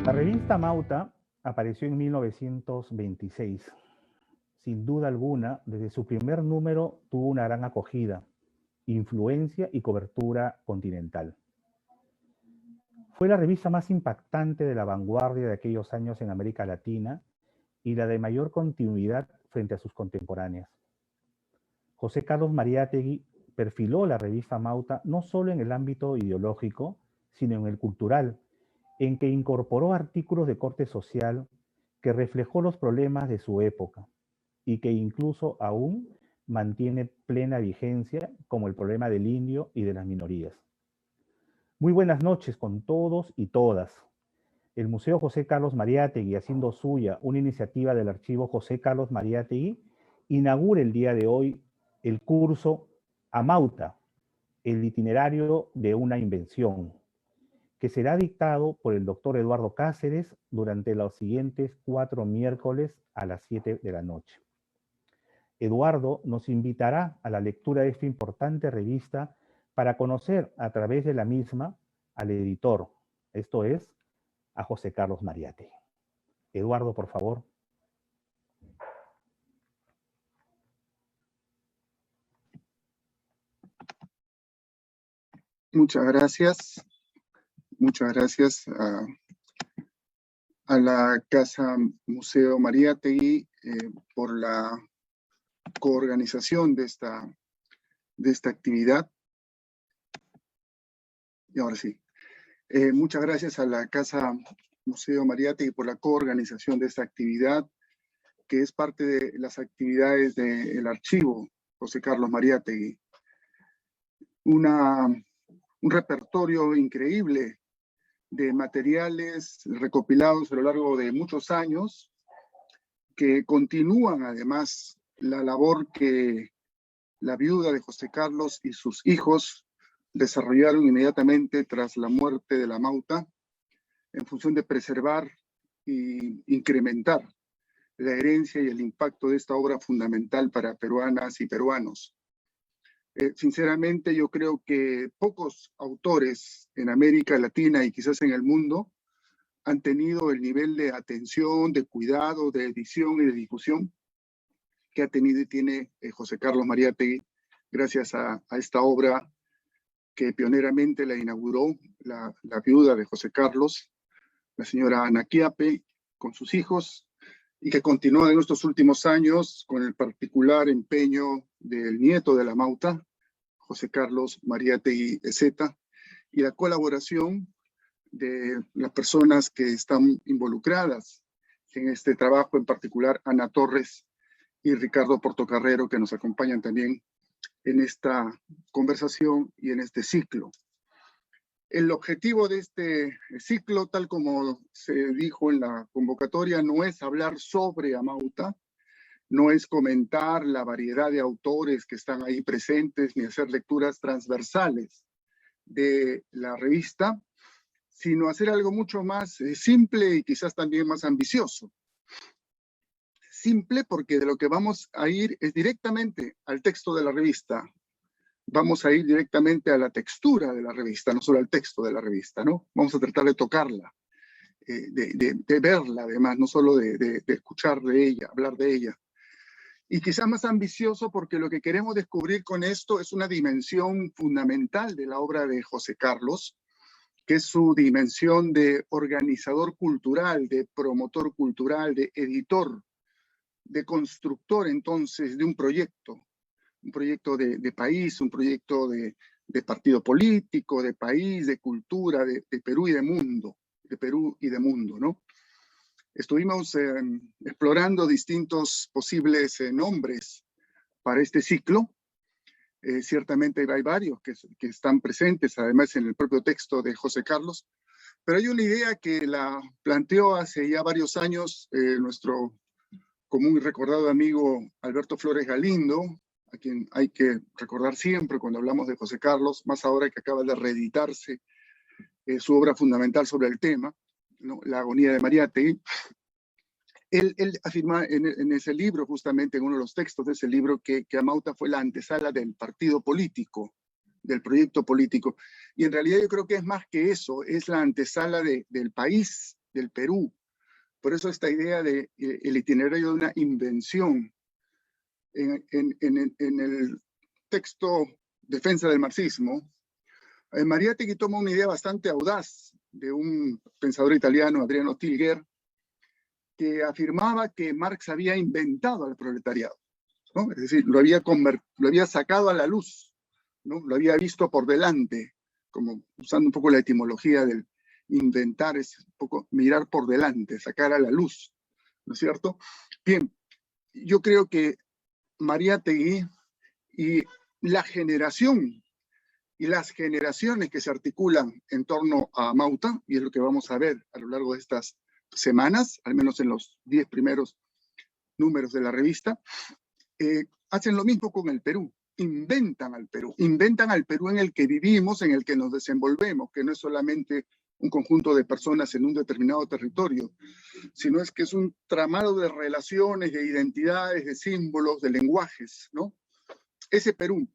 La revista Mauta apareció en 1926. Sin duda alguna, desde su primer número tuvo una gran acogida, influencia y cobertura continental. Fue la revista más impactante de la vanguardia de aquellos años en América Latina y la de mayor continuidad frente a sus contemporáneas. José Carlos Mariátegui perfiló la revista Mauta no solo en el ámbito ideológico, sino en el cultural, en que incorporó artículos de corte social que reflejó los problemas de su época y que incluso aún mantiene plena vigencia, como el problema del indio y de las minorías. Muy buenas noches con todos y todas. El Museo José Carlos Mariátegui, haciendo suya una iniciativa del Archivo José Carlos Mariátegui, inaugura el día de hoy el curso Amauta, el itinerario de una invención, que será dictado por el doctor Eduardo Cáceres durante los siguientes 4 miércoles a las 7 de la noche. Eduardo nos invitará a la lectura de esta importante revista para conocer a través de la misma al editor, esto es, a José Carlos Mariátegui. Eduardo, por favor. Muchas gracias. Muchas gracias a la Casa Museo Mariátegui por la coorganización de esta actividad. Y ahora sí. Muchas gracias a la Casa Museo Mariátegui por la coorganización de esta actividad, que es parte de las actividades del archivo José Carlos Mariátegui. Un repertorio increíble de materiales recopilados a lo largo de muchos años que continúan además la labor que la viuda de José Carlos y sus hijos desarrollaron inmediatamente tras la muerte de la Mauta en función de preservar e incrementar la herencia y el impacto de esta obra fundamental para peruanas y peruanos. Sinceramente, yo creo que pocos autores en América Latina y quizás en el mundo han tenido el nivel de atención, de cuidado, de edición y de difusión que ha tenido y tiene José Carlos Mariátegui gracias a esta obra que pioneramente la inauguró la viuda de José Carlos, la señora Ana Quiape, con sus hijos, y que continúa en estos últimos años con el particular empeño del nieto de la Mauta, José Carlos Mariátegui Ezeta, y la colaboración de las personas que están involucradas en este trabajo, en particular Ana Torres y Ricardo Portocarrero, que nos acompañan también en esta conversación y en este ciclo. El objetivo de este ciclo, tal como se dijo en la convocatoria, no es hablar sobre Amauta, no es comentar la variedad de autores que están ahí presentes, ni hacer lecturas transversales de la revista, sino hacer algo mucho más simple y quizás también más ambicioso. Simple porque de lo que vamos a ir es directamente al texto de la revista. Vamos a ir directamente a la textura de la revista, no solo al texto de la revista, ¿no? Vamos a tratar de tocarla, de verla además, no solo de escuchar de ella, hablar de ella. Y quizás más ambicioso porque lo que queremos descubrir con esto es una dimensión fundamental de la obra de José Carlos, que es su dimensión de organizador cultural, de promotor cultural, de editor, de constructor entonces de un proyecto de país, un proyecto de partido político, de país, de cultura, de Perú y de mundo, ¿no? Estuvimos explorando distintos posibles nombres para este ciclo. Ciertamente hay varios que están presentes, además en el propio texto de José Carlos, pero hay una idea que la planteó hace ya varios años nuestro común y recordado amigo Alberto Flores Galindo, a quien hay que recordar siempre cuando hablamos de José Carlos, más ahora que acaba de reeditarse su obra fundamental sobre el tema, ¿no? La agonía de Mariátegui. Él afirma en ese libro, justamente en uno de los textos de ese libro, que Amauta fue la antesala del partido político, del proyecto político. Y en realidad yo creo que es más que eso, es la antesala del país del Perú. Por eso esta idea de el itinerario de una invención. En el texto Defensa del Marxismo, Mariátegui toma una idea bastante audaz de un pensador italiano, Adriano Tilger, que afirmaba que Marx había inventado al proletariado, ¿no? Es decir, lo había sacado a la luz, ¿no? Lo había visto por delante, como usando un poco la etimología del inventar, es un poco mirar por delante, sacar a la luz, ¿no es cierto? Bien, yo creo que Mariátegui y la generación y las generaciones que se articulan en torno a Mauta, y es lo que vamos a ver a lo largo de estas semanas, al menos en los 10 primeros números de la revista, hacen lo mismo con el Perú. Inventan al Perú en el que vivimos, en el que nos desenvolvemos, que no es solamente un conjunto de personas en un determinado territorio, sino es que es un tramado de relaciones, de identidades, de símbolos, de lenguajes, ¿no? Ese Perú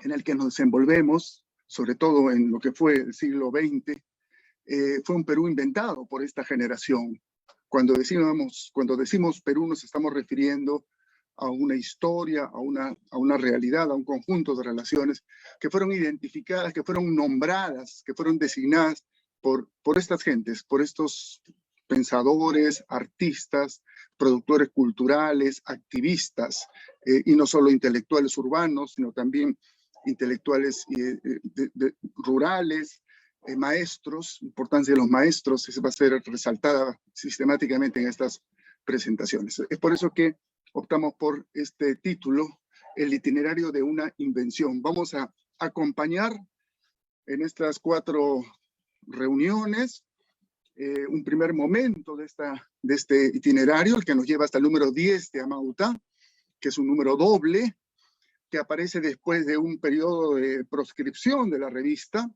en el que nos desenvolvemos, sobre todo en lo que fue el siglo XX, fue un Perú inventado por esta generación. Cuando decimos Perú nos estamos refiriendo a una historia, a una realidad, a un conjunto de relaciones que fueron identificadas, que fueron nombradas, que fueron designadas por estas gentes, por estos pensadores, artistas, productores culturales, activistas, y no solo intelectuales urbanos, sino también intelectuales rurales, maestros. La importancia de los maestros va a ser resaltada sistemáticamente en estas presentaciones. Es por eso que optamos por este título, El itinerario de una invención. Vamos a acompañar en estas 4 reuniones un primer momento de este itinerario, el que nos lleva hasta el número 10 de Amauta, que es un número doble, que aparece después de un periodo de proscripción de la revista.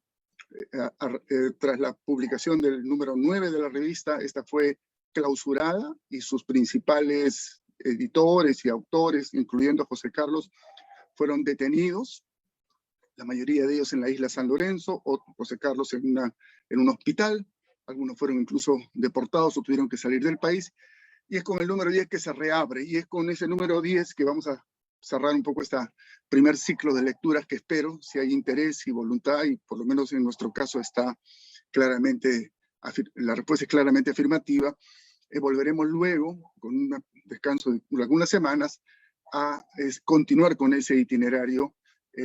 Tras la publicación del número 9 de la revista, esta fue clausurada y sus principales editores y autores, incluyendo a José Carlos, fueron detenidos, la mayoría de ellos en la isla San Lorenzo, o José Carlos en un hospital. Algunos fueron incluso deportados o tuvieron que salir del país, y es con el número 10 que se reabre, y es con ese número 10 que vamos a cerrar un poco este primer ciclo de lecturas que espero, si hay interés y voluntad, y por lo menos en nuestro caso está claramente, la respuesta es claramente afirmativa. Volveremos luego, con un descanso de algunas semanas, a continuar con ese itinerario,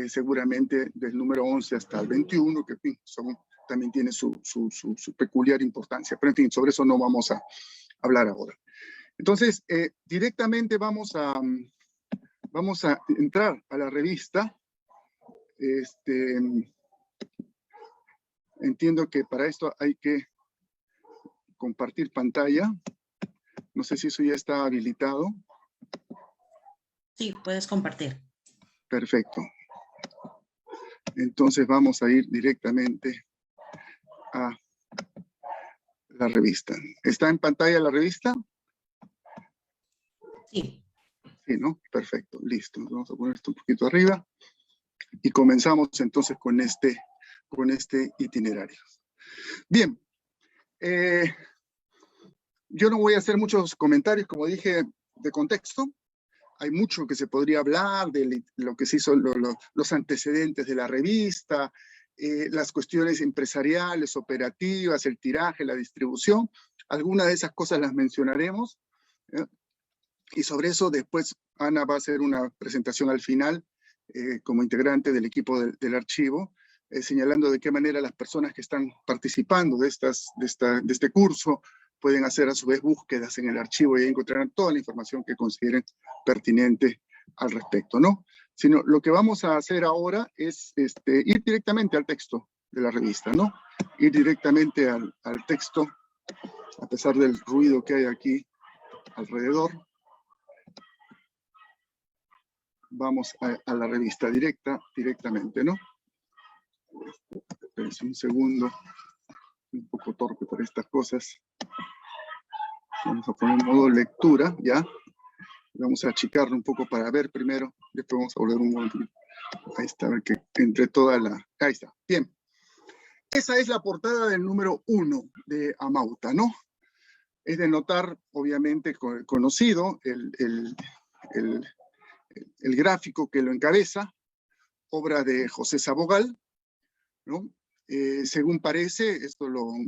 seguramente del número 11 hasta el 21, que en fin, también tiene su peculiar importancia. Pero en fin, sobre eso no vamos a hablar ahora. Entonces, directamente vamos a entrar a la revista. Entiendo que para esto hay que compartir pantalla. No sé si eso ya está habilitado. Sí, puedes compartir. Perfecto. Entonces vamos a ir directamente a la revista. ¿Está en pantalla la revista? Sí. Sí, ¿no? Perfecto, listo. Vamos a poner esto un poquito arriba y comenzamos entonces con este itinerario. Bien, yo no voy a hacer muchos comentarios, como dije, de contexto. Hay mucho que se podría hablar de lo que se hizo, los antecedentes de la revista, las cuestiones empresariales, operativas, el tiraje, la distribución. Algunas de esas cosas las mencionaremos. Y sobre eso después Ana va a hacer una presentación al final como integrante del equipo del archivo, señalando de qué manera las personas que están participando de este curso pueden hacer a su vez búsquedas en el archivo y ahí encontrarán toda la información que consideren pertinente al respecto, ¿no? Sino lo que vamos a hacer ahora es ir directamente al texto de la revista, ¿no? Ir directamente al texto, a pesar del ruido que hay aquí alrededor. Vamos a la revista directamente, ¿no? Es un segundo, un poco torpe para estas cosas. Vamos a poner modo lectura, ¿ya? Vamos a achicarlo un poco para ver primero, después vamos a volver un momento. Ahí está, a ver que entre toda la... Ahí está, bien. Esa es la portada del número 1 de Amauta, ¿no? Es de notar, obviamente, conocido el gráfico que lo encabeza, obra de José Sabogal, ¿no? Según parece,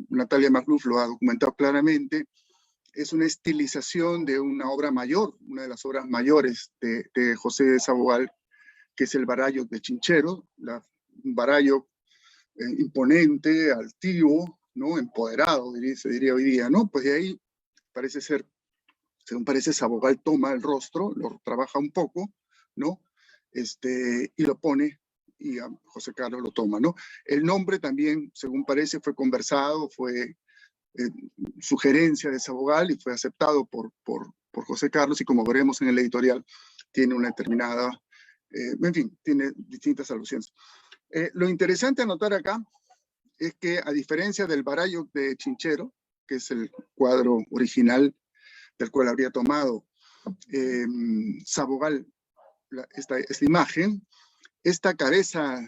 Natalia Magluf lo ha documentado claramente, es una estilización de una obra mayor, una de las obras mayores de José Sabogal, que es el Barallo de Chinchero, un barallo imponente, altivo, ¿no? Empoderado, se diría hoy día, ¿no? Pues de ahí parece ser, según parece, Sabogal toma el rostro, lo trabaja un poco, ¿no? Y lo pone, y a José Carlos lo toma, ¿no? El nombre también, según parece, fue conversado, fue sugerencia de Sabogal y fue aceptado por José Carlos, y como veremos en el editorial, tiene una determinada, en fin, tiene distintas alusiones. Lo interesante a notar acá es que, a diferencia del Barallo de Chinchero, que es el cuadro original del cual habría tomado Sabogal esta imagen, esta cabeza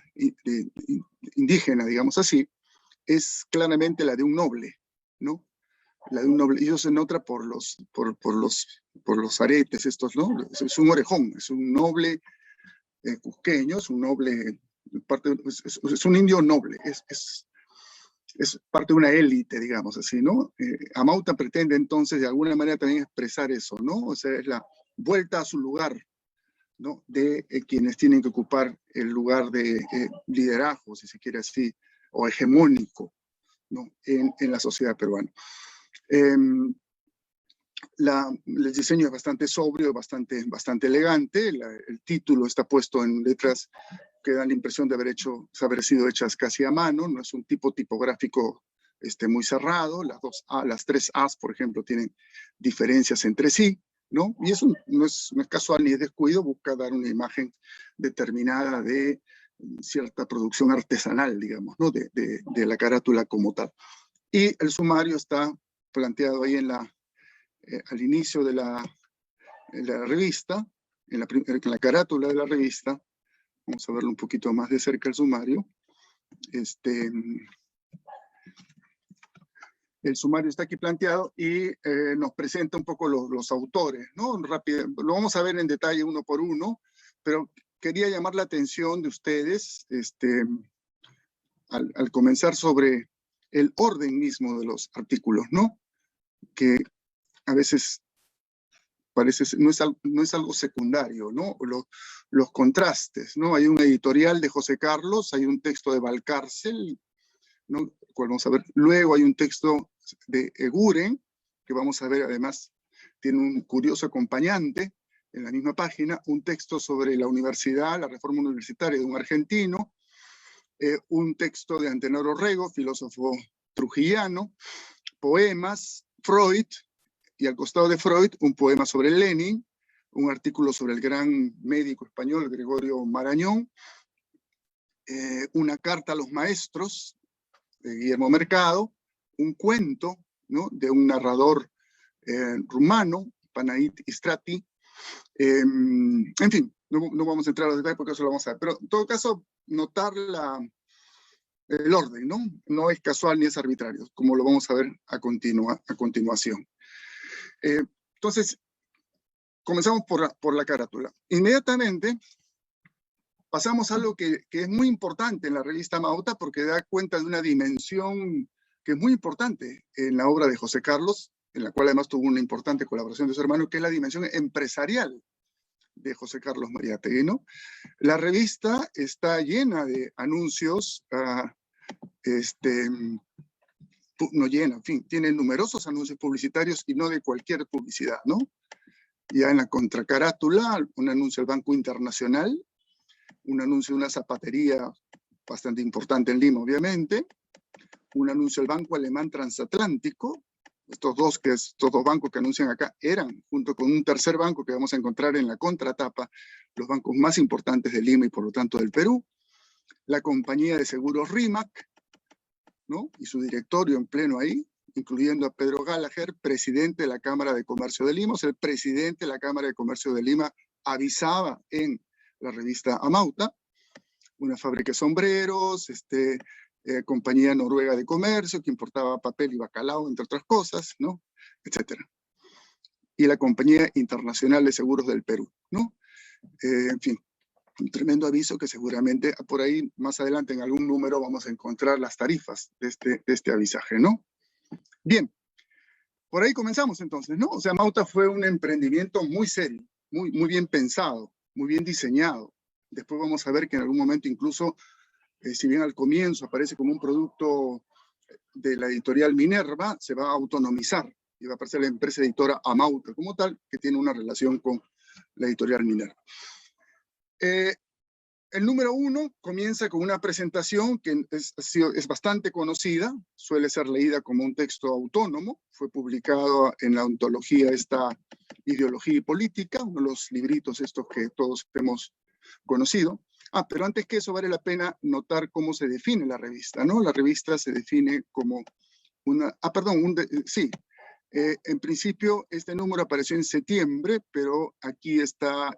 indígena, digamos así, es claramente la de un noble, ¿no? La de un noble, y eso se nota por los aretes estos, ¿no? Es un orejón, es un noble cusqueño, es un noble, es un indio noble, es parte de una élite, digamos así, ¿no? Amauta pretende entonces de alguna manera también expresar eso, ¿no? O sea, es la vuelta a su lugar, ¿no? De quienes tienen que ocupar el lugar de liderazgo, si se quiere así, o hegemónico, ¿no? En la sociedad peruana. El diseño es bastante sobrio, bastante elegante. El título está puesto en letras que dan la impresión de haber sido hechas casi a mano. No es un tipo tipográfico muy cerrado. Las tres A's, por ejemplo, tienen diferencias entre sí, ¿no? Y eso no es casual ni es descuido, busca dar una imagen determinada de cierta producción artesanal, digamos, ¿no? De la carátula como tal. Y el sumario está planteado ahí al inicio de la revista, en la carátula de la revista. Vamos a verlo un poquito más de cerca el sumario. El sumario está aquí planteado y nos presenta un poco los autores, ¿no? Rápido, lo vamos a ver en detalle uno por uno, pero quería llamar la atención de ustedes al comenzar sobre el orden mismo de los artículos, ¿no? Que a veces parece, no es algo secundario, ¿no? Los contrastes, ¿no? Hay un editorial de José Carlos, hay un texto de Valcárcel, ¿no? El cual vamos a ver. Luego hay un texto de Eguren, que vamos a ver además, tiene un curioso acompañante en la misma página, un texto sobre la universidad, la reforma universitaria de un argentino, un texto de Antenor Orrego, filósofo trujillano, poemas, Freud, y al costado de Freud, un poema sobre Lenin, un artículo sobre el gran médico español Gregorio Marañón, una carta a los maestros de Guillermo Mercado, un cuento, ¿no? De un narrador rumano, Panayit Istrati. En fin, no vamos a entrar a los detalles porque eso lo vamos a ver, pero en todo caso, notar el orden, ¿no? No es casual ni es arbitrario, como lo vamos a ver a continuación. Entonces, comenzamos por la carátula. Inmediatamente pasamos a algo que es muy importante en la revista Amauta, porque da cuenta de una dimensión que es muy importante en la obra de José Carlos, en la cual además tuvo una importante colaboración de su hermano, que es la dimensión empresarial de José Carlos Mariátegui, ¿no? La revista está llena de anuncios, no llena, en fin, tiene numerosos anuncios publicitarios y no de cualquier publicidad, ¿no? Ya en la contracarátula, un anuncio del Banco Internacional, un anuncio de una zapatería bastante importante en Lima, obviamente, un anuncio del Banco Alemán Transatlántico. Estos dos bancos que anuncian acá eran, junto con un tercer banco que vamos a encontrar en la contratapa, los bancos más importantes de Lima y por lo tanto del Perú. La compañía de seguros RIMAC, ¿no? Y su directorio en pleno ahí, incluyendo a Pedro Gallagher, presidente de la Cámara de Comercio de Lima. O sea, el presidente de la Cámara de Comercio de Lima avisaba en la revista Amauta, una fábrica de sombreros, compañía noruega de comercio que importaba papel y bacalao, entre otras cosas, ¿no? etc. Y la Compañía Internacional de Seguros del Perú, ¿no? En fin, un tremendo aviso que seguramente por ahí más adelante en algún número vamos a encontrar las tarifas de este avisaje, ¿no? Bien, por ahí comenzamos entonces, ¿no? O sea, Mauta fue un emprendimiento muy serio, muy bien pensado, muy bien diseñado. Después vamos a ver que en algún momento incluso, si bien al comienzo aparece como un producto de la editorial Minerva, se va a autonomizar y va a aparecer la empresa editora Amauta como tal, que tiene una relación con la editorial Minerva. El número 1 comienza con una presentación que es bastante conocida, suele ser leída como un texto autónomo, fue publicado en la antología esta Ideología y Política, uno de los libritos estos que todos hemos conocido. Pero antes que eso vale la pena notar cómo se define la revista, ¿no? La revista se define como una... en principio este número apareció en septiembre, pero aquí está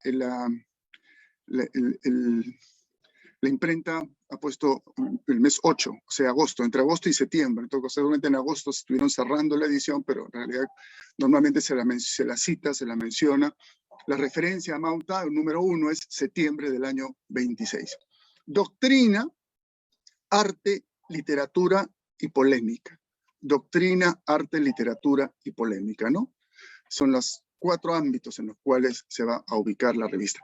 la imprenta ha puesto el mes 8, o sea, agosto, entre agosto y septiembre. Entonces, seguramente en agosto estuvieron cerrando la edición, pero en realidad normalmente se la cita, se la menciona. La referencia a Mauta, el número 1, es septiembre del año 26. Doctrina, arte, literatura y polémica. Doctrina, arte, literatura y polémica, ¿no? Son los 4 ámbitos en los cuales se va a ubicar la revista.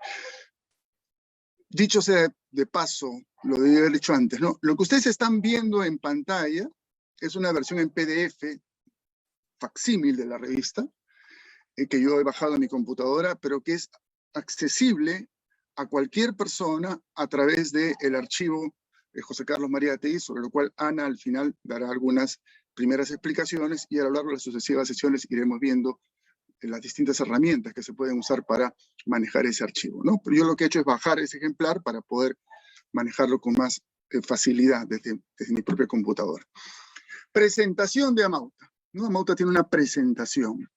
Dicho sea de paso, lo debí haber dicho antes, ¿no? Lo que ustedes están viendo en pantalla es una versión en PDF, facsímil de la revista, que yo he bajado a mi computadora, pero que es accesible a cualquier persona a través del archivo de José Carlos Mariátegui, sobre lo cual Ana al final dará algunas primeras explicaciones y a lo largo de las sucesivas sesiones iremos viendo las distintas herramientas que se pueden usar para manejar ese archivo, ¿no? Pero yo lo que he hecho es bajar ese ejemplar para poder manejarlo con más facilidad desde mi propia computadora. Presentación de Amauta, ¿no? Amauta tiene una presentación.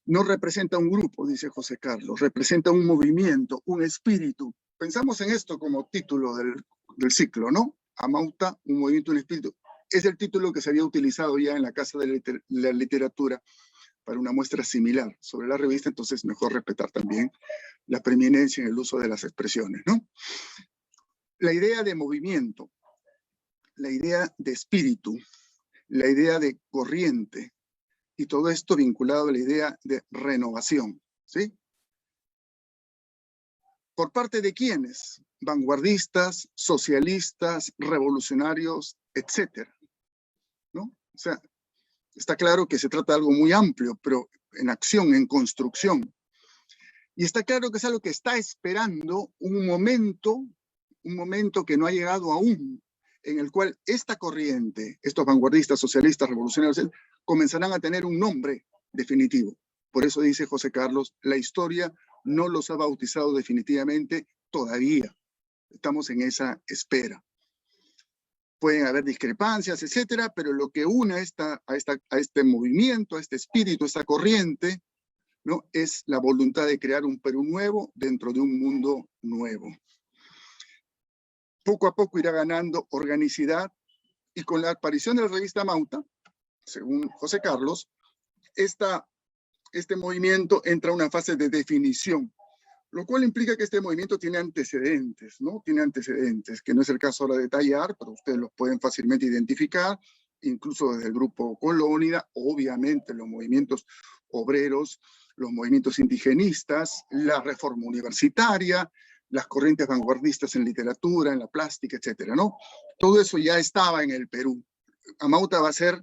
No representa un grupo, dice José Carlos, representa un movimiento, un espíritu. Pensamos en esto como título del ciclo, ¿no? Amauta, un movimiento, un espíritu. Es el título que se había utilizado ya en la Casa de la Literatura para una muestra similar sobre la revista, entonces mejor respetar también la preeminencia en el uso de las expresiones, ¿no? La idea de movimiento, la idea de espíritu, la idea de corriente, y todo esto vinculado a la idea de renovación, ¿sí? ¿Por parte de quiénes? Vanguardistas, socialistas, revolucionarios, etcétera, ¿no? O sea, está claro que se trata de algo muy amplio, pero en acción, en construcción. Y está claro que es algo que está esperando un momento que no ha llegado aún, en el cual esta corriente, estos vanguardistas, socialistas, revolucionarios, comenzarán a tener un nombre definitivo. Por eso dice José Carlos, la historia no los ha bautizado definitivamente todavía. Estamos en esa espera. Pueden haber discrepancias, etcétera, pero lo que une a este movimiento, a este espíritu, a esta corriente, ¿no? Es la voluntad de crear un Perú nuevo dentro de un mundo nuevo. Poco a poco irá ganando organicidad y con la aparición de la revista Mauta, según José Carlos, este movimiento entra a una fase de definición, lo cual implica que este movimiento tiene antecedentes, ¿no? Tiene antecedentes, que no es el caso ahora de detallar, pero ustedes los pueden fácilmente identificar, incluso desde el grupo Colónida, obviamente los movimientos obreros, los movimientos indigenistas, la reforma universitaria, las corrientes vanguardistas en literatura, en la plástica, etcétera, ¿no? Todo eso ya estaba en el Perú. Amauta va a ser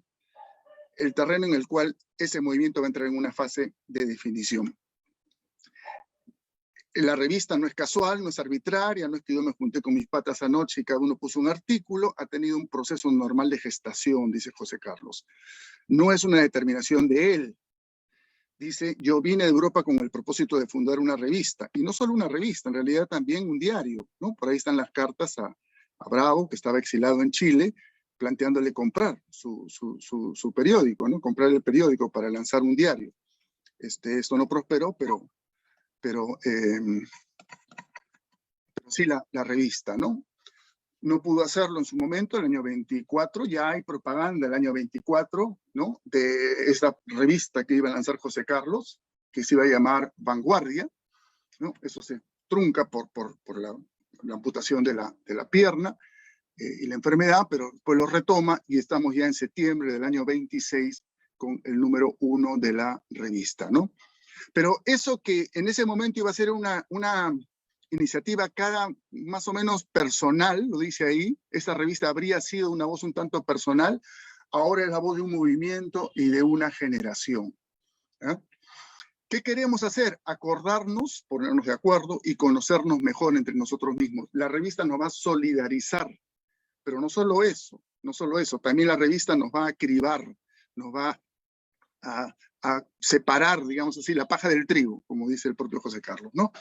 el terreno en el cual ese movimiento va a entrar en una fase de definición. La revista no es casual, no es arbitraria, no es que yo me junté con mis patas anoche y cada uno puso un artículo, ha tenido un proceso normal de gestación, dice José Carlos. No es una determinación de él. Dice, yo vine de Europa con el propósito de fundar una revista, y no solo una revista, en realidad también un diario, ¿no? Por ahí están las cartas a Bravo, que estaba exilado en Chile, planteándole comprar su periódico, ¿no? Comprar el periódico para lanzar un diario. Esto no prosperó, pero sí la revista, ¿no? no pudo hacerlo en su momento, el año 24, ya hay propaganda del año 24, ¿no? De esta revista que iba a lanzar José Carlos, que se iba a llamar Vanguardia, ¿no? Eso se trunca por la amputación de la pierna y la enfermedad, pero después lo retoma y estamos ya en septiembre del año 26 con el número 1 de la revista, ¿no? Pero eso que en ese momento iba a ser una iniciativa más o menos personal, lo dice ahí, esta revista habría sido una voz un tanto personal, ahora es la voz de un movimiento y de una generación. ¿Eh? ¿Qué queremos hacer? Acordarnos, ponernos de acuerdo y conocernos mejor entre nosotros mismos. La revista nos va a solidarizar, pero no solo eso, también la revista nos va a cribar, nos va a separar, digamos así, la paja del trigo, como dice el propio José Carlos, ¿no?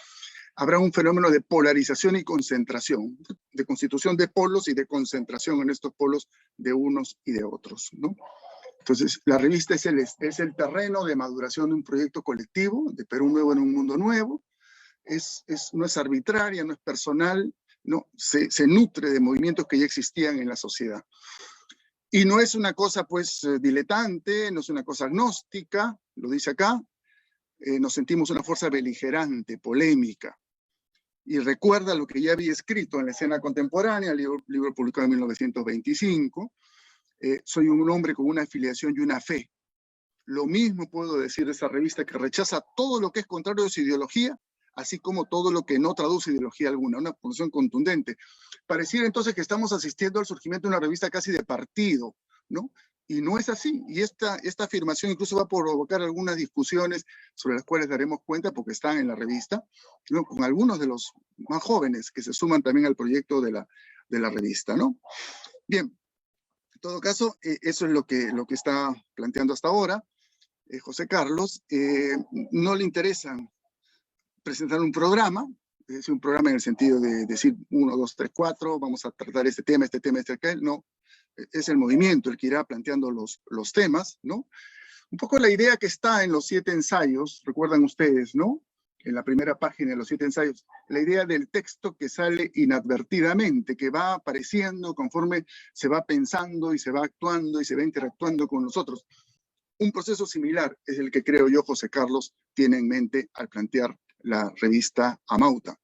Habrá un fenómeno de polarización y concentración, de constitución de polos y de concentración en estos polos de unos y de otros, ¿no? Entonces, la revista es el terreno de maduración de un proyecto colectivo, de Perú Nuevo en un Mundo Nuevo. No es arbitraria, no es personal, ¿no? Se nutre de movimientos que ya existían en la sociedad. Y no es una cosa, pues, diletante, no es una cosa agnóstica, lo dice acá. Nos sentimos una fuerza beligerante, polémica. Y recuerda lo que ya había escrito en la escena contemporánea, libro publicado en 1925. Soy un hombre con una afiliación y una fe. Lo mismo puedo decir de esa revista que rechaza todo lo que es contrario a su ideología, así como todo lo que no traduce ideología alguna, una posición contundente. Pareciera entonces que estamos asistiendo al surgimiento de una revista casi de partido, ¿no? Y no es así. Y esta afirmación incluso va a provocar algunas discusiones sobre las cuales daremos cuenta porque están en la revista, ¿no? Con algunos de los más jóvenes que se suman también al proyecto de la revista, ¿no? Bien, en todo caso, eso es lo que está planteando hasta ahora. José Carlos, no le interesa presentar un programa, es decir, un programa en el sentido de decir 1, 2, 3, 4, vamos a tratar este tema, aquel, no. Es el movimiento el que irá planteando los temas, ¿no? Un poco la idea que está en los 7 ensayos, recuerdan ustedes, ¿no? En la primera página de los 7 ensayos, la idea del texto que sale inadvertidamente, que va apareciendo conforme se va pensando y se va actuando y se va interactuando con nosotros. Un proceso similar es el que creo yo José Carlos tiene en mente al plantear la revista Amauta.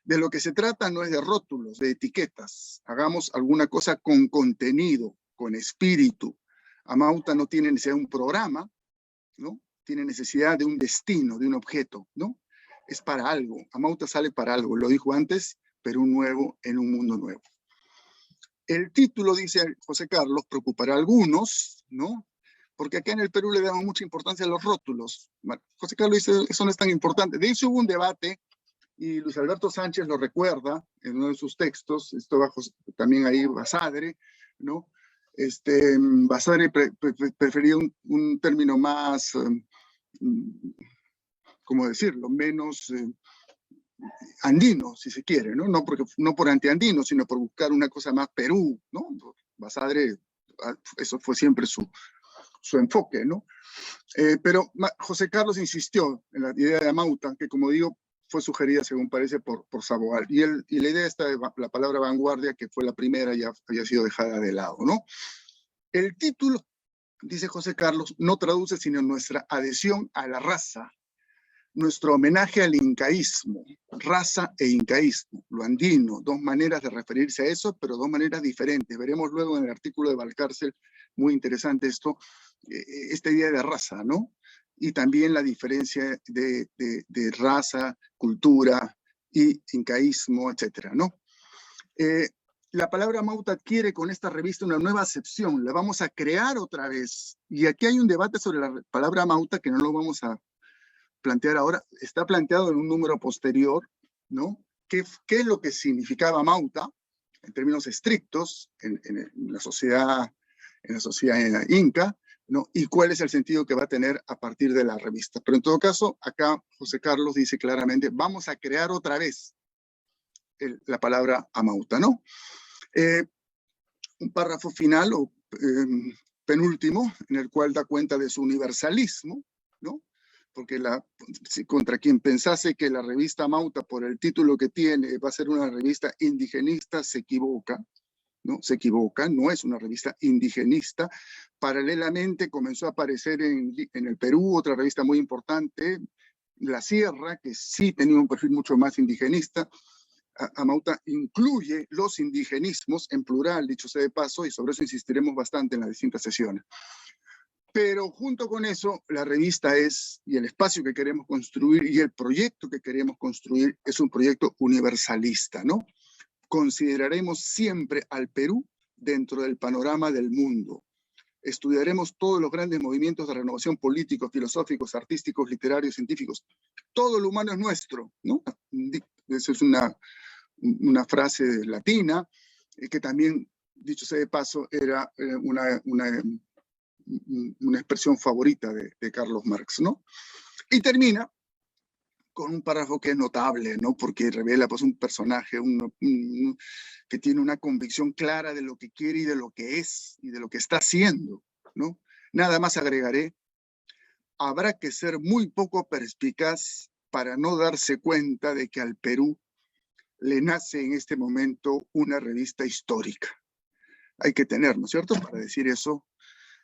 De lo que se trata no es de rótulos, de etiquetas. Hagamos alguna cosa con contenido, con espíritu. Amauta no tiene necesidad de un programa, ¿no? Tiene necesidad de un destino, de un objeto, ¿no? Es para algo. Amauta sale para algo. Lo dijo antes, Perú Nuevo en un Mundo Nuevo. El título, dice José Carlos, preocupará a algunos, ¿no? Porque acá en el Perú le damos mucha importancia a los rótulos. Bueno, José Carlos dice, eso no es tan importante. De hecho, hubo un debate, y Luis Alberto Sánchez lo recuerda en uno de sus textos, esto bajo también ahí Basadre, ¿no? Basadre prefería un término más, ¿cómo decirlo?, menos andino, si se quiere, ¿no? No por antiandino, sino por buscar una cosa más Perú, ¿no? Basadre, eso fue siempre su enfoque, ¿no? Pero José Carlos insistió en la idea de Amauta, que como digo, fue sugerida, según parece, por Saboal. Y la idea está de la palabra vanguardia, que fue la primera, ya había sido dejada de lado, ¿no? El título, dice José Carlos, no traduce sino nuestra adhesión a la raza, nuestro homenaje al incaísmo, raza e incaísmo, lo andino, dos maneras de referirse a eso, pero dos maneras diferentes. Veremos luego en el artículo de Valcárcel, muy interesante esto, esta idea de raza, ¿no? Y también la diferencia de raza, cultura y incaísmo, etcétera, ¿no? La palabra Amauta adquiere con esta revista una nueva acepción, la vamos a crear otra vez. Y aquí hay un debate sobre la palabra Amauta que no lo vamos a plantear ahora, está planteado en un número posterior, ¿no? ¿Qué es lo que significaba Amauta en términos estrictos en la sociedad inca, ¿no? Y cuál es el sentido que va a tener a partir de la revista. Pero en todo caso, acá José Carlos dice claramente, vamos a crear otra vez la palabra Amauta, ¿no? Un párrafo final o penúltimo, en el cual da cuenta de su universalismo, ¿no? porque contra quien pensase que la revista Amauta, por el título que tiene, va a ser una revista indigenista, se equivoca, ¿no? Se equivoca, no es una revista indigenista. Paralelamente comenzó a aparecer en el Perú otra revista muy importante, La Sierra, que sí tenía un perfil mucho más indigenista. Amauta incluye los indigenismos en plural, dicho sea de paso, y sobre eso insistiremos bastante en las distintas sesiones. Pero junto con eso, la revista y el espacio que queremos construir y el proyecto que queremos construir es un proyecto universalista, ¿no? Consideraremos siempre al Perú dentro del panorama del mundo. Estudiaremos todos los grandes movimientos de renovación políticos, filosóficos, artísticos, literarios, científicos. Todo lo humano es nuestro, ¿no? Eso es una frase latina que también, dicho sea de paso, era una expresión favorita de Carlos Marx, ¿no? Y termina con un párrafo que es notable, ¿no? Porque revela pues, un personaje que tiene una convicción clara de lo que quiere y de lo que es y de lo que está haciendo, ¿no? Nada más agregaré, habrá que ser muy poco perspicaz para no darse cuenta de que al Perú le nace en este momento una revista histórica. Hay que tener, ¿no es cierto?, para decir eso,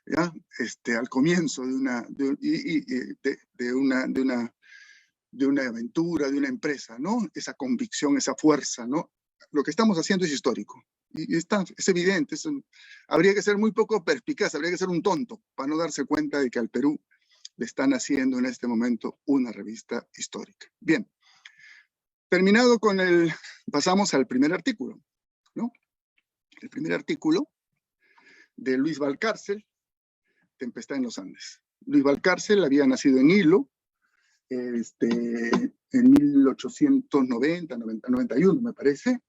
¿ya? Al comienzo de una aventura, de una empresa, ¿no? Esa convicción, esa fuerza, ¿no? Lo que estamos haciendo es histórico. Y es evidente, habría que ser muy poco perspicaz, habría que ser un tonto para no darse cuenta de que al Perú le están haciendo en este momento una revista histórica. Bien, terminado pasamos al primer artículo, ¿no? El primer artículo de Luis Valcárcel, Tempestad en los Andes. Luis Valcárcel había nacido en Hilo, en 1890, 91 me parece.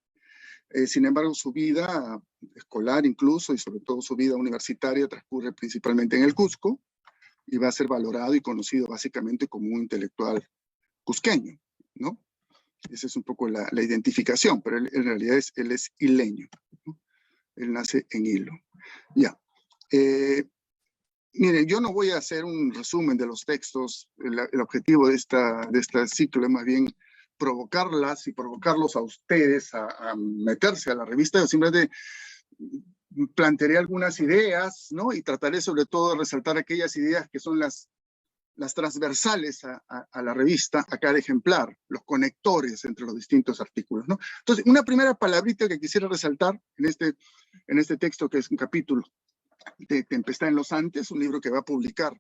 Sin embargo, su vida escolar incluso, y sobre todo su vida universitaria, transcurre principalmente en el Cusco, y va a ser valorado y conocido básicamente como un intelectual cusqueño, ¿no? Esa es un poco la identificación, pero en realidad él es hileño, ¿no? Él nace en Hilo. Ya. Miren, yo no voy a hacer un resumen de los textos. El objetivo de este ciclo es más bien provocarlas y provocarlos a ustedes a meterse a la revista. Yo simplemente plantearé algunas ideas, ¿no? Y trataré sobre todo de resaltar aquellas ideas que son las transversales a la revista, a cada ejemplar, los conectores entre los distintos artículos, ¿no? Entonces, una primera palabrita que quisiera resaltar en este texto, que es un capítulo de Tempestad en los Andes, un libro que va a publicar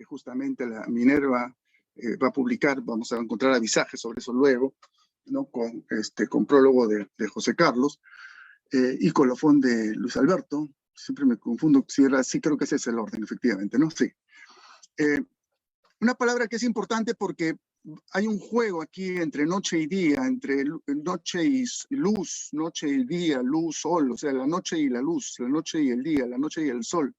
justamente la Minerva, va a publicar, vamos a encontrar avisajes sobre eso luego, ¿no? Con prólogo de José Carlos y colofón de Luis Alberto. Siempre me confundo, sí creo que ese es el orden, efectivamente, ¿no? Sí. Una palabra que es importante porque hay un juego aquí entre noche y día, entre noche y luz, noche y día, luz, sol, o sea, la noche y la luz, la noche y el día, la noche y el sol.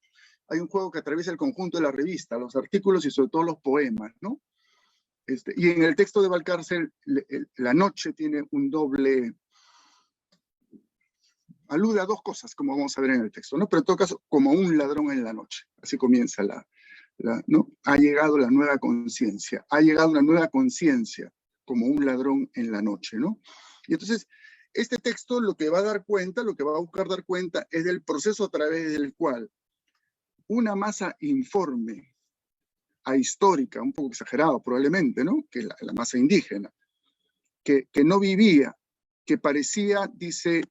Hay un juego que atraviesa el conjunto de la revista, los artículos y sobre todo los poemas, ¿no? Y en el texto de Valcárcel, la noche tiene un doble, alude a dos cosas, como vamos a ver en el texto, ¿no? Pero en todo caso, como un ladrón en la noche. Así comienza ¿no? Ha llegado la nueva conciencia, ha llegado una nueva conciencia como un ladrón en la noche, ¿no? Y entonces, este texto lo que va a dar cuenta, lo que va a buscar dar cuenta es del proceso a través del cual una masa informe, ahistórica, un poco exagerado probablemente, ¿no? Que la masa indígena, que no vivía, que parecía, dice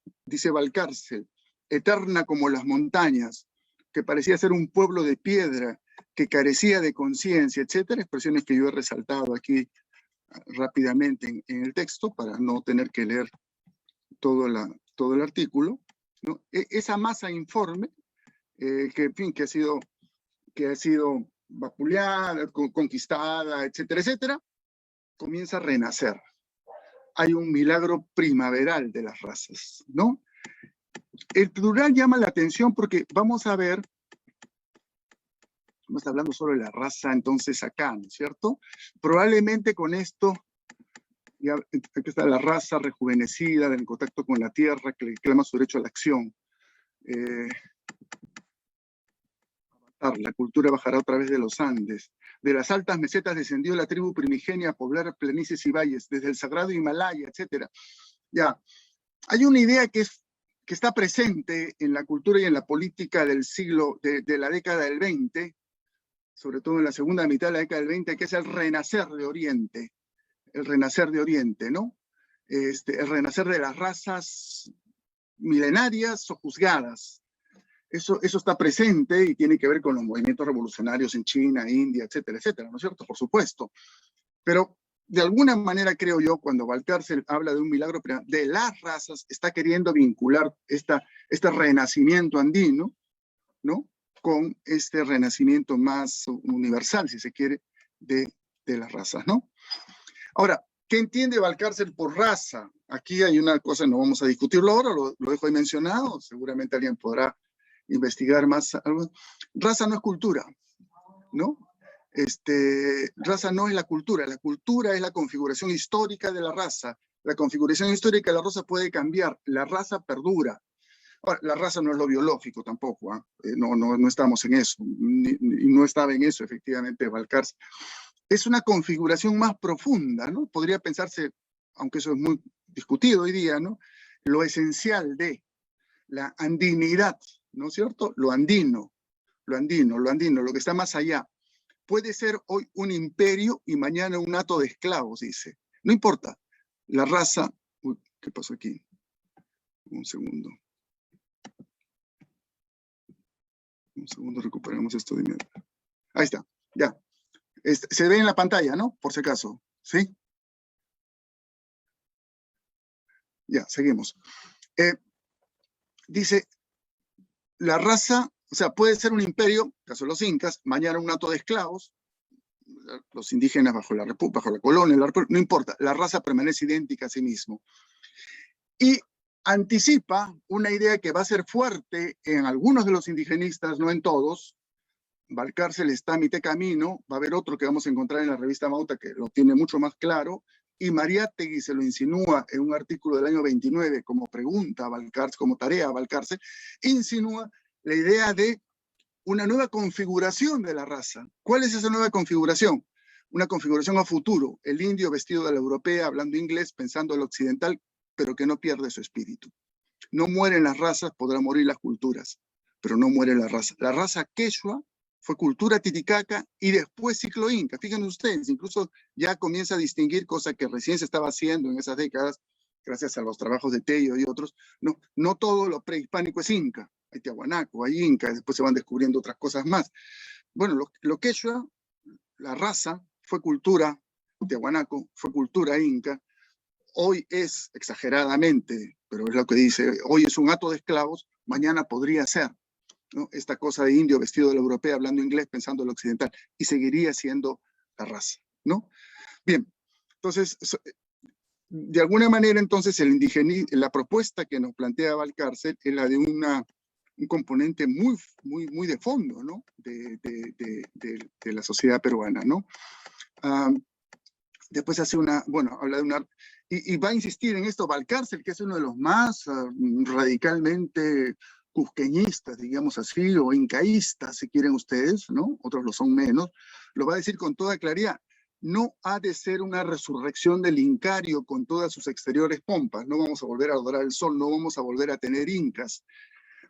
Valcárcel, eterna como las montañas, que parecía ser un pueblo de piedra, que carecía de conciencia, etcétera, expresiones que yo he resaltado aquí rápidamente en el texto para no tener que leer todo el artículo, ¿no? Esa masa informe que, en fin, que ha sido vapuleada, conquistada, etcétera, etcétera, comienza a renacer. Hay un milagro primaveral de las razas, ¿no? El plural llama la atención porque vamos a ver, estamos hablando solo de la raza entonces acá, ¿no es cierto? Probablemente con esto, ya aquí está la raza rejuvenecida, en contacto con la tierra, que le clama su derecho a la acción. La cultura bajará otra vez de los Andes. De las altas mesetas descendió la tribu primigenia a poblar planicies y valles, desde el sagrado Himalaya, etc. Ya, hay una idea que está presente en la cultura y en la política del siglo, de la década del 20, sobre todo en la segunda mitad de la década del 20, que es el renacer de Oriente. El renacer de Oriente, ¿no? El renacer de las razas milenarias o juzgadas. Eso está presente y tiene que ver con los movimientos revolucionarios en China, India, etcétera, etcétera, ¿no es cierto? Por supuesto. Pero de alguna manera, creo yo, cuando Valcárcel habla de un milagro de las razas, está queriendo vincular este renacimiento andino, ¿no?, con este renacimiento más universal, si se quiere, de las razas, ¿no? Ahora, ¿qué entiende Valcárcel por raza? Aquí hay una cosa, no vamos a discutirlo ahora, lo dejo ahí mencionado, seguramente alguien podrá investigar más. Raza no es cultura, ¿no? Raza no es la cultura es la configuración histórica de la raza. La configuración histórica de la raza puede cambiar, la raza perdura. Ahora, la raza no es lo biológico tampoco, ¿eh? No estamos en eso, y no estaba en eso efectivamente Valcárcel. Es una configuración más profunda, ¿no? Podría pensarse, aunque eso es muy discutido hoy día, ¿no?, lo esencial de la andinidad, ¿no es cierto? Lo andino, lo que está más allá. Puede ser hoy un imperio y mañana un hato de esclavos, dice. No importa. La raza... Uy, ¿qué pasó aquí? Un segundo. Un segundo, recuperamos esto de inmediato. Ahí está, ya. Se ve en la pantalla, ¿no? Por si acaso, ¿sí? Ya, seguimos. Dice, la raza, o sea, puede ser un imperio, caso de los incas, mañana un hato de esclavos, los indígenas bajo la colonia, no importa, la raza permanece idéntica a sí mismo. Y anticipa una idea que va a ser fuerte en algunos de los indigenistas, no en todos. Valcárcel está a mitad camino, va a haber otro que vamos a encontrar en la revista Mauta que lo tiene mucho más claro, y Mariátegui se lo insinúa en un artículo del año 29 como pregunta a Valcárcel, como tarea a Valcárcel, insinúa la idea de una nueva configuración de la raza. ¿Cuál es esa nueva configuración? Una configuración a futuro, el indio vestido de la europea, hablando inglés, pensando al occidental, pero que no pierde su espíritu. No mueren las razas, podrán morir las culturas, pero no muere la raza. La raza quechua fue cultura titicaca y después ciclo inca. Fíjense ustedes, incluso ya comienza a distinguir, cosa que recién se estaba haciendo en esas décadas, gracias a los trabajos de Tello y otros. No todo lo prehispánico es inca. Hay tiahuanaco, hay inca, después se van descubriendo otras cosas más. Bueno, lo quechua, la raza, fue cultura tiahuanaco, fue cultura inca. Hoy es, exageradamente, pero es lo que dice, hoy es un hato de esclavos, mañana podría ser, ¿no?, esta cosa de indio vestido de la europea, hablando inglés, pensando en lo occidental, y seguiría siendo la raza, ¿no? Bien, entonces, de alguna manera, entonces, la propuesta que nos plantea Valcárcel es la de un componente muy de fondo, ¿no?, de la sociedad peruana, ¿no? Después hace habla de una... Y va a insistir en esto Valcárcel, que es uno de los más radicalmente cusqueñistas, digamos así, o incaístas, si quieren ustedes, ¿no? Otros lo son menos. Lo va a decir con toda claridad. No ha de ser una resurrección del incario con todas sus exteriores pompas. No vamos a volver a adorar el sol, no vamos a volver a tener incas.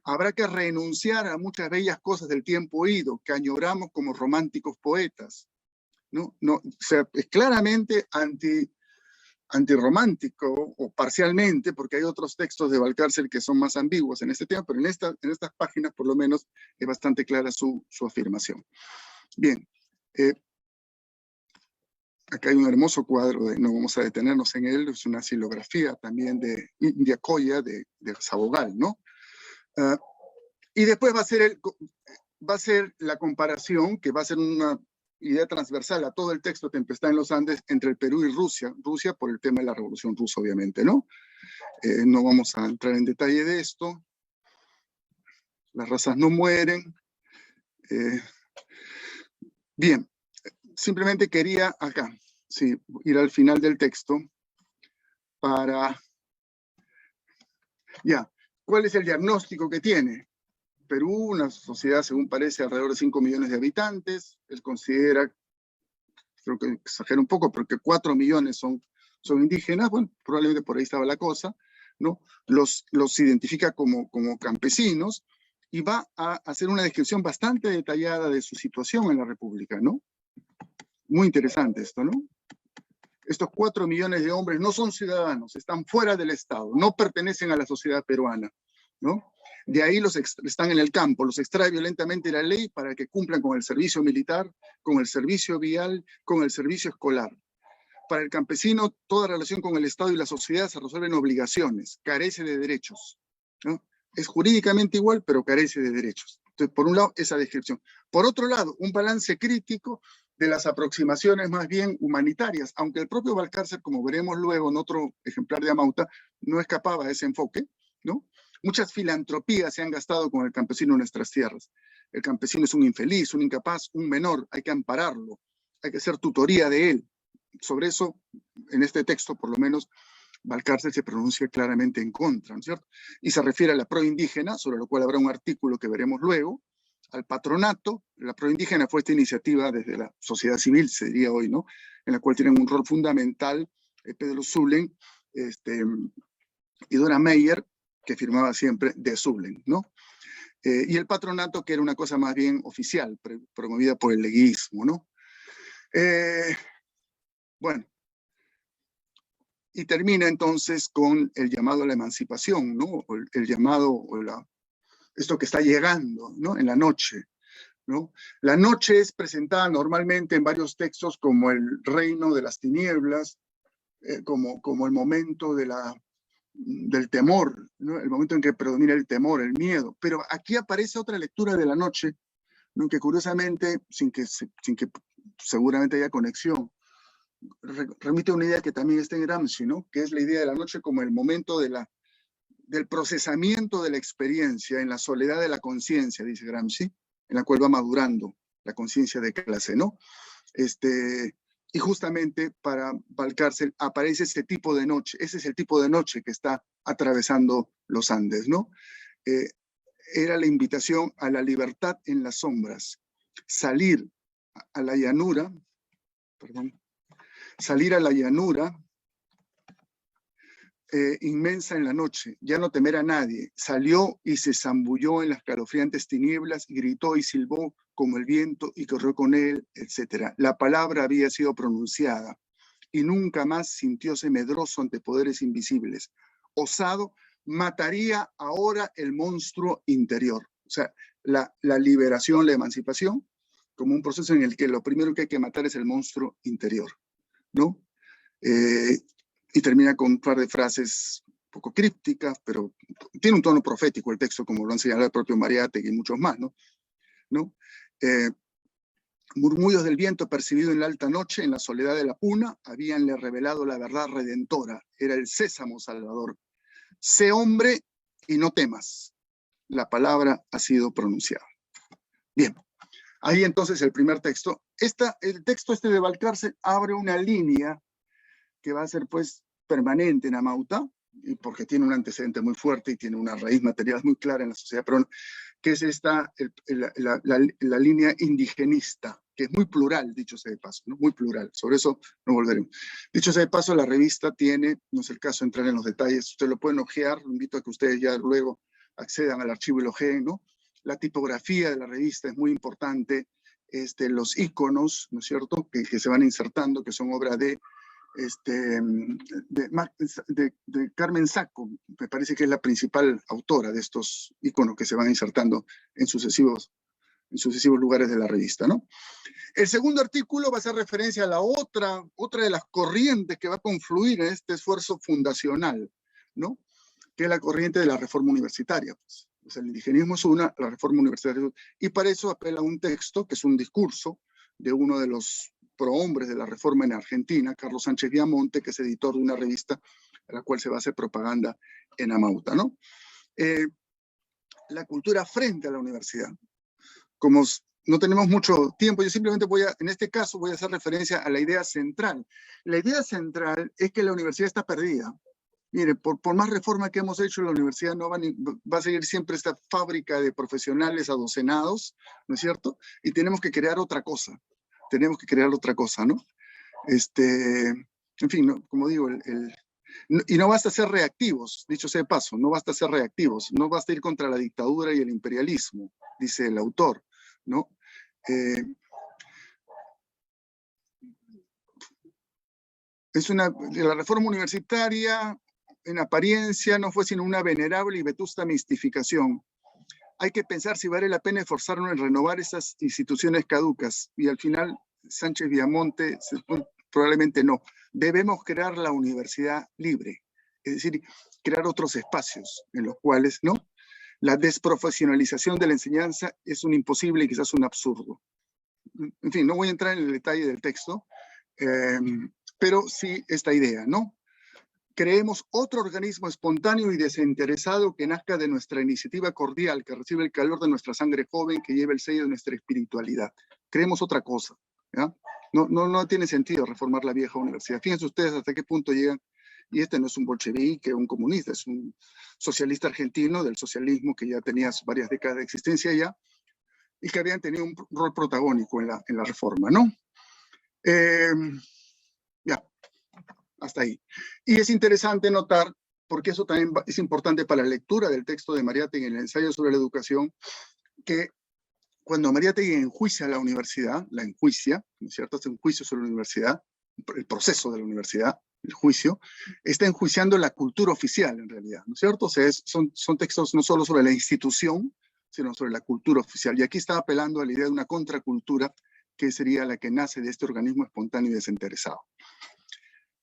Habrá que renunciar a muchas bellas cosas del tiempo ido, que añoramos como románticos poetas. No, o sea, es claramente antirromántico, o parcialmente, porque hay otros textos de Valcárcel que son más ambiguos en este tema, pero en estas páginas, por lo menos, es bastante clara su afirmación. Bien, acá hay un hermoso cuadro, no vamos a detenernos en él, es una xilografía también de India Koya, de Sabogal, ¿no? Y después va a ser la comparación, que va a ser una idea transversal a todo el texto Tempestad en los Andes, entre el Perú y Rusia. Rusia por el tema de la Revolución Rusa, obviamente, ¿no? No vamos a entrar en detalle de esto. Las razas no mueren. Bien, simplemente quería acá, sí, ir al final del texto para... Ya, ¿cuál es el diagnóstico que tiene? Perú, una sociedad, según parece, alrededor de 5 millones de habitantes. Él considera creo que exagero un poco, pero que 4 millones son indígenas, bueno, probablemente por ahí estaba la cosa, ¿no? Los identifica como campesinos y va a hacer una descripción bastante detallada de su situación en la República, ¿no? Muy interesante esto, ¿no? Estos 4 millones de hombres no son ciudadanos, están fuera del Estado, no pertenecen a la sociedad peruana, ¿no? De ahí están en el campo, los extrae violentamente la ley para que cumplan con el servicio militar, con el servicio vial, con el servicio escolar. Para el campesino, toda relación con el Estado y la sociedad se resuelve en obligaciones, carece de derechos, ¿no? Es jurídicamente igual, pero carece de derechos. Entonces, por un lado, esa descripción. Por otro lado, un balance crítico de las aproximaciones más bien humanitarias, aunque el propio Valcárcel, como veremos luego en otro ejemplar de Amauta, no escapaba de ese enfoque, ¿no? Muchas filantropías se han gastado con el campesino en nuestras tierras. El campesino es un infeliz, un incapaz, un menor, hay que ampararlo, hay que hacer tutoría de él. Sobre eso, en este texto, por lo menos, Valcárcel se pronuncia claramente en contra, ¿no es cierto? Y se refiere a la proindígena, sobre lo cual habrá un artículo que veremos luego, al patronato. La proindígena fue esta iniciativa desde la sociedad civil, se diría hoy, ¿no? En la cual tienen un rol fundamental Pedro Zulen y Dora Meyer, que firmaba siempre de Zulen, ¿no? Y el patronato, que era una cosa más bien oficial, promovida por el leguismo, ¿no? Bueno, y termina entonces con el llamado a la emancipación, ¿no? El llamado, esto que está llegando, ¿no? En la noche, ¿no? La noche es presentada normalmente en varios textos como el reino de las tinieblas, como el momento del temor, ¿no? El momento en que predomina el temor, el miedo. Pero aquí aparece otra lectura de la noche, ¿no? Que curiosamente, sin que seguramente haya conexión, remite a una idea que también está en Gramsci, ¿no? Que es la idea de la noche como el momento del procesamiento de la experiencia en la soledad de la conciencia, dice Gramsci, en la cual va madurando la conciencia de clase, ¿no? Y justamente para Valcárcel aparece ese tipo de noche, ese es el tipo de noche que está atravesando los Andes, ¿no? Era la invitación a la libertad en las sombras, salir a la llanura, salir a la llanura inmensa en la noche, ya no temer a nadie. Salió y se zambulló en las calofriantes tinieblas, y gritó y silbó como el viento y corrió con él, etc. La palabra había sido pronunciada y nunca más sintióse medroso ante poderes invisibles. Osado, mataría ahora el monstruo interior. O sea, la liberación, la emancipación, como un proceso en el que lo primero que hay que matar es el monstruo interior, ¿no? Y termina con un par de frases un poco crípticas, pero tiene un tono profético el texto, como lo han señalado el propio Mariátegui y muchos más, ¿no? Murmullos del viento percibido en la alta noche, en la soledad de la puna, habíanle revelado la verdad redentora. Era el sésamo salvador. Sé hombre y no temas. La palabra ha sido pronunciada. Bien, ahí entonces el primer texto. El texto de Valcárcel abre una línea que va a ser pues permanente en Amauta, y porque tiene un antecedente muy fuerte y tiene una raíz material muy clara en la sociedad peruana, que es la línea indigenista, que es muy plural, dicho sea de paso, ¿no? Muy plural, sobre eso no volveremos. Dicho sea de paso, la revista tiene, no es el caso entrar en los detalles, ustedes lo pueden ojear, invito a que ustedes ya luego accedan al archivo y lo ojeen, ¿no? La tipografía de la revista es muy importante, los íconos, ¿no es cierto?, que se van insertando, que son obra de Carmen Sacco, me parece que es la principal autora de estos iconos que se van insertando en sucesivos lugares de la revista, ¿no? El segundo artículo va a hacer referencia a la otra de las corrientes que va a confluir en este esfuerzo fundacional, ¿no? Que es la corriente de la reforma universitaria. Pues. O sea, el indigenismo es una, la reforma universitaria es otra. Y para eso apela a un texto, que es un discurso de uno de los prohombres de la reforma en Argentina, Carlos Sánchez Viamonte, que es editor de una revista a la cual se va a hacer propaganda en Amauta, ¿no? La cultura frente a la universidad. Como no tenemos mucho tiempo, yo simplemente en este caso voy a hacer referencia a la idea central. La idea central es que la universidad está perdida. Mire, por más reforma que hemos hecho, la universidad no va a seguir siempre esta fábrica de profesionales adocenados, ¿no es cierto? Y tenemos que crear otra cosa. Tenemos que crear otra cosa, ¿no? En fin, como digo, y no basta ser reactivos, dicho sea de paso, no basta ser reactivos, no basta ir contra la dictadura y el imperialismo, dice el autor, ¿no? La reforma universitaria, en apariencia, no fue sino una venerable y vetusta mistificación. Hay que pensar si vale la pena esforzarnos en renovar esas instituciones caducas, y al final Sánchez Viamonte probablemente no. Debemos crear la universidad libre, es decir, crear otros espacios en los cuales, ¿no?, la desprofesionalización de la enseñanza es un imposible y quizás un absurdo. En fin, no voy a entrar en el detalle del texto, pero sí esta idea, ¿no? Creemos otro organismo espontáneo y desinteresado que nazca de nuestra iniciativa cordial, que recibe el calor de nuestra sangre joven, que lleva el sello de nuestra espiritualidad. Creemos otra cosa, ¿ya? No tiene sentido reformar la vieja universidad. Fíjense ustedes hasta qué punto llegan, y este no es un bolchevique, un comunista, es un socialista argentino del socialismo que ya tenía varias décadas de existencia ya, y que habían tenido un rol protagónico en la reforma, ¿no? Ya, hasta ahí. Y es interesante notar, porque eso también es importante para la lectura del texto de Mariátegui en el ensayo sobre la educación, que cuando Mariátegui enjuicia la universidad, la enjuicia, ¿no es cierto?, hace un juicio sobre la universidad, el proceso de la universidad, el juicio, está enjuiciando la cultura oficial en realidad, ¿no es cierto? O sea, son textos no solo sobre la institución, sino sobre la cultura oficial. Y aquí está apelando a la idea de una contracultura que sería la que nace de este organismo espontáneo y desinteresado.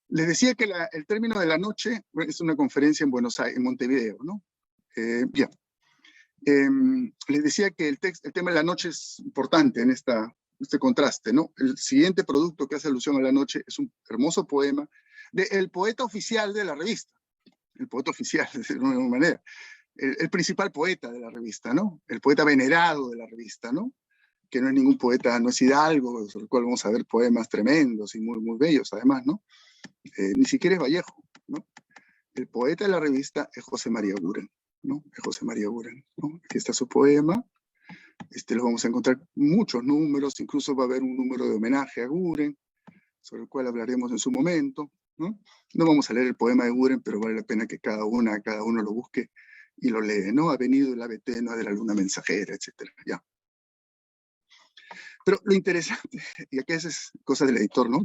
Les decía que el término de la noche es una conferencia en Buenos Aires, en Montevideo, ¿no? Bien. Les decía que el tema de la noche es importante en este contraste, ¿no? El siguiente producto que hace alusión a la noche es un hermoso poema del poeta oficial de la revista. El poeta oficial, de alguna manera. El principal poeta de la revista, ¿no? El poeta venerado de la revista, ¿no? Que no es ningún poeta, no es Hidalgo, sobre el cual vamos a ver poemas tremendos y muy, muy bellos, además, ¿no? Ni siquiera es Vallejo, ¿no? El poeta de la revista es José María Eguren, ¿no? Es José María Eguren, ¿no? Aquí está su poema. Lo vamos a encontrar muchos números, incluso va a haber un número de homenaje a Eguren, sobre el cual hablaremos en su momento, ¿no? No vamos a leer el poema de Eguren, pero vale la pena que cada uno lo busque y lo lee, ¿no? Ha venido el ave tenue de la luna mensajera, etcétera, ya. Pero lo interesante, y aquí es cosa del editor, ¿no?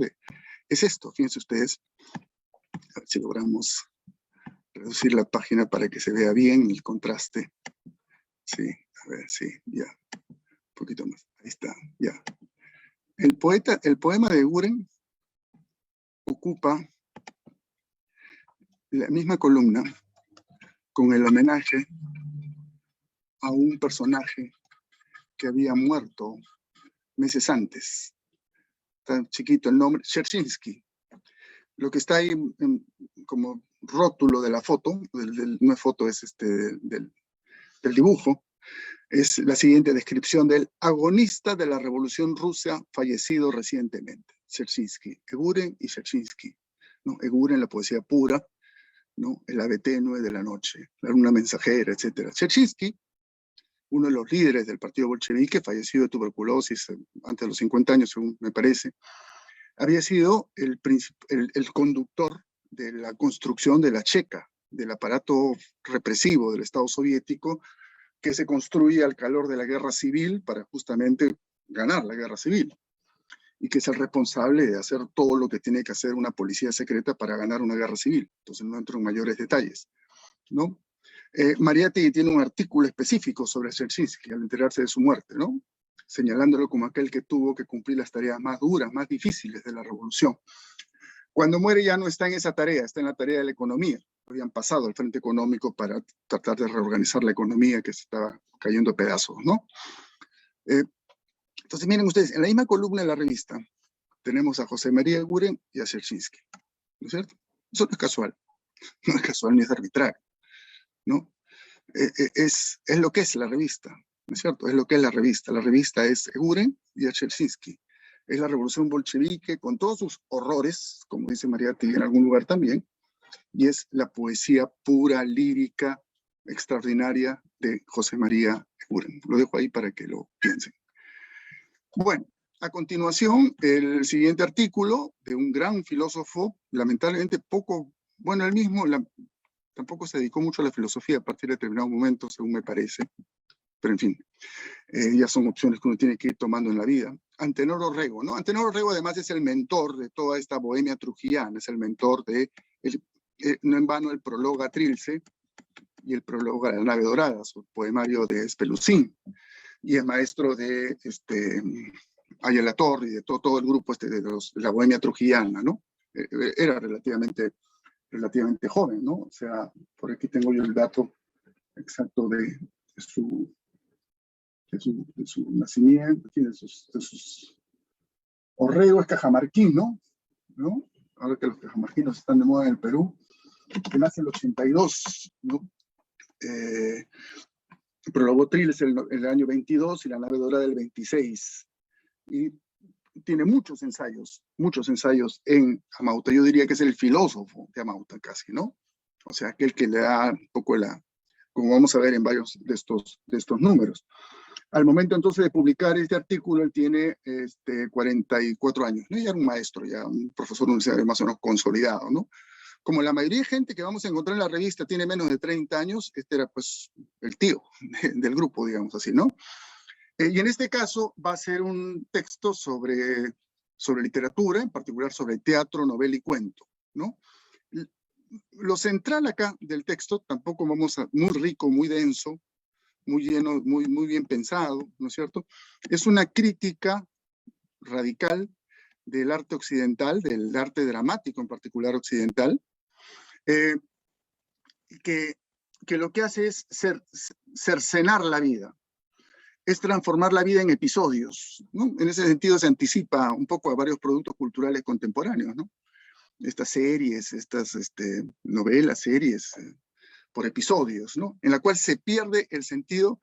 Es esto, fíjense ustedes, a ver si logramos reducir la página para que se vea bien el contraste. Sí, a ver, sí, ya, un poquito más, ahí está, ya. El poema de Eguren ocupa la misma columna con el homenaje a un personaje que había muerto meses antes. Tan chiquito el nombre, Dzerzhinsky. Lo que está ahí como rótulo de la foto, no es foto, es del dibujo, es la siguiente descripción del agonista de la Revolución Rusa fallecido recientemente, Dzerzhinsky, Eguren y Dzerzhinsky, ¿no? Eguren, la poesía pura, ¿no? El ave tenue de la noche, la luna mensajera, etc. Dzerzhinsky, uno de los líderes del partido bolchevique, fallecido de tuberculosis antes de los 50 años, según me parece, había sido el conductor de la construcción de la Checa, del aparato represivo del Estado soviético, que se construye al calor de la guerra civil para justamente ganar la guerra civil, y que es el responsable de hacer todo lo que tiene que hacer una policía secreta para ganar una guerra civil. Entonces no entro en mayores detalles, ¿no? Mariátegui tiene un artículo específico sobre Dzerzhinsky al enterarse de su muerte, ¿no? Señalándolo como aquel que tuvo que cumplir las tareas más duras, más difíciles de la revolución. Cuando muere ya no está en esa tarea, está en la tarea de la economía. Habían pasado al frente económico para tratar de reorganizar la economía que se estaba cayendo a pedazos, ¿no? Entonces miren ustedes, en la misma columna de la revista tenemos a José María Eguren y a Dzerzhinsky, ¿no es cierto? Eso no es casual, no es casual ni es arbitrario, ¿no? Es lo que es la revista, ¿no es cierto? Es lo que es la revista. La revista es Eguren y Dzerzhinsky. Es la revolución bolchevique con todos sus horrores, como dice Mariátegui en algún lugar también, y es la poesía pura, lírica, extraordinaria de José María Eguren. Lo dejo ahí para que lo piensen. Bueno, A continuación, el siguiente artículo de un gran filósofo, lamentablemente poco, bueno, él mismo tampoco se dedicó mucho a la filosofía a partir de determinado momento, según me parece, pero en fin, ya son opciones que uno tiene que ir tomando en la vida. Antenor Orrego, ¿no? Antenor Orrego además es el mentor de toda esta bohemia trujillana, es el mentor de, no en vano, el prólogo a Trilce y el prólogo a la nave dorada, su poemario de Espelucín, y es maestro de Ayala Torre y de todo el grupo de la bohemia trujillana, ¿no? Era relativamente joven, ¿no? O sea, por aquí tengo yo el dato exacto de su nacimiento, de sus... Orrego es cajamarquino, ¿no? Ahora que los cajamarquinos están de moda en el Perú, que nace en el 82, ¿no? Prologó Trilce el año 22 y la nave dorada del 26. Y tiene muchos ensayos en Amauta. Yo diría que es el filósofo de Amauta casi, ¿no? O sea, aquel que le da un poco como vamos a ver en varios de estos números. Al momento entonces de publicar este artículo, él tiene 44 años, ¿no? Ya era un maestro, ya un profesor universitario más o menos consolidado, ¿no? Como la mayoría de gente que vamos a encontrar en la revista tiene menos de 30 años, este era pues el tío del grupo, digamos así, ¿no? Y en este caso va a ser un texto sobre literatura, en particular sobre teatro, novela y cuento, ¿no? Lo central acá del texto, tampoco muy rico, muy denso, muy lleno, muy bien pensado, ¿no es cierto? Es una crítica radical del arte occidental, del arte dramático en particular occidental, que lo que hace es cercenar la vida, es transformar la vida en episodios, ¿no? En ese sentido se anticipa un poco a varios productos culturales contemporáneos, ¿no? Estas series, estas novelas, series, por episodios, ¿no? En la cual se pierde el sentido.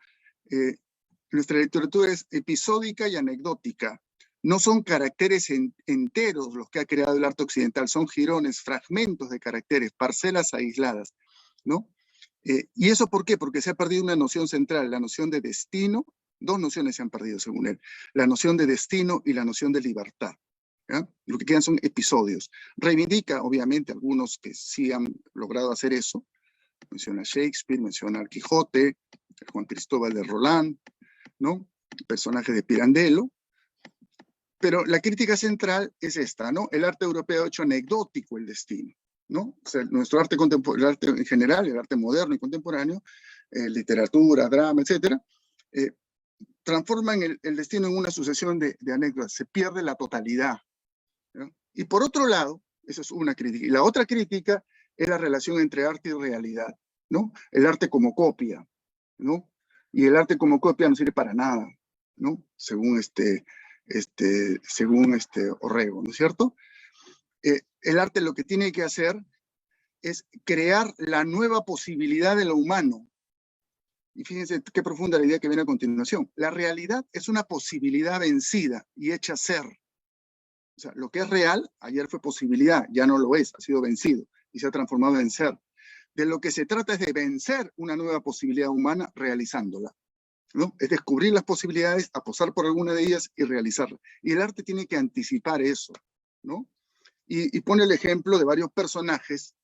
Nuestra literatura es episódica y anecdótica. No son caracteres enteros los que ha creado el arte occidental, son jirones, fragmentos de caracteres, parcelas aisladas, ¿no? ¿Y eso por qué? Porque se ha perdido una noción central, la noción de destino. Dos nociones se han perdido, según él. La noción de destino y la noción de libertad. ¿Ya? Lo que quedan son episodios. Reivindica, obviamente, algunos que sí han logrado hacer eso. Menciona a Shakespeare, menciona al Quijote, a Juan Cristóbal de Roland, ¿no? Personajes de Pirandello. Pero la crítica central es esta, ¿no? El arte europeo ha hecho anecdótico el destino, ¿no? O sea, nuestro arte contemporáneo, el arte en general, el arte moderno y contemporáneo, literatura, drama, etcétera, transforman el destino en una sucesión de anécdotas, se pierde la totalidad, ¿no? Y por otro lado, esa es una crítica, y la otra crítica es la relación entre arte y realidad, ¿no? El arte como copia, ¿no? Y el arte como copia no sirve para nada, ¿no? Según Orrego, ¿no es cierto? El arte lo que tiene que hacer es crear la nueva posibilidad de lo humano. Y fíjense qué profunda la idea que viene a continuación. La realidad es una posibilidad vencida y hecha ser. O sea, lo que es real, ayer fue posibilidad, ya no lo es, ha sido vencido y se ha transformado en ser. De lo que se trata es de vencer una nueva posibilidad humana realizándola, ¿no? Es descubrir las posibilidades, apostar por alguna de ellas y realizarla. Y el arte tiene que anticipar eso, ¿no? Y pone el ejemplo de varios personajes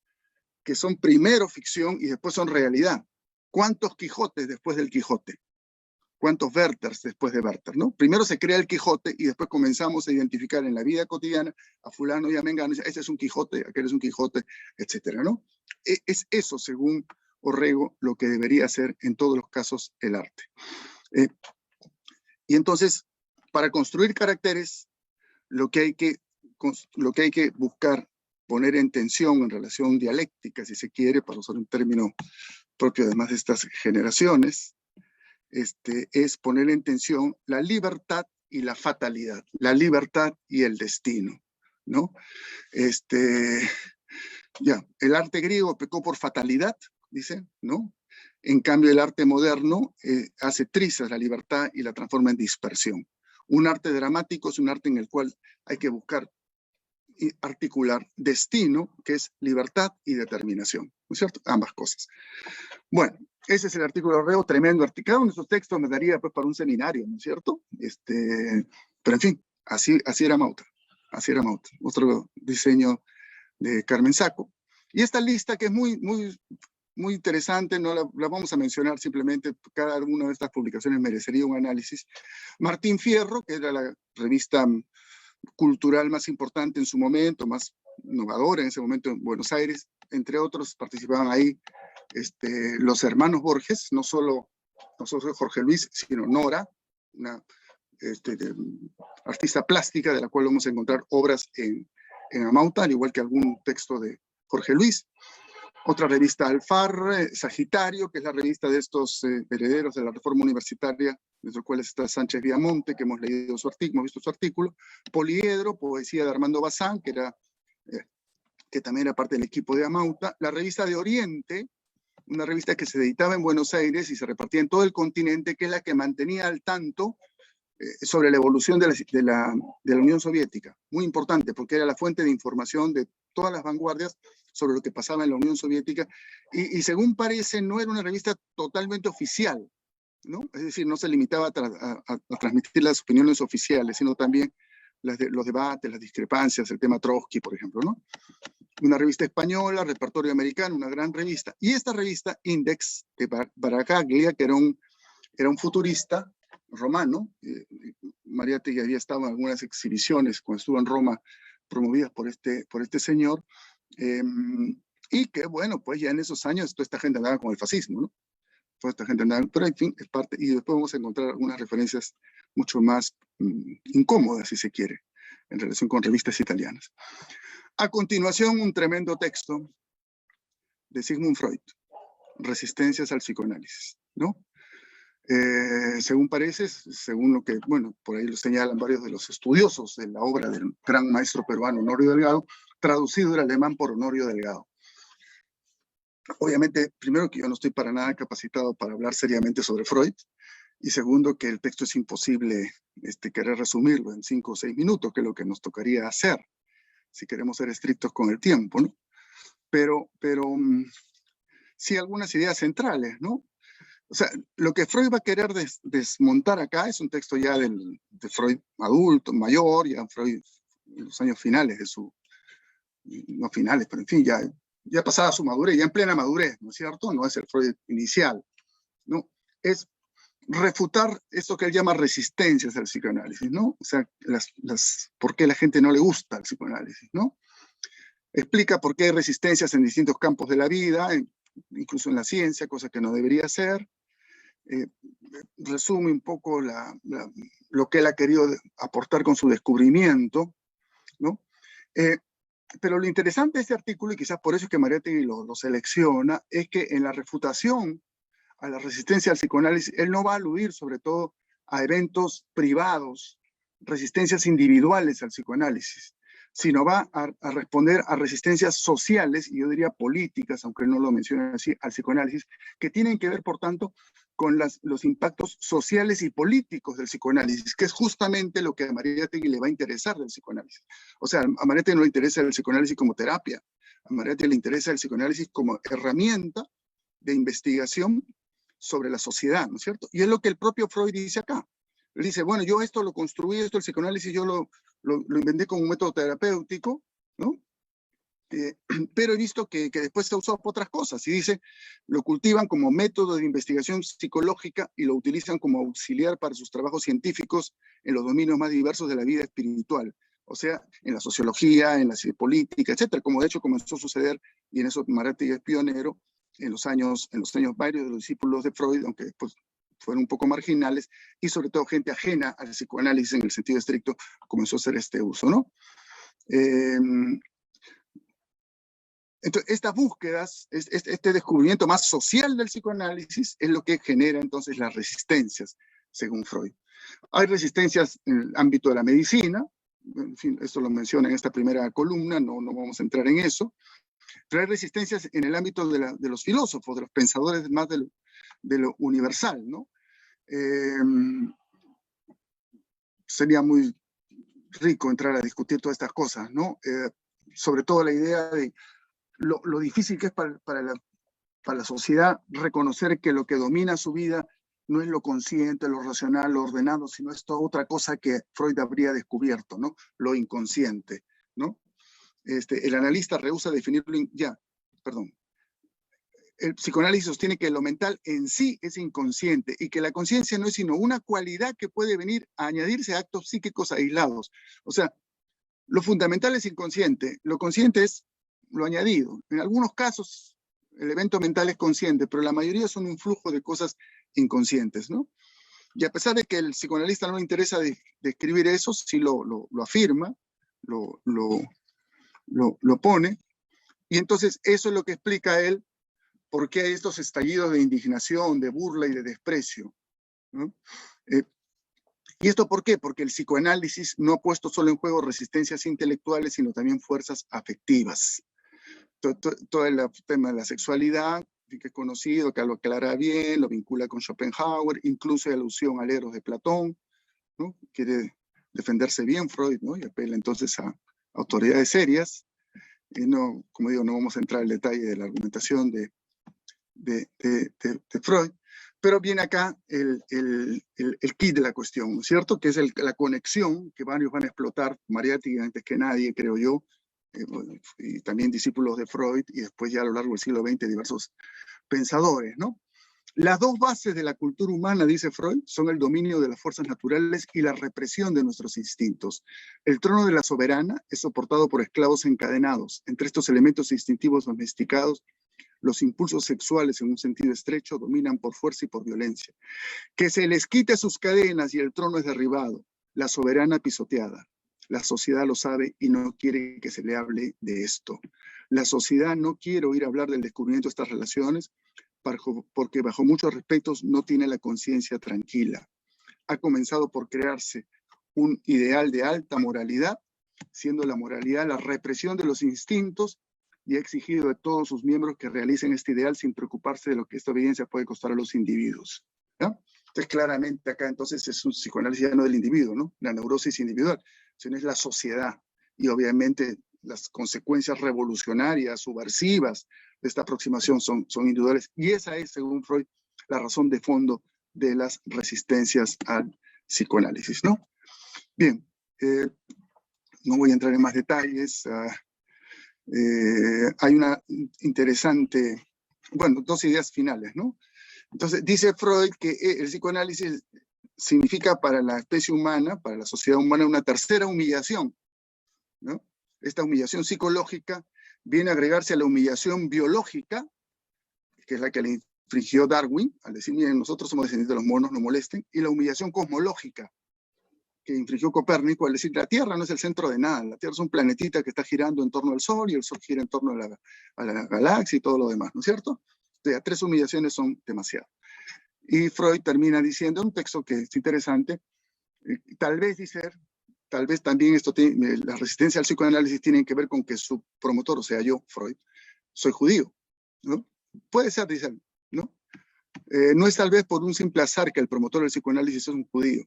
que son primero ficción y después son realidad. ¿Cuántos Quijotes después del Quijote? ¿Cuántos Werthers después de Werther, ¿no? Primero se crea el Quijote y después comenzamos a identificar en la vida cotidiana a fulano y a mengano, este es un Quijote, aquel es un Quijote, etcétera, ¿no? Es eso, según Orrego, lo que debería ser en todos los casos el arte. Y entonces, para construir caracteres, lo que hay que buscar, poner en tensión, en relación dialéctica, si se quiere, para usar un término propio además de estas generaciones, es poner en tensión la libertad y la fatalidad, la libertad y el destino, ¿no? El arte griego pecó por fatalidad, dice, ¿no? En cambio, el arte moderno hace trizas la libertad y la transforma en dispersión. Un arte dramático es un arte en el cual hay que buscar y articular destino, que es libertad y determinación, ¿no es cierto? Ambas cosas. Bueno, ese es el artículo de Orrego, tremendo artículo. Cada uno de esos textos me daría pues para un seminario, ¿no es cierto? Pero en fin, Así era Mauta. Así era Mauta. Otro diseño de Carmen Sacco. Y esta lista, que es muy interesante, no la vamos a mencionar simplemente, cada una de estas publicaciones merecería un análisis. Martín Fierro, que era la revista cultural más importante en su momento, más innovadora en ese momento en Buenos Aires, entre otros participaban ahí los hermanos Borges, no solo Jorge Luis, sino Nora, una artista plástica de la cual vamos a encontrar obras en Amauta, al igual que algún texto de Jorge Luis. Otra revista Alfar, Sagitario, que es la revista de estos herederos de la reforma universitaria, entre los cuales está Sánchez Viamonte, que hemos leído su artículo, hemos visto su artículo. Poliedro, poesía de Armando Bazán, que también era parte del equipo de Amauta. La revista de Oriente, una revista que se editaba en Buenos Aires y se repartía en todo el continente, que es la que mantenía al tanto sobre la evolución de la Unión Soviética. Muy importante, porque era la fuente de información de todas las vanguardias sobre lo que pasaba en la Unión Soviética, y según parece no era una revista totalmente oficial, ¿no? Es decir, no se limitaba a transmitir las opiniones oficiales, sino también los debates, las discrepancias, el tema Trotsky, por ejemplo, ¿no? Una revista española, Repertorio Americano, una gran revista. Y esta revista, Index, de Baracaglia, que era un futurista romano. Mariátegui había estado en algunas exhibiciones cuando estuvo en Roma, promovidas por este señor, y que, bueno, pues ya en esos años toda esta gente andaba con el fascismo, ¿no? Toda esta gente andaba, pero en fin, es parte, y después vamos a encontrar algunas referencias mucho más incómodas, si se quiere, en relación con revistas italianas. A continuación, un tremendo texto de Sigmund Freud, Resistencias al psicoanálisis, ¿no? Según parece, según lo que, bueno, por ahí lo señalan varios de los estudiosos de la obra del gran maestro peruano Honorio Delgado, traducido del alemán por Honorio Delgado. Obviamente, primero, que yo no estoy para nada capacitado para hablar seriamente sobre Freud, y segundo, que el texto es imposible querer resumirlo en 5 o 6 minutos, que es lo que nos tocaría hacer, si queremos ser estrictos con el tiempo, ¿no? Pero sí algunas ideas centrales, ¿no? O sea, lo que Freud va a querer desmontar acá es un texto ya de Freud adulto, mayor, ya Freud en los años finales de su, no finales, pero en fin, ya pasada su madurez, ya en plena madurez, ¿no es cierto? No es el Freud inicial, ¿no? Es refutar esto que él llama resistencias al psicoanálisis, ¿no? O sea, por qué a la gente no le gusta el psicoanálisis, ¿no? Explica por qué hay resistencias en distintos campos de la vida, incluso en la ciencia, cosa que no debería ser. Resume un poco lo que él ha querido aportar con su descubrimiento, ¿no? Pero lo interesante de este artículo, y quizás por eso es que Mariátegui lo selecciona, es que en la refutación a la resistencia al psicoanálisis, él no va a aludir sobre todo a eventos privados, resistencias individuales al psicoanálisis, sino va a responder a resistencias sociales, y yo diría políticas, aunque él no lo menciona así, al psicoanálisis, que tienen que ver, por tanto, con los impactos sociales y políticos del psicoanálisis, que es justamente lo que a Mariátegui le va a interesar del psicoanálisis. O sea, a Mariátegui no le interesa el psicoanálisis como terapia, a Mariátegui le interesa el psicoanálisis como herramienta de investigación sobre la sociedad, ¿no es cierto? Y es lo que el propio Freud dice acá. Él dice, bueno, yo esto lo construí, el psicoanálisis yo lo inventé como un método terapéutico, ¿no? Pero he visto que después se ha usado por otras cosas, y dice, lo cultivan como método de investigación psicológica y lo utilizan como auxiliar para sus trabajos científicos en los dominios más diversos de la vida espiritual, o sea, en la sociología, en la política, etcétera, como de hecho comenzó a suceder, y en eso Mariátegui es pionero, en los años varios de los discípulos de Freud, aunque después fueron un poco marginales, y sobre todo gente ajena al psicoanálisis en el sentido estricto, comenzó a hacer este uso, ¿no? Entonces, estas búsquedas, este descubrimiento más social del psicoanálisis es lo que genera entonces las resistencias, según Freud. Hay resistencias en el ámbito de la medicina, en fin, esto lo menciona en esta primera columna, no vamos a entrar en eso, pero hay resistencias en el ámbito de los filósofos, de los pensadores más de lo universal, ¿no? Sería muy rico entrar a discutir todas estas cosas, ¿no? Sobre todo la idea de lo difícil que es para la sociedad reconocer que lo que domina su vida no es lo consciente, lo racional, lo ordenado, sino es toda otra cosa que Freud habría descubierto, ¿no? Lo inconsciente, ¿no? El analista rehúsa definirlo, el psicoanálisis sostiene que lo mental en sí es inconsciente y que la conciencia no es sino una cualidad que puede venir a añadirse a actos psíquicos aislados. O sea, lo fundamental es inconsciente, lo consciente es lo añadido. En algunos casos el evento mental es consciente, pero la mayoría son un flujo de cosas inconscientes, ¿no? Y a pesar de que el psicoanalista no le interesa describir eso, sí lo afirma, lo pone, y entonces eso es lo que explica él por qué hay estos estallidos de indignación, de burla y de desprecio, ¿no? ¿Y esto por qué? Porque el psicoanálisis no ha puesto solo en juego resistencias intelectuales, sino también fuerzas afectivas. Todo el tema de la sexualidad, que es conocido, que lo aclara bien, lo vincula con Schopenhauer, incluso hay alusión al Eros de Platón, ¿no? Quiere defenderse bien Freud, ¿no? Y apela entonces a autoridades serias. Y no, como digo, no vamos a entrar en detalle de la argumentación de Freud, pero viene acá el kit de la cuestión, ¿no es cierto? Que es la conexión que varios van a explotar, Mariátegui antes que nadie, creo yo, y también discípulos de Freud, y después ya a lo largo del siglo XX diversos pensadores, ¿no? Las dos bases de la cultura humana, dice Freud, son el dominio de las fuerzas naturales y la represión de nuestros instintos. El trono de la soberana es soportado por esclavos encadenados. Entre estos elementos instintivos domesticados, los impulsos sexuales en un sentido estrecho dominan por fuerza y por violencia. Que se les quite sus cadenas y el trono es derribado, la soberana pisoteada. La sociedad lo sabe y no quiere que se le hable de esto. La sociedad no quiere oír hablar del descubrimiento de estas relaciones porque bajo muchos aspectos no tiene la conciencia tranquila. Ha comenzado por crearse un ideal de alta moralidad, siendo la moralidad la represión de los instintos, y ha exigido de todos sus miembros que realicen este ideal sin preocuparse de lo que esta obediencia puede costar a los individuos, ¿no? Entonces, claramente acá entonces es un psicoanálisis ya no del individuo, ¿no? La neurosis individual, sino es la sociedad, y obviamente las consecuencias revolucionarias, subversivas de esta aproximación son individuales, y esa es, según Freud, la razón de fondo de las resistencias al psicoanálisis, ¿no? Bien, no voy a entrar en más detalles. Hay una interesante, bueno, dos ideas finales, ¿no? Entonces, dice Freud que el psicoanálisis significa para la especie humana, para la sociedad humana, una tercera humillación, ¿no? Esta humillación psicológica viene a agregarse a la humillación biológica, que es la que le infligió Darwin, al decir, miren, nosotros somos descendientes de los monos, no molesten, y la humillación cosmológica, que infligió Copérnico, al decir, la Tierra no es el centro de nada, la Tierra es un planetita que está girando en torno al Sol, y el Sol gira en torno a la galaxia y todo lo demás, ¿no es cierto? O sea, 3 humillaciones son demasiado. Y Freud termina diciendo, un texto que es interesante, tal vez también la resistencia al psicoanálisis tiene que ver con que su promotor, o sea, yo, Freud, soy judío, ¿no? Puede ser, dicen, ¿no? No es tal vez por un simple azar que el promotor del psicoanálisis es un judío.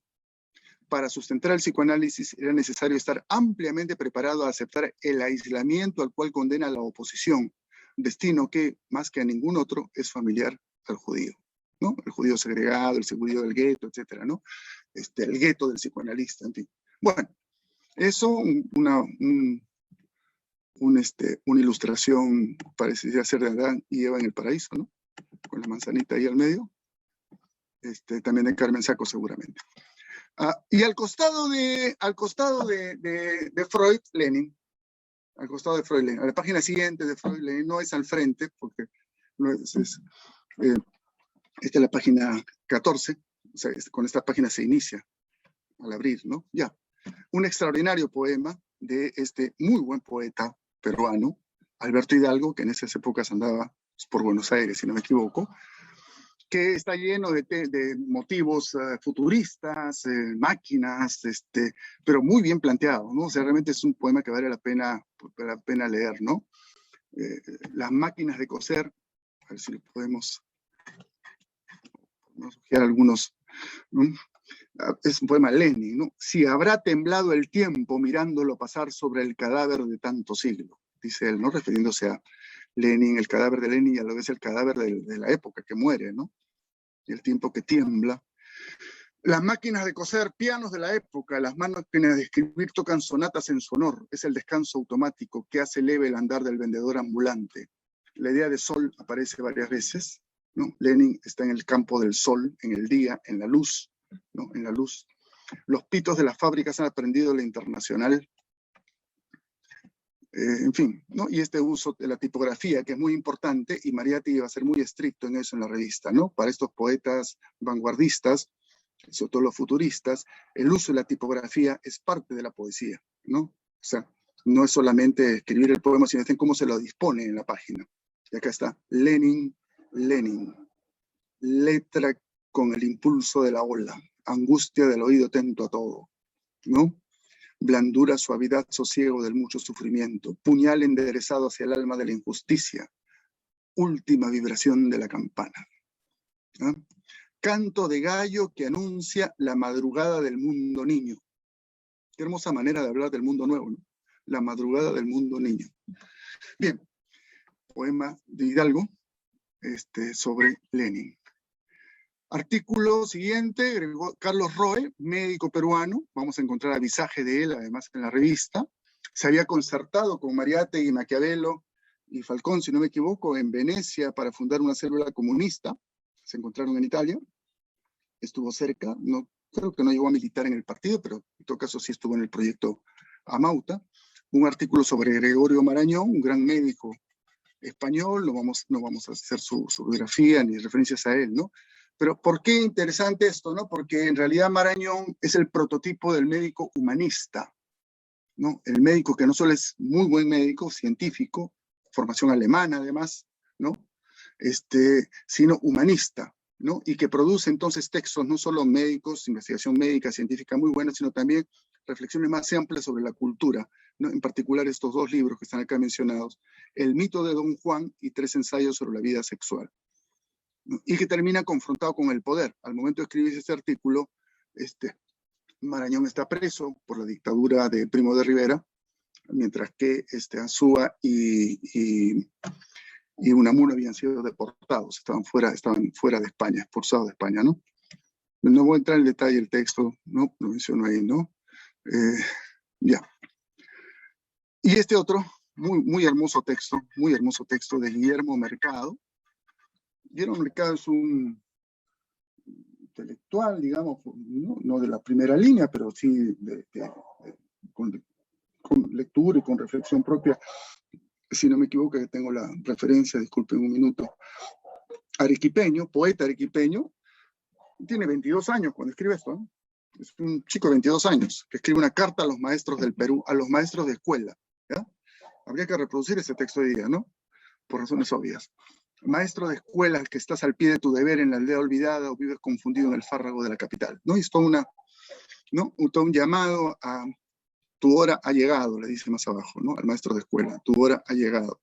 Para sustentar el psicoanálisis era necesario estar ampliamente preparado a aceptar el aislamiento al cual condena la oposición, destino que, más que a ningún otro, es familiar al judío, ¿no? El judío segregado, el judío del gueto, etcétera, ¿no? El gueto del psicoanalista, en fin. Bueno, eso, una ilustración parecía ser de Adán y Eva en el paraíso, ¿no? Con la manzanita ahí al medio. También de Carmen Sacco, seguramente. Y al costado de Freud, Lenin. Al costado de Freud, Lenin. A la página siguiente de Freud, Lenin, no es al frente, porque no esta es la página 14, o sea, con esta página se inicia al abrir, ¿no? Ya. Un extraordinario poema de este muy buen poeta peruano, Alberto Hidalgo, que en esas épocas andaba por Buenos Aires, si no me equivoco, que está lleno de motivos futuristas, máquinas, pero muy bien planteado, ¿no? O sea, realmente es un poema que vale la pena leer, ¿no? Las máquinas de coser, a ver si podemos sugerir algunos, ¿no? Es un poema Lenin, ¿no? Si habrá temblado el tiempo mirándolo pasar sobre el cadáver de tanto siglo, dice él, ¿no? Refiriéndose a Lenin, el cadáver de Lenin, y a lo que es el cadáver de la época que muere, ¿no? el tiempo que tiembla. Las máquinas de coser, pianos de la época, las máquinas de escribir tocan sonatas en su honor. Es el descanso automático que hace leve el andar del vendedor ambulante. La idea de sol aparece varias veces, ¿no? Lenin está en el campo del sol, en el día, en la luz, ¿no? En la luz. Los pitos de las fábricas han aprendido la internacional. En fin, ¿no? Y este uso de la tipografía, que es muy importante, y Mariátegui iba a ser muy estricto en eso en la revista, ¿no? Para estos poetas vanguardistas, sobre todo los futuristas, el uso de la tipografía es parte de la poesía, ¿no? O sea, no es solamente escribir el poema, sino cómo se lo dispone en la página. Y acá está, Lenin, Lenin, letra con el impulso de la ola, angustia del oído atento a todo, ¿no? Blandura, suavidad, sosiego del mucho sufrimiento, puñal enderezado hacia el alma de la injusticia, última vibración de la campana, ¿no? Canto de gallo que anuncia la madrugada del mundo niño. Qué hermosa manera de hablar del mundo nuevo, ¿no? La madrugada del mundo niño. Bien, poema de Hidalgo sobre Lenin. Artículo siguiente, Carlos Roe, médico peruano. Vamos a encontrar avisaje de él, además, en la revista. Se había concertado con Mariátegui, Maquiavelo y Falcón, si no me equivoco, en Venecia para fundar una célula comunista. Se encontraron en Italia. Estuvo cerca, no, creo que no llegó a militar en el partido, pero en todo caso sí estuvo en el proyecto Amauta. Un artículo sobre Gregorio Marañón, un gran médico español. No vamos a hacer su biografía ni referencias a él, ¿no? Pero ¿por qué interesante esto, no? Porque en realidad Marañón es el prototipo del médico humanista, ¿no? El médico que no solo es muy buen médico, científico, formación alemana además, ¿no? Sino humanista, ¿no? Y que produce entonces textos no solo médicos, investigación médica, científica muy buena, sino también reflexiones más amplias sobre la cultura, ¿no? En particular estos dos libros que están acá mencionados, El mito de Don Juan y 3 ensayos sobre la vida sexual, ¿no? Y que termina confrontado con el poder. Al momento de escribir este artículo, Marañón está preso por la dictadura de Primo de Rivera, mientras que Azúa y Unamuno habían sido deportados, estaban fuera de España, expulsados de España, ¿no? No voy a entrar en detalle del texto, ¿no? Lo menciono ahí, ¿no? Ya. Y este otro, muy hermoso texto de Guillermo Mercado. Guillermo Mercado es un intelectual, digamos, no de la primera línea, pero sí con lectura y con reflexión propia. Si no me equivoco, que tengo la referencia, disculpen un minuto. Arequipeño, poeta arequipeño, tiene 22 años cuando escribe esto, ¿no? Es un chico de 22 años que escribe una carta a los maestros del Perú, a los maestros de escuela, ¿ya? Habría que reproducir ese texto hoy día, ¿no? Por razones obvias. Maestro de escuela, que estás al pie de tu deber en la aldea olvidada o vives confundido en el fárrago de la capital, ¿no? Y es todo un llamado a tu hora ha llegado, le dice más abajo, ¿no? Al maestro de escuela, tu hora ha llegado.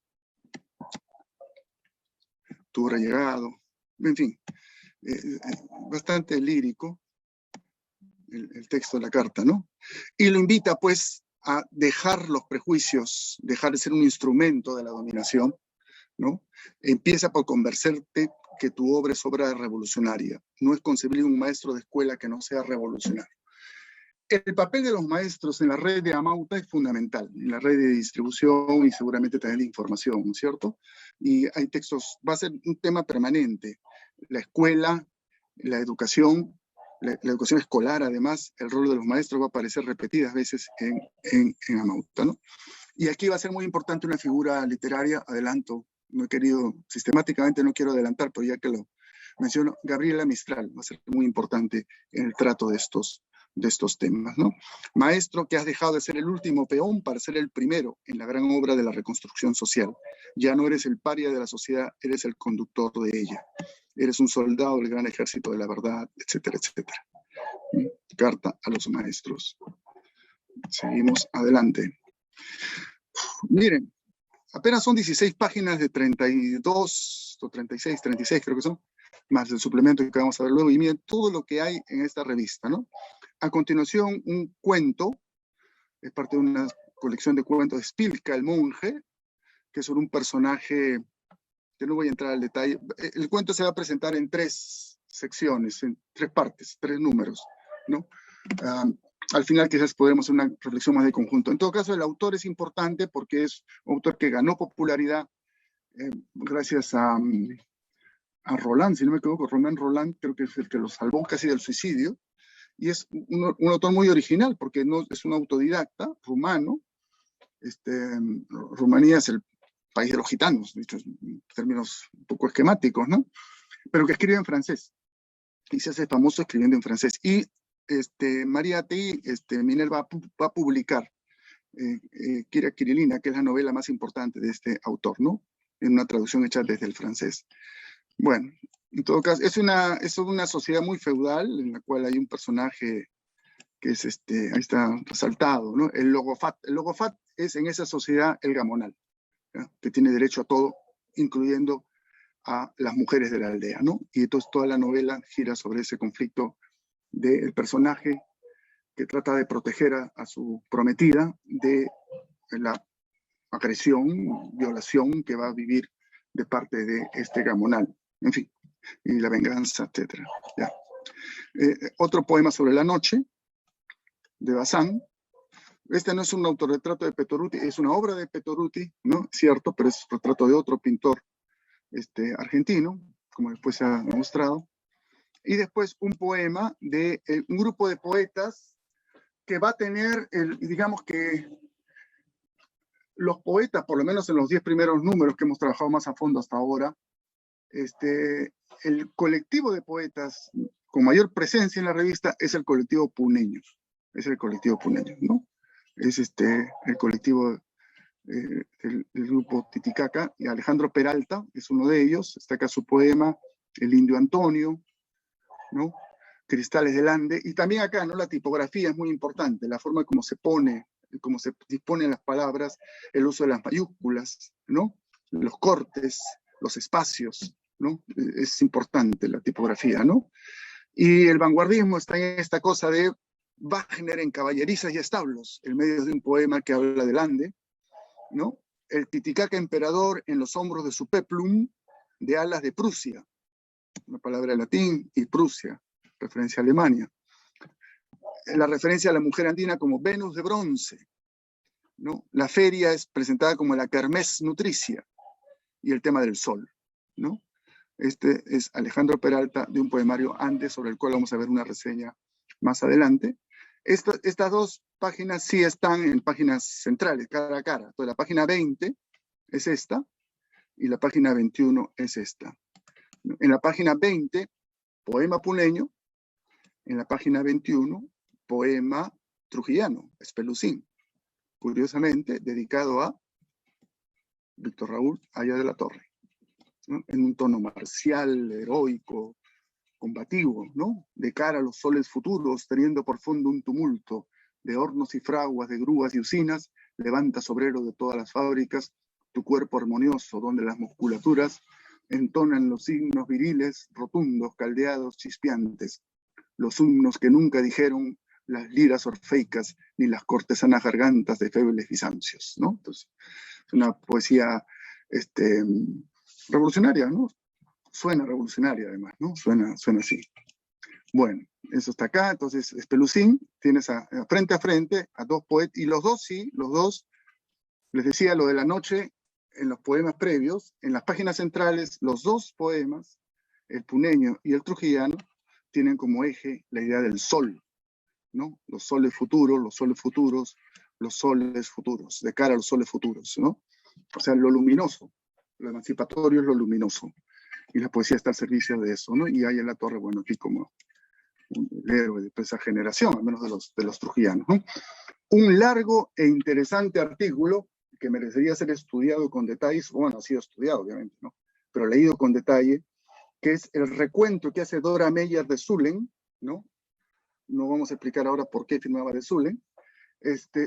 Tu hora ha llegado. En fin, bastante lírico el texto de la carta, ¿no? Y lo invita, pues, a dejar los prejuicios, dejar de ser un instrumento de la dominación, ¿no? Empieza por convencerte que tu obra es obra revolucionaria. No es concebible un maestro de escuela que no sea revolucionario. El papel de los maestros en la red de Amauta es fundamental, en la red de distribución y seguramente también de información, ¿no es cierto? Y hay textos, va a ser un tema permanente. La escuela, la educación escolar, además, el rol de los maestros va a aparecer repetidas veces en Amauta, ¿no? Y aquí va a ser muy importante una figura literaria, adelanto, sistemáticamente no quiero adelantar, pero ya que lo menciono, Gabriela Mistral va a ser muy importante en el trato de estos temas, ¿no? Maestro que has dejado de ser el último peón para ser el primero en la gran obra de la reconstrucción social. Ya no eres el paria de la sociedad, eres el conductor de ella. Eres un soldado del gran ejército de la verdad, etcétera, etcétera. Carta a los maestros. Seguimos adelante. Miren, apenas son 16 páginas de 32 o 36 creo que son, más el suplemento que vamos a ver luego, y miren todo lo que hay en esta revista, ¿no? A continuación, un cuento, es parte de una colección de cuentos de Spilka, el monje, que es sobre un personaje que no voy a entrar al detalle. El cuento se va a presentar en 3 secciones, en 3 partes, 3 números, ¿no? Al final quizás podremos hacer una reflexión más de conjunto. En todo caso, el autor es importante porque es un autor que ganó popularidad gracias a Roland, si no me equivoco, Romain Roland, creo que es el que lo salvó casi del suicidio, y es un autor muy original porque no, es un autodidacta rumano. Rumanía es el país de los gitanos, dicho en términos un poco esquemáticos, ¿no? Pero que escribe en francés, y se hace famoso escribiendo en francés. Y María Atei, Miner va a publicar Kira Kirilina, que es la novela más importante de este autor, ¿no? En una traducción hecha desde el francés. Bueno, en todo caso, es una sociedad muy feudal, en la cual hay un personaje que es, ahí está resaltado, ¿no? El logofat. El logofat es en esa sociedad el gamonal, ¿ya? Que tiene derecho a todo, incluyendo a las mujeres de la aldea, ¿no? Y entonces toda la novela gira sobre ese conflicto del personaje que trata de proteger a su prometida de la agresión, violación que va a vivir de parte de este gamonal. En fin, y la venganza, etc. ¿Ya? Otro poema sobre la noche, de Bazán. Este no es un autorretrato de Petoruti, es una obra de Petoruti, ¿no? Cierto, pero es un retrato de otro pintor argentino, como después se ha demostrado. Y después un poema de un grupo de poetas que va a tener, digamos que los poetas, por lo menos en los 10 primeros números que hemos trabajado más a fondo hasta ahora, el colectivo de poetas con mayor presencia en la revista es el colectivo Puneños. Es el colectivo Puneños, ¿no? Es el colectivo del grupo Titicaca, y Alejandro Peralta es uno de ellos. Está acá su poema, El Indio Antonio, ¿no? Cristales del Ande, y también acá, ¿no? La tipografía es muy importante, la forma como se pone, cómo se disponen las palabras, el uso de las mayúsculas, ¿no? Los cortes, los espacios, ¿no? Es importante la tipografía, ¿no? Y el vanguardismo está en esta cosa de Wagner en caballerizas y establos, en medio de un poema que habla del Ande, ¿no? El Titicaca emperador en los hombros de su peplum, de alas de Prusia, una palabra en latín, y Prusia, referencia a Alemania. La referencia a la mujer andina como Venus de bronce, ¿no? La feria es presentada como la kermés nutricia, y el tema del sol, ¿no? Este es Alejandro Peralta, de un poemario Ande, sobre el cual vamos a ver una reseña más adelante. Estas 2 páginas sí están en páginas centrales, cara a cara. Entonces, la página 20 es esta, y la página 21 es esta. En la página 20, poema puneño. En la página 21, poema trujillano, Espelucín. Curiosamente, dedicado a Víctor Raúl Haya de la Torre, ¿no? En un tono marcial, heroico, combativo, ¿no? De cara a los soles futuros, teniendo por fondo un tumulto de hornos y fraguas, de grúas y usinas, levantas, obrero de todas las fábricas, tu cuerpo armonioso, donde las musculaturas entonan los signos viriles, rotundos, caldeados, chispeantes, los himnos que nunca dijeron las liras orfeicas ni las cortesanas gargantas de febles bisancios, ¿no? Entonces, es una poesía revolucionaria, ¿no? Suena revolucionaria además, ¿no? Suena así. Bueno, eso está acá. Entonces, Espelucín, tienes frente a frente a 2 poetas, y los dos, les decía lo de la noche en los poemas previos, en las páginas centrales, los 2 poemas, el puneño y el trujillano, tienen como eje la idea del sol, ¿no? Los soles futuros, los soles futuros, los soles futuros, de cara a los soles futuros, ¿no? O sea, lo luminoso, lo emancipatorio es lo luminoso, y la poesía está al servicio de eso, ¿no? Y hay en la torre, bueno, aquí como el héroe de esa generación, al menos de los trujillanos, ¿no? Un largo e interesante artículo que merecería ser estudiado con detalles, bueno, ha sido estudiado obviamente, ¿no? Pero leído con detalle, que es el recuento que hace Dora Meyer de Zulen, ¿no? No vamos a explicar ahora por qué firmaba de Zulen,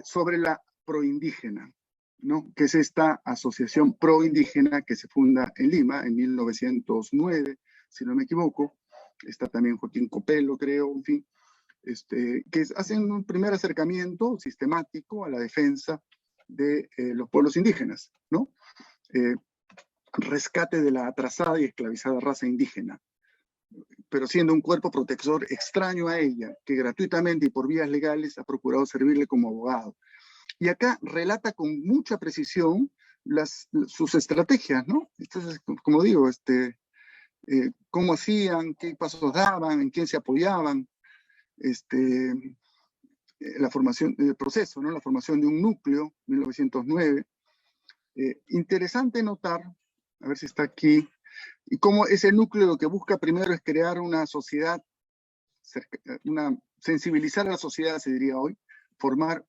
sobre la proindígena, ¿no? Que es esta asociación proindígena que se funda en Lima en 1909, si no me equivoco. Está también Joaquín Copelo, creo, en fin, que hacen un primer acercamiento sistemático a la defensa de los pueblos indígenas, ¿no? Rescate de la atrasada y esclavizada raza indígena, pero siendo un cuerpo protector extraño a ella, que gratuitamente y por vías legales ha procurado servirle como abogado. Y acá relata con mucha precisión sus estrategias, ¿no? Entonces, como digo, cómo hacían, qué pasos daban, en quién se apoyaban, la formación, el proceso, ¿no? La formación de un núcleo, 1909. Interesante notar, a ver si está aquí, y cómo ese núcleo lo que busca primero es crear una sociedad, sensibilizar a la sociedad, se diría hoy, formar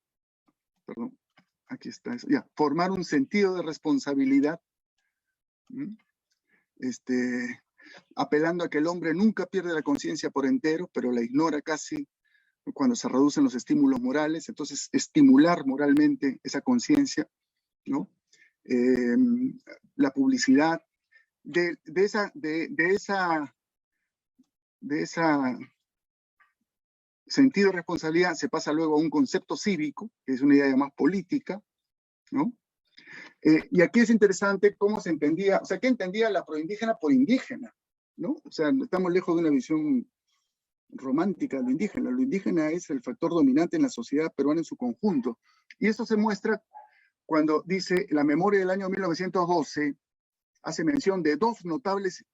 un sentido de responsabilidad, apelando a que el hombre nunca pierde la conciencia por entero, pero la ignora casi cuando se reducen los estímulos morales. Entonces, estimular moralmente esa conciencia, ¿no? La publicidad, de esa sentido de responsabilidad se pasa luego a un concepto cívico, que es una idea más política, ¿no? Y aquí es interesante cómo se entendía, o sea, ¿qué entendía la proindígena por indígena? ¿No? O sea, estamos lejos de una visión romántica de lo indígena. Lo indígena es el factor dominante en la sociedad peruana en su conjunto. Y eso se muestra cuando dice, la memoria del año 1912 hace mención de dos notables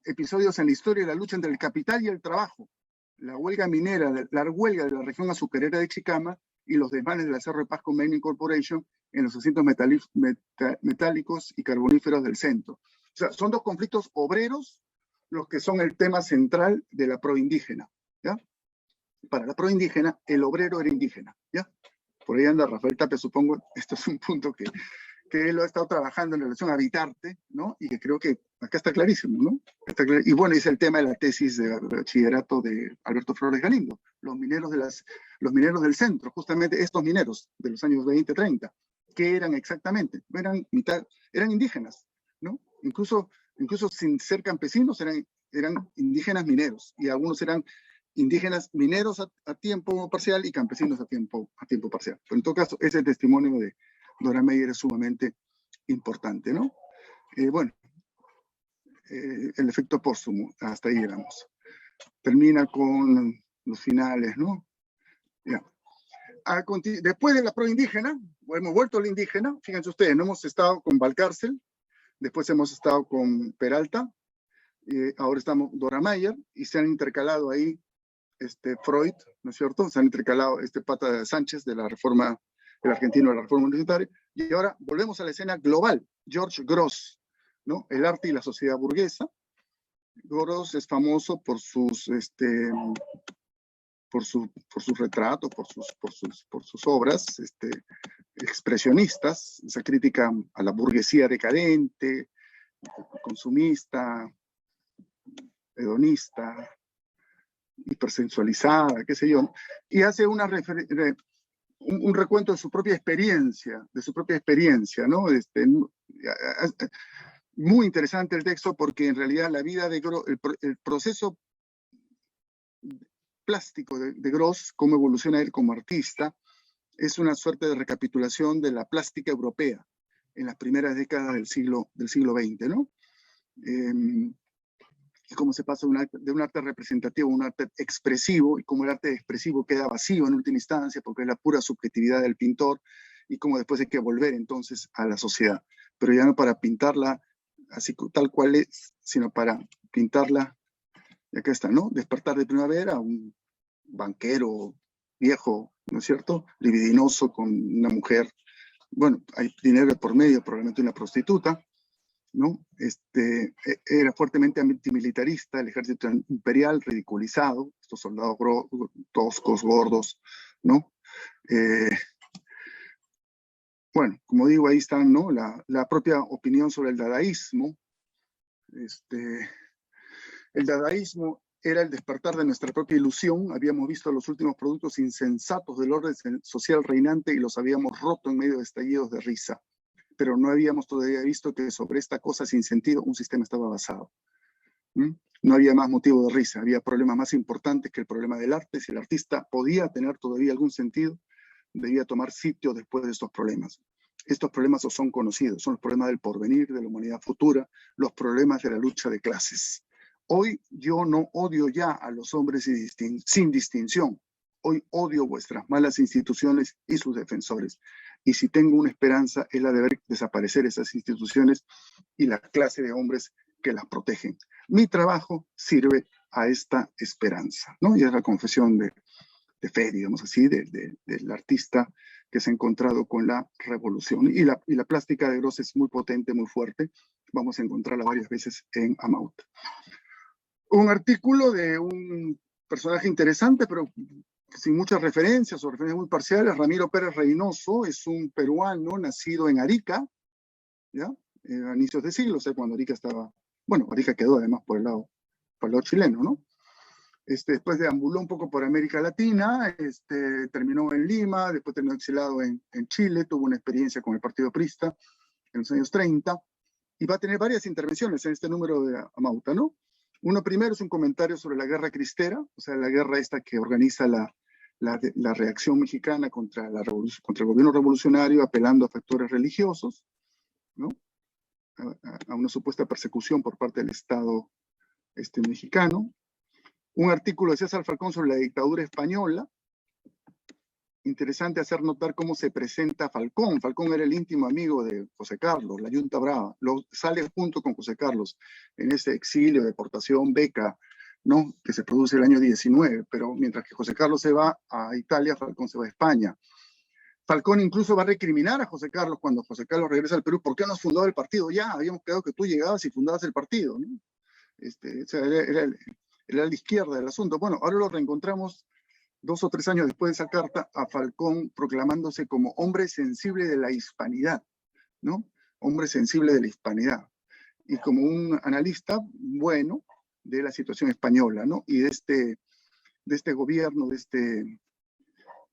episodios en la historia de la lucha entre el capital y el trabajo. La huelga minera, la huelga de la región azucarera de Chicama y los desmanes de la Cerro de Paz Mining Corporation en los asientos metálicos y carboníferos del centro. O sea, son dos conflictos obreros los que son el tema central de la proindígena, ¿ya? Para la proindígena, el obrero era indígena, ¿ya? Por ahí anda Rafael Tapia, supongo. Esto es un punto que él lo ha estado trabajando en relación a Habitarte, ¿no? Y que creo que acá está clarísimo, ¿no? Y bueno, es el tema de la tesis de bachillerato de Alberto Flores Galindo, los mineros del centro, justamente estos mineros de los años 20, 30, ¿qué eran exactamente? Eran indígenas, ¿no? Incluso sin ser campesinos, eran indígenas mineros, y algunos eran indígenas mineros a tiempo parcial y campesinos a tiempo parcial. Pero en todo caso, ese testimonio de Dora Meyer es sumamente importante, ¿no? Bueno, el efecto póstumo, hasta ahí llegamos. Termina con los finales, ¿no? Ya. Después de la proindígena, hemos vuelto a la indígena, fíjense ustedes, no hemos estado con Valcárcel, después hemos estado con Peralta, ahora estamos Dora Meyer, y se han intercalado ahí Freud, ¿no es cierto? Se han intercalado pata de Sánchez de la reforma, el argentino de la reforma universitaria, y ahora volvemos a la escena global, George Grosz, ¿no? El arte y la sociedad burguesa. Grosz es famoso por sus retratos, por sus obras expresionistas, esa crítica a la burguesía decadente, consumista, hedonista, hipersensualizada, qué sé yo, y hace un recuento de su propia experiencia, ¿no? Muy interesante el texto, porque en realidad la vida de Grosz, el proceso plástico de Grosz, cómo evoluciona él como artista, es una suerte de recapitulación de la plástica europea en las primeras décadas del siglo XX, ¿no? Y cómo se pasa de un arte representativo a un arte expresivo, y cómo el arte expresivo queda vacío en última instancia, porque es la pura subjetividad del pintor, y cómo después hay que volver entonces a la sociedad, pero ya no para pintarla así tal cual es, sino para pintarla, y acá está, ¿no? Despertar de primavera, un banquero viejo, ¿no es cierto?, libidinoso con una mujer, bueno, hay dinero por medio, probablemente una prostituta, ¿no? Era fuertemente antimilitarista, el ejército imperial ridiculizado, estos soldados toscos, gordos, ¿no? Bueno, como digo, ahí están, ¿no? La propia opinión sobre el dadaísmo. El dadaísmo era el despertar de nuestra propia ilusión. Habíamos visto los últimos productos insensatos del orden social reinante y los habíamos roto en medio de estallidos de risa. Pero no habíamos todavía visto que sobre esta cosa sin sentido un sistema estaba basado. No había más motivo de risa, había problemas más importantes que el problema del arte. Si el artista podía tener todavía algún sentido, debía tomar sitio después de estos problemas. Estos problemas son conocidos, son los problemas del porvenir, de la humanidad futura, los problemas de la lucha de clases. Hoy yo no odio ya a los hombres sin distinción. Hoy odio vuestras malas instituciones y sus defensores. Y si tengo una esperanza es la de ver desaparecer esas instituciones y la clase de hombres que las protegen. Mi trabajo sirve a esta esperanza, ¿no? Y es la confesión de fe, digamos así, del artista que se ha encontrado con la revolución. Y la plástica de Gross es muy potente, muy fuerte. Vamos a encontrarla varias veces en Amauta. Un artículo de un personaje interesante, pero sin muchas referencias o referencias muy parciales. Ramiro Pérez Reynoso es un peruano nacido en Arica, ¿ya? A inicios de siglo, o sea, cuando Arica estaba, bueno, Arica quedó además por el lado chileno, ¿no? Después deambuló un poco por América Latina, terminó en Lima, después terminó exilado en Chile, tuvo una experiencia con el Partido Aprista en los años 30, y va a tener varias intervenciones en este número de Amauta, ¿no? Uno primero es un comentario sobre la guerra cristera, o sea, la guerra esta que organiza la reacción mexicana contra el gobierno revolucionario, apelando a factores religiosos, ¿no? A una supuesta persecución por parte del Estado mexicano. Un artículo de César Falcón sobre la dictadura española. Interesante hacer notar cómo se presenta Falcón. Falcón era el íntimo amigo de José Carlos, la Yunta Brava. Sale junto con José Carlos en ese exilio, deportación, beca, ¿no? Que se produce el año 19. Pero mientras que José Carlos se va a Italia, Falcón se va a España. Falcón incluso va a recriminar a José Carlos cuando José Carlos regresa al Perú. ¿Por qué no has fundado el partido? Ya, habíamos quedado que tú llegabas y fundabas el partido, ¿no? O sea, era la izquierda del asunto. Bueno, ahora lo reencontramos 2 o 3 años después de esa carta a Falcón proclamándose como hombre sensible de la hispanidad, ¿no? Hombre sensible de la hispanidad. Y como un analista bueno de la situación española, ¿no? Y de este gobierno, de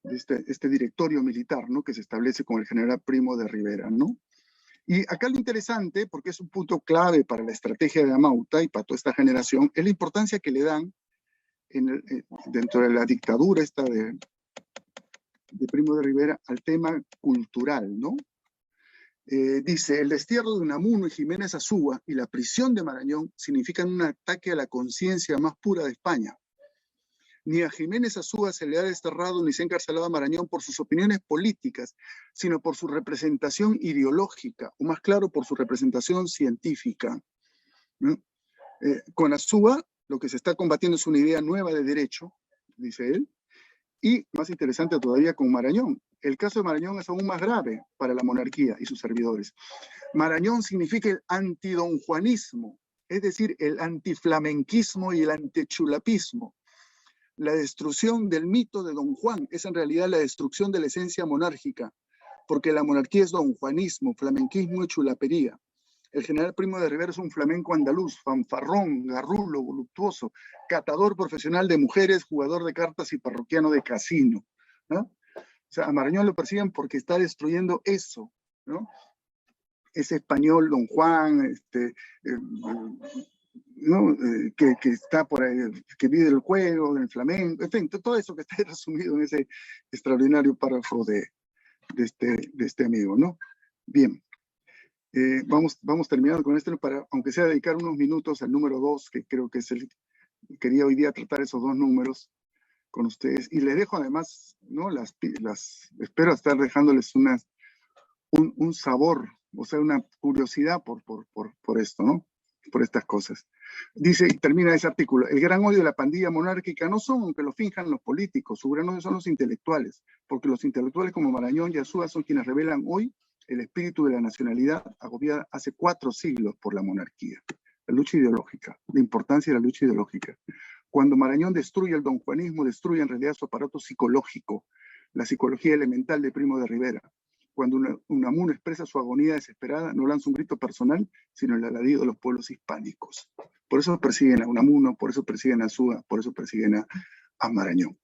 este directorio militar, ¿no? Que se establece con el general Primo de Rivera, ¿no? Y acá lo interesante, porque es un punto clave para la estrategia de Amauta y para toda esta generación, es la importancia que le dan dentro de la dictadura esta de Primo de Rivera al tema cultural, ¿no? Dice, el destierro de Unamuno y Jiménez Azúa y la prisión de Marañón significan un ataque a la conciencia más pura de España. Ni a Jiménez Azúa se le ha desterrado ni se ha encarcelado a Marañón por sus opiniones políticas, sino por su representación ideológica, o más claro, por su representación científica, ¿no? Con Azúa, lo que se está combatiendo es una idea nueva de derecho, dice él, y más interesante todavía con Marañón. El caso de Marañón es aún más grave para la monarquía y sus servidores. Marañón significa el antidonjuanismo, es decir, el antiflamenquismo y el antichulapismo. La destrucción del mito de Don Juan es en realidad la destrucción de la esencia monárquica, porque la monarquía es donjuanismo, flamenquismo y chulapería. El general Primo de Rivera es un flamenco andaluz, fanfarrón, garrulo, voluptuoso, catador profesional de mujeres, jugador de cartas y parroquiano de casino, ¿no? O sea, a Marañón lo persiguen porque está destruyendo eso, ¿no? Ese español, Don Juan, ¿no? Que está por ahí, que vive el juego, del flamenco, en fin, todo eso que está resumido en ese extraordinario párrafo de este amigo, ¿no? Bien, vamos terminando con esto, aunque sea dedicar unos minutos al número 2, que creo que es quería hoy día tratar esos 2 números con ustedes, y les dejo además, ¿no? Espero estar dejándoles un sabor, o sea, una curiosidad por esto, ¿no? Por estas cosas. Dice, y termina ese artículo, el gran odio de la pandilla monárquica no son, aunque lo finjan los políticos, su gran odio son los intelectuales, porque los intelectuales como Marañón y Azúa son quienes revelan hoy el espíritu de la nacionalidad agobiada hace 4 siglos por la monarquía. La lucha ideológica, la importancia de la lucha ideológica. Cuando Marañón destruye el donjuanismo, destruye en realidad su aparato psicológico, la psicología elemental de Primo de Rivera. Cuando Unamuno expresa su agonía desesperada, no lanza un grito personal, sino el alarido de los pueblos hispánicos. Por eso persiguen a Unamuno, por eso persiguen a Azúa, por eso persiguen a Marañón.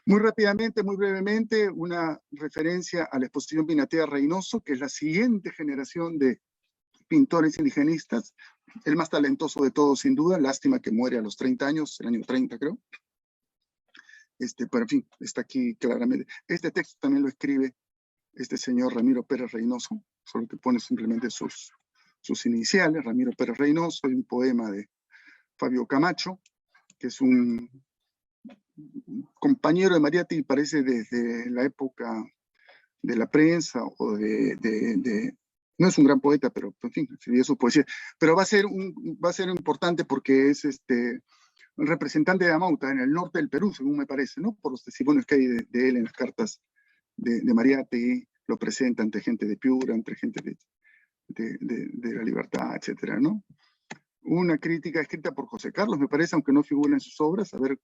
Muy rápidamente, muy brevemente, una referencia a la exposición Pinatea Reynoso, que es la siguiente generación de pintores indigenistas, el más talentoso de todos sin duda, lástima que muere a los 30 años, el año 30 creo. Pero en fin, está aquí claramente. Este texto también lo escribe este señor Ramiro Pérez Reynoso, solo que pone simplemente sus iniciales, Ramiro Pérez Reynoso, y un poema de Fabio Camacho, que es un compañero de Mariátegui, parece desde la época de la prensa, o no es un gran poeta, pero en fin, escribió su poesía, pero va a ser importante porque es un representante de Amauta en el norte del Perú, según me parece, ¿no? Por los testimonios que hay de él en las cartas de Mariátegui, lo presenta ante gente de Piura, entre gente de La Libertad, etcétera, ¿no? Una crítica escrita por José Carlos, me parece, aunque no figura en sus obras. A ver,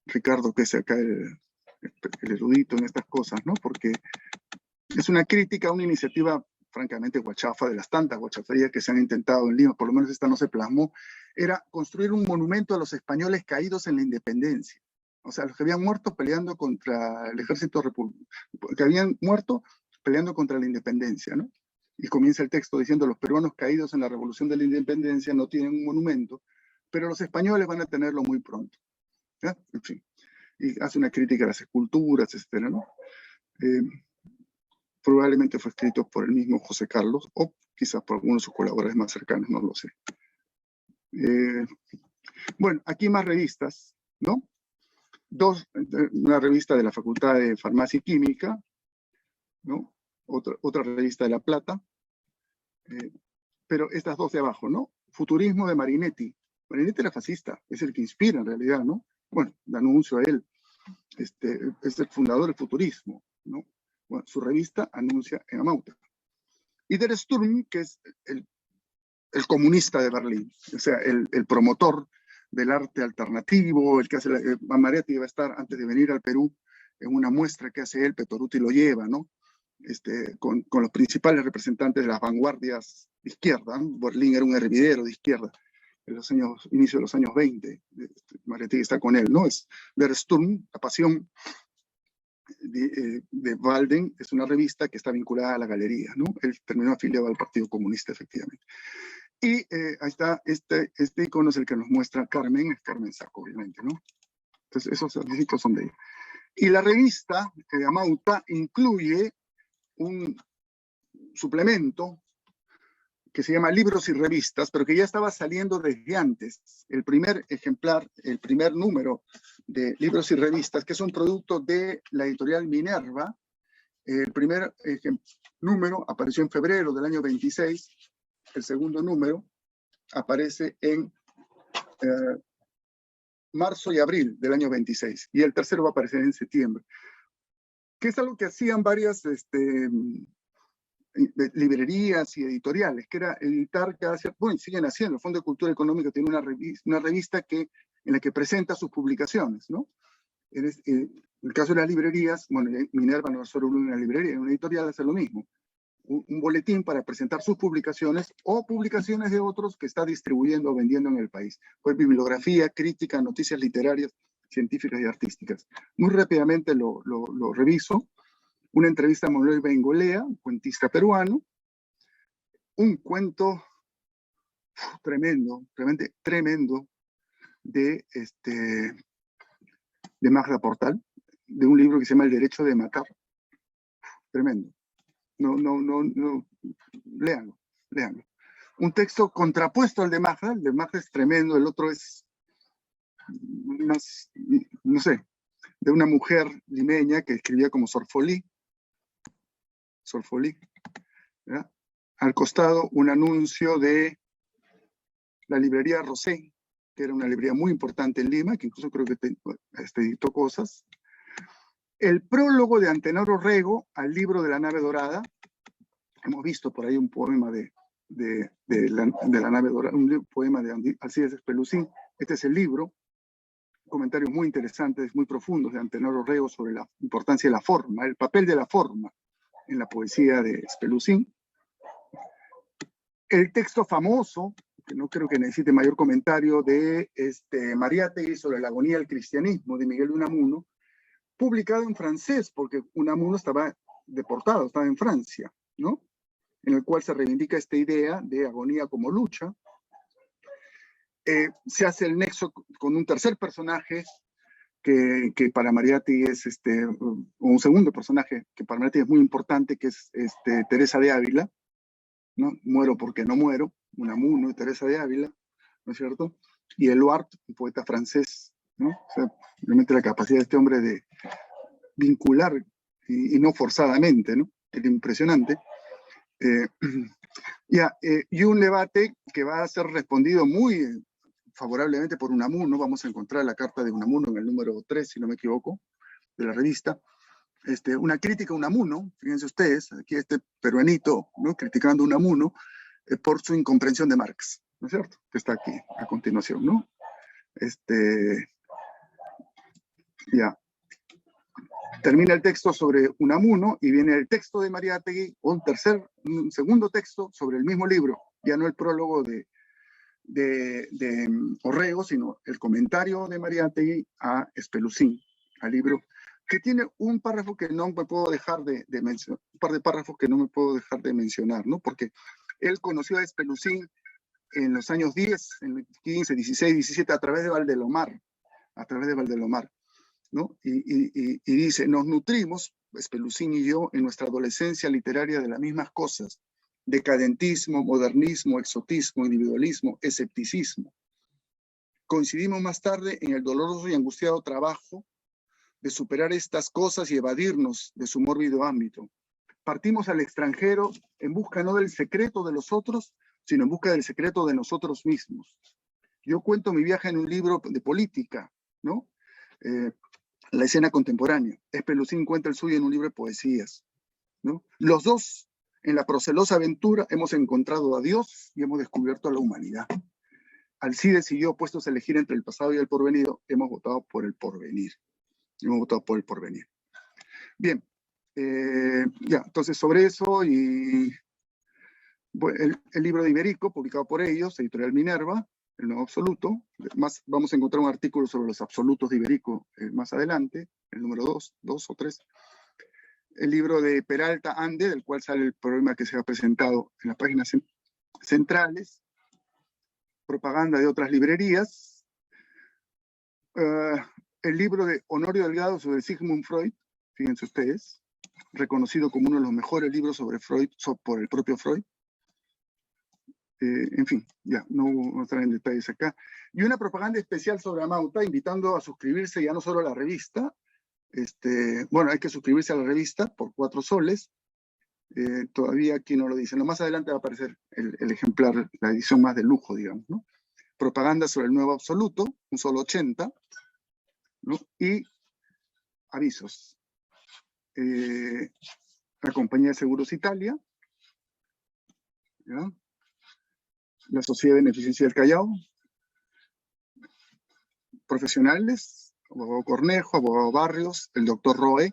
Ricardo, que es acá el erudito en estas cosas, ¿no? Porque es una crítica a una iniciativa francamente guachafa, de las tantas guachaferías que se han intentado en Lima, por lo menos esta no se plasmó, era construir un monumento a los españoles caídos en la independencia. O sea, los que habían muerto peleando contra el ejército republicano, que habían muerto peleando contra la independencia, ¿no? Y comienza el texto diciendo: los peruanos caídos en la revolución de la independencia no tienen un monumento, pero los españoles van a tenerlo muy pronto. ¿Ya? En fin. Y hace una crítica a las esculturas, etcétera, ¿no? Probablemente fue escrito por el mismo José Carlos, o quizás por algunos de sus colaboradores más cercanos, no lo sé. Bueno, aquí más revistas, ¿no? Una revista de la Facultad de Farmacia y Química, ¿no? Otra revista de La Plata, pero estas dos de abajo, ¿no? Futurismo de Marinetti. Marinetti era fascista, es el que inspira en realidad, ¿no? Bueno, le anuncio a él, es el fundador del futurismo, ¿no? Bueno, su revista anuncia en Amauta. Y Der Sturm, que es el comunista de Berlín, o sea, el promotor del arte alternativo, el que hace Mariátegui iba a estar antes de venir al Perú en una muestra que hace él, Petoruti lo lleva, ¿no? Con los principales representantes de las vanguardias de izquierda, ¿no? Berlín era un hervidero de izquierda en los inicio de los años 20, Mariátegui está con él, ¿no? Es Der Sturm, la pasión de Walden, es una revista que está vinculada a la galería, ¿no? Él terminó afiliado al Partido Comunista, efectivamente. Y ahí está, este icono es el que nos muestra Carmen, es Carmen Saco, obviamente, ¿no? Entonces, esos artículos son de ella. Y la revista Amauta incluye un suplemento que se llama Libros y Revistas, pero que ya estaba saliendo desde antes. El primer ejemplar, el primer número de Libros y Revistas, que es un producto de la editorial Minerva. El primer número apareció en febrero del año 26, el segundo número aparece en marzo y abril del año 26, y el tercero va a aparecer en septiembre, que es algo que hacían varias librerías y editoriales, que era editar cada cierto, bueno, siguen haciendo. El Fondo de Cultura Económica tiene una revista en la que presenta sus publicaciones, ¿no? En el caso de las librerías, bueno, Minerva no es solo una librería, una editorial hace lo mismo. Un boletín para presentar sus publicaciones o publicaciones de otros que está distribuyendo o vendiendo en el país. Pues bibliografía, crítica, noticias literarias, científicas y artísticas. Muy rápidamente lo reviso. Una entrevista a Manuel Bengolea, un cuentista peruano. Un cuento tremendo, realmente tremendo, de Magda Portal, de un libro que se llama El Derecho de Matar. Tremendo. No, léanlo. Un texto contrapuesto al de Magda. El de Magda es tremendo, el otro es más, no sé, de una mujer limeña que escribía como Sorfolí, ¿verdad? Al costado un anuncio de la librería Rosé, que era una librería muy importante en Lima, que incluso creo que editó cosas. El prólogo de Antenor Orrego al libro de La Nave Dorada. Hemos visto por ahí un poema de la Nave Dorada, un poema de Alcides Espelucín. Este es el libro. Comentarios muy interesantes, muy profundos de Antenor Orrego sobre la importancia de la forma, el papel de la forma en la poesía de Espelucín. El texto famoso, que no creo que necesite mayor comentario, de Mariátegui sobre la agonía del cristianismo, de Miguel de Unamuno, publicado en francés, porque Unamuno estaba deportado, estaba en Francia, ¿no? En el cual se reivindica esta idea de agonía como lucha. Se hace el nexo con un tercer personaje que para Mariátegui es un segundo personaje que para Mariátegui es muy importante, que es Teresa de Ávila, ¿no? Muero porque no muero, Unamuno y Teresa de Ávila, ¿no es cierto? Y Eluard, un poeta francés, ¿no? O sea, realmente la capacidad de este hombre de vincular, y no forzadamente, ¿no? Era impresionante. Y un debate que va a ser respondido muy favorablemente por Unamuno. Vamos a encontrar la carta de Unamuno en el número 3, si no me equivoco, de la revista. Una crítica a Unamuno, fíjense ustedes, aquí este peruanito, ¿no? Criticando a Unamuno por su incomprensión de Marx, ¿no es cierto? Que está aquí a continuación, ¿no? Ya. Termina el texto sobre Unamuno y viene el texto de Mariátegui, un segundo texto sobre el mismo libro, ya no el prólogo de Orrego, sino el comentario de Mariátegui a Espelucín, al libro, que tiene un párrafo que no me puedo dejar de mencionar, un par de párrafos que no me puedo dejar de mencionar, ¿no? Porque él conoció a Espelucín en los años 10, en 15, 16, 17, a través de Valdelomar, ¿no? Y dice, nos nutrimos, Espelucín y yo, en nuestra adolescencia literaria de las mismas cosas: decadentismo, modernismo, exotismo, individualismo, escepticismo. Coincidimos más tarde en el doloroso y angustiado trabajo de superar estas cosas y evadirnos de su mórbido ámbito. Partimos al extranjero en busca no del secreto de los otros, sino en busca del secreto de nosotros mismos. Yo cuento mi viaje en un libro de política, ¿no? La escena contemporánea. Espelucín cuenta el suyo en un libro de poesías, ¿no? Los dos, en la procelosa aventura, hemos encontrado a Dios y hemos descubierto a la humanidad. Alcides y yo, puestos a elegir entre el pasado y el porvenir, hemos votado por el porvenir. Bien, ya, entonces sobre eso y el libro de Iberico, publicado por ellos, editorial Minerva, el nuevo absoluto. Más, vamos a encontrar un artículo sobre los absolutos de Iberico más adelante, el número 2 o 3. El libro de Peralta Ande, del cual sale el problema que se ha presentado en las páginas centrales. Propaganda de otras librerías. El libro de Honorio Delgado sobre Sigmund Freud, fíjense ustedes, reconocido como uno de los mejores libros sobre Freud, por el propio Freud. En fin, ya, no estaré en detalles acá. Y una propaganda especial sobre Amauta, invitando a suscribirse ya no solo a la revista, bueno, hay que suscribirse a la revista por 4 soles, todavía aquí no lo dicen, más adelante va a aparecer el ejemplar, la edición más de lujo, digamos, ¿no? Propaganda sobre el nuevo absoluto, un solo 80, ¿no? Y avisos. La compañía de Seguros Italia, ¿ya? La Sociedad de Beneficencia del Callao, profesionales, abogado Cornejo, abogado Barrios, el doctor Roe,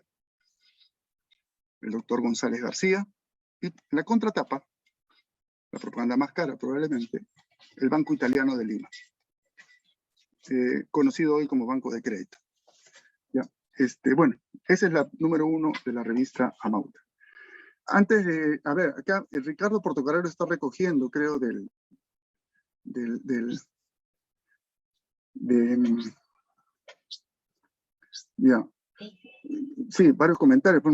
el doctor González García, y la contratapa, la propaganda más cara probablemente, el Banco Italiano de Lima, conocido hoy como Banco de Crédito. ¿Ya? Bueno, esa es la número 1 de la revista Amauta. Antes de, a ver, acá el Ricardo Portocarrero está recogiendo, creo, ya. Sí, varios comentarios.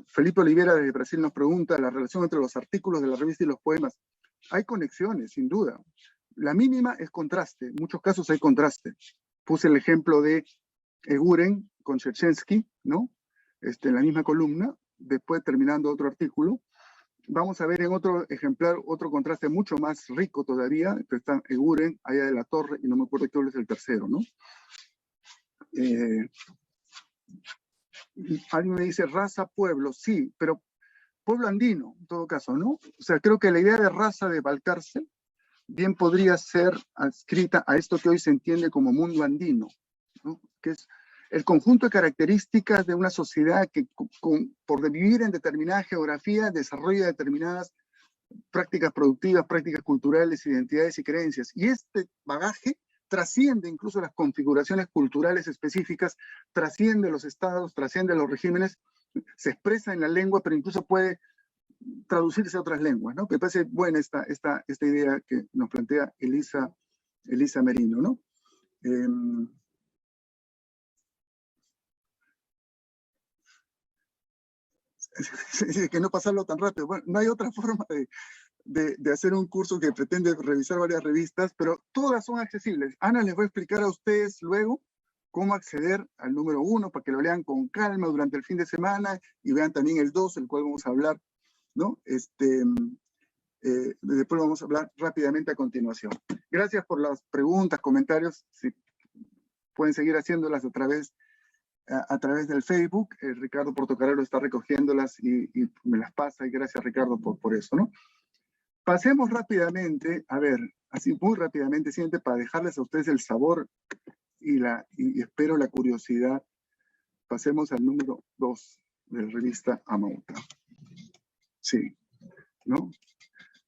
Felipe Olivera de Brasil nos pregunta la relación entre los artículos de la revista y los poemas. Hay conexiones, sin duda. La mínima es contraste. En muchos casos hay contraste. Puse el ejemplo de Eguren con Shevchensky, ¿no? En la misma columna, después terminando otro artículo. Vamos a ver en otro ejemplar otro contraste mucho más rico todavía, que está Eguren, allá de la Torre, y no me acuerdo qué es el tercero, ¿no? Alguien me dice raza, pueblo, sí, pero pueblo andino, en todo caso, ¿no? O sea, creo que la idea de raza de Valcárcel bien podría ser adscrita a esto que hoy se entiende como mundo andino, ¿no? Que es el conjunto de características de una sociedad que, por vivir en determinada geografía, desarrolla determinadas prácticas productivas, prácticas culturales, identidades y creencias. Y este bagaje trasciende incluso las configuraciones culturales específicas, trasciende los estados, trasciende los regímenes, se expresa en la lengua, pero incluso puede traducirse a otras lenguas, ¿no? Me parece buena esta idea que nos plantea Elisa Merino, ¿no? Que no pasarlo tan rápido. Bueno, no hay otra forma de hacer un curso que pretende revisar varias revistas, pero todas son accesibles. Ana les va a explicar a ustedes luego cómo acceder al número 1 para que lo lean con calma durante el fin de semana y vean también el 2, el cual vamos a hablar, ¿no? Después vamos a hablar rápidamente a continuación. Gracias por las preguntas, comentarios. Si pueden seguir haciéndolas a través del Facebook. Ricardo Portocarrero está recogiéndolas y me las pasa, y gracias, Ricardo, por eso, ¿no? Pasemos rápidamente, a ver, así muy rápidamente, siguiente, para dejarles a ustedes el sabor y espero la curiosidad. Pasemos al número 2 de la revista Amauta. Sí, ¿no?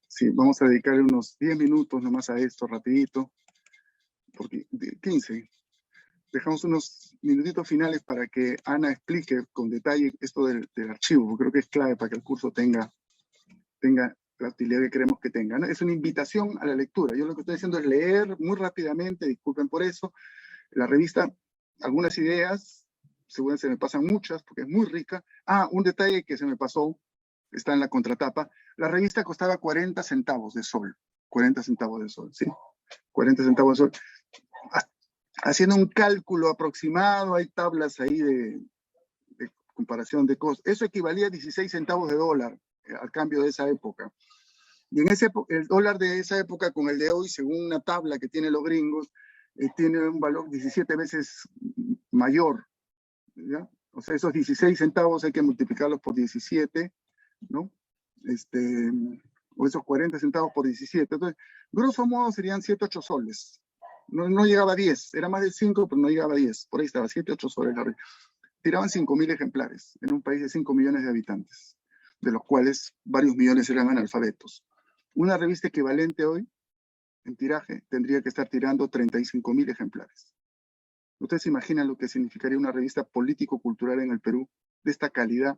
Sí, vamos a dedicarle unos 10 minutos nomás a esto, rapidito, porque 15. Dejamos unos minutitos finales para que Ana explique con detalle esto del archivo, porque creo que es clave para que el curso tenga la utilidad que queremos que tenga, ¿no? Es una invitación a la lectura. Yo lo que estoy haciendo es leer muy rápidamente, disculpen por eso. La revista, algunas ideas, seguramente se me pasan muchas, porque es muy rica. Un detalle que se me pasó, está en la contratapa. La revista costaba 40 centavos de sol. 40 centavos de sol, ¿sí? 40 centavos de sol. Haciendo un cálculo aproximado, hay tablas ahí de comparación de costos. Eso equivalía a 16 centavos de dólar al cambio de esa época. Y en el dólar de esa época con el de hoy, según una tabla que tienen los gringos, tiene un valor 17 veces mayor, ¿ya? O sea, esos 16 centavos hay que multiplicarlos por 17, ¿no? O esos 40 centavos por 17. Entonces, grosso modo serían 7, 8 soles. No llegaba a 10, era más de 5, pero no llegaba a 10. Por ahí estaba, 7, 8 soles. Tiraban 5.000 ejemplares en un país de 5 millones de habitantes, de los cuales varios millones eran analfabetos. Una revista equivalente hoy, en tiraje, tendría que estar tirando 35.000 ejemplares. ¿Ustedes se imaginan lo que significaría una revista político-cultural en el Perú de esta calidad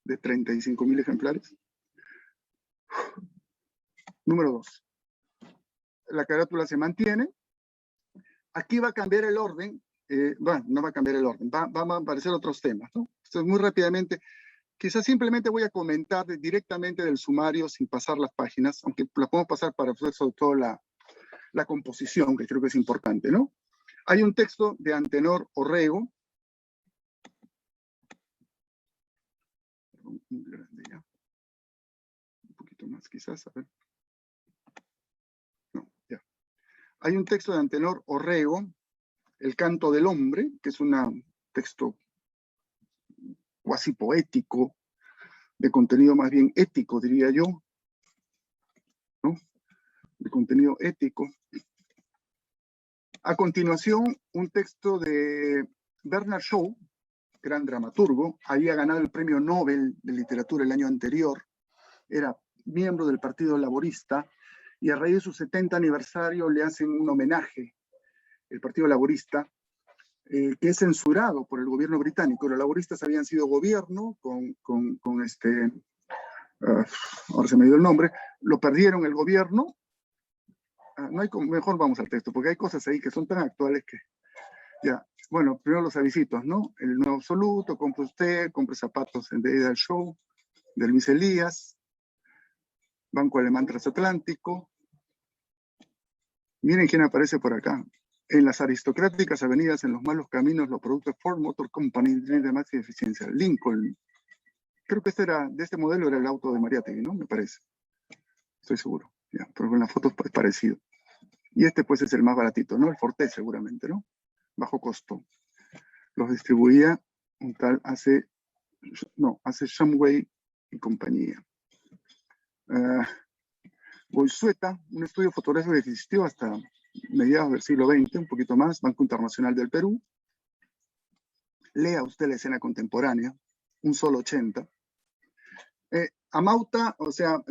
de 35.000 ejemplares? Número 2. La carátula se mantiene. Aquí va a cambiar el orden. Bueno, no va a cambiar el orden. Van a aparecer otros temas, ¿no? Entonces, muy rápidamente, quizás simplemente voy a comentar directamente del sumario sin pasar las páginas, aunque las podemos pasar para hacer sobre todo la composición, que creo que es importante, ¿no? Hay un texto de Antenor Orrego. Muy grande ya. Un poquito más quizás, a ver. No, ya. Hay un texto de Antenor Orrego, El canto del hombre, que es un texto cuasi poético, de contenido más bien ético, diría yo, ¿no? De contenido ético. A continuación, un texto de Bernard Shaw, gran dramaturgo, había ganado el premio Nobel de Literatura el año anterior, era miembro del Partido Laborista, y a raíz de su 70 aniversario le hacen un homenaje, el Partido Laborista, que es censurado por el gobierno británico. Los laboristas habían sido gobierno ahora se me dio el nombre, lo perdieron el gobierno. Mejor vamos al texto, porque hay cosas ahí que son tan actuales que, ya, bueno, primero los avisitos, ¿no? El nuevo absoluto, compre usted, compre zapatos de ida al show, del Luis Elías, Banco Alemán Transatlántico. Miren quién aparece por acá. En las aristocráticas avenidas, en los malos caminos, los productos Ford Motor Company de máxima eficiencia. Lincoln. Creo que de este modelo era el auto de Mariátegui, ¿no? Me parece. Estoy seguro. Ya, pero con la foto es parecido. Y este pues es el más baratito, ¿no? El Forte seguramente, ¿no? Bajo costo. Los distribuía un tal hace Shamway y compañía. Boyzueta, un estudio fotográfico que existió hasta mediados del siglo XX, un poquito más, Banco Internacional del Perú. Lea usted la escena contemporánea, un solo 80. Amauta, o sea,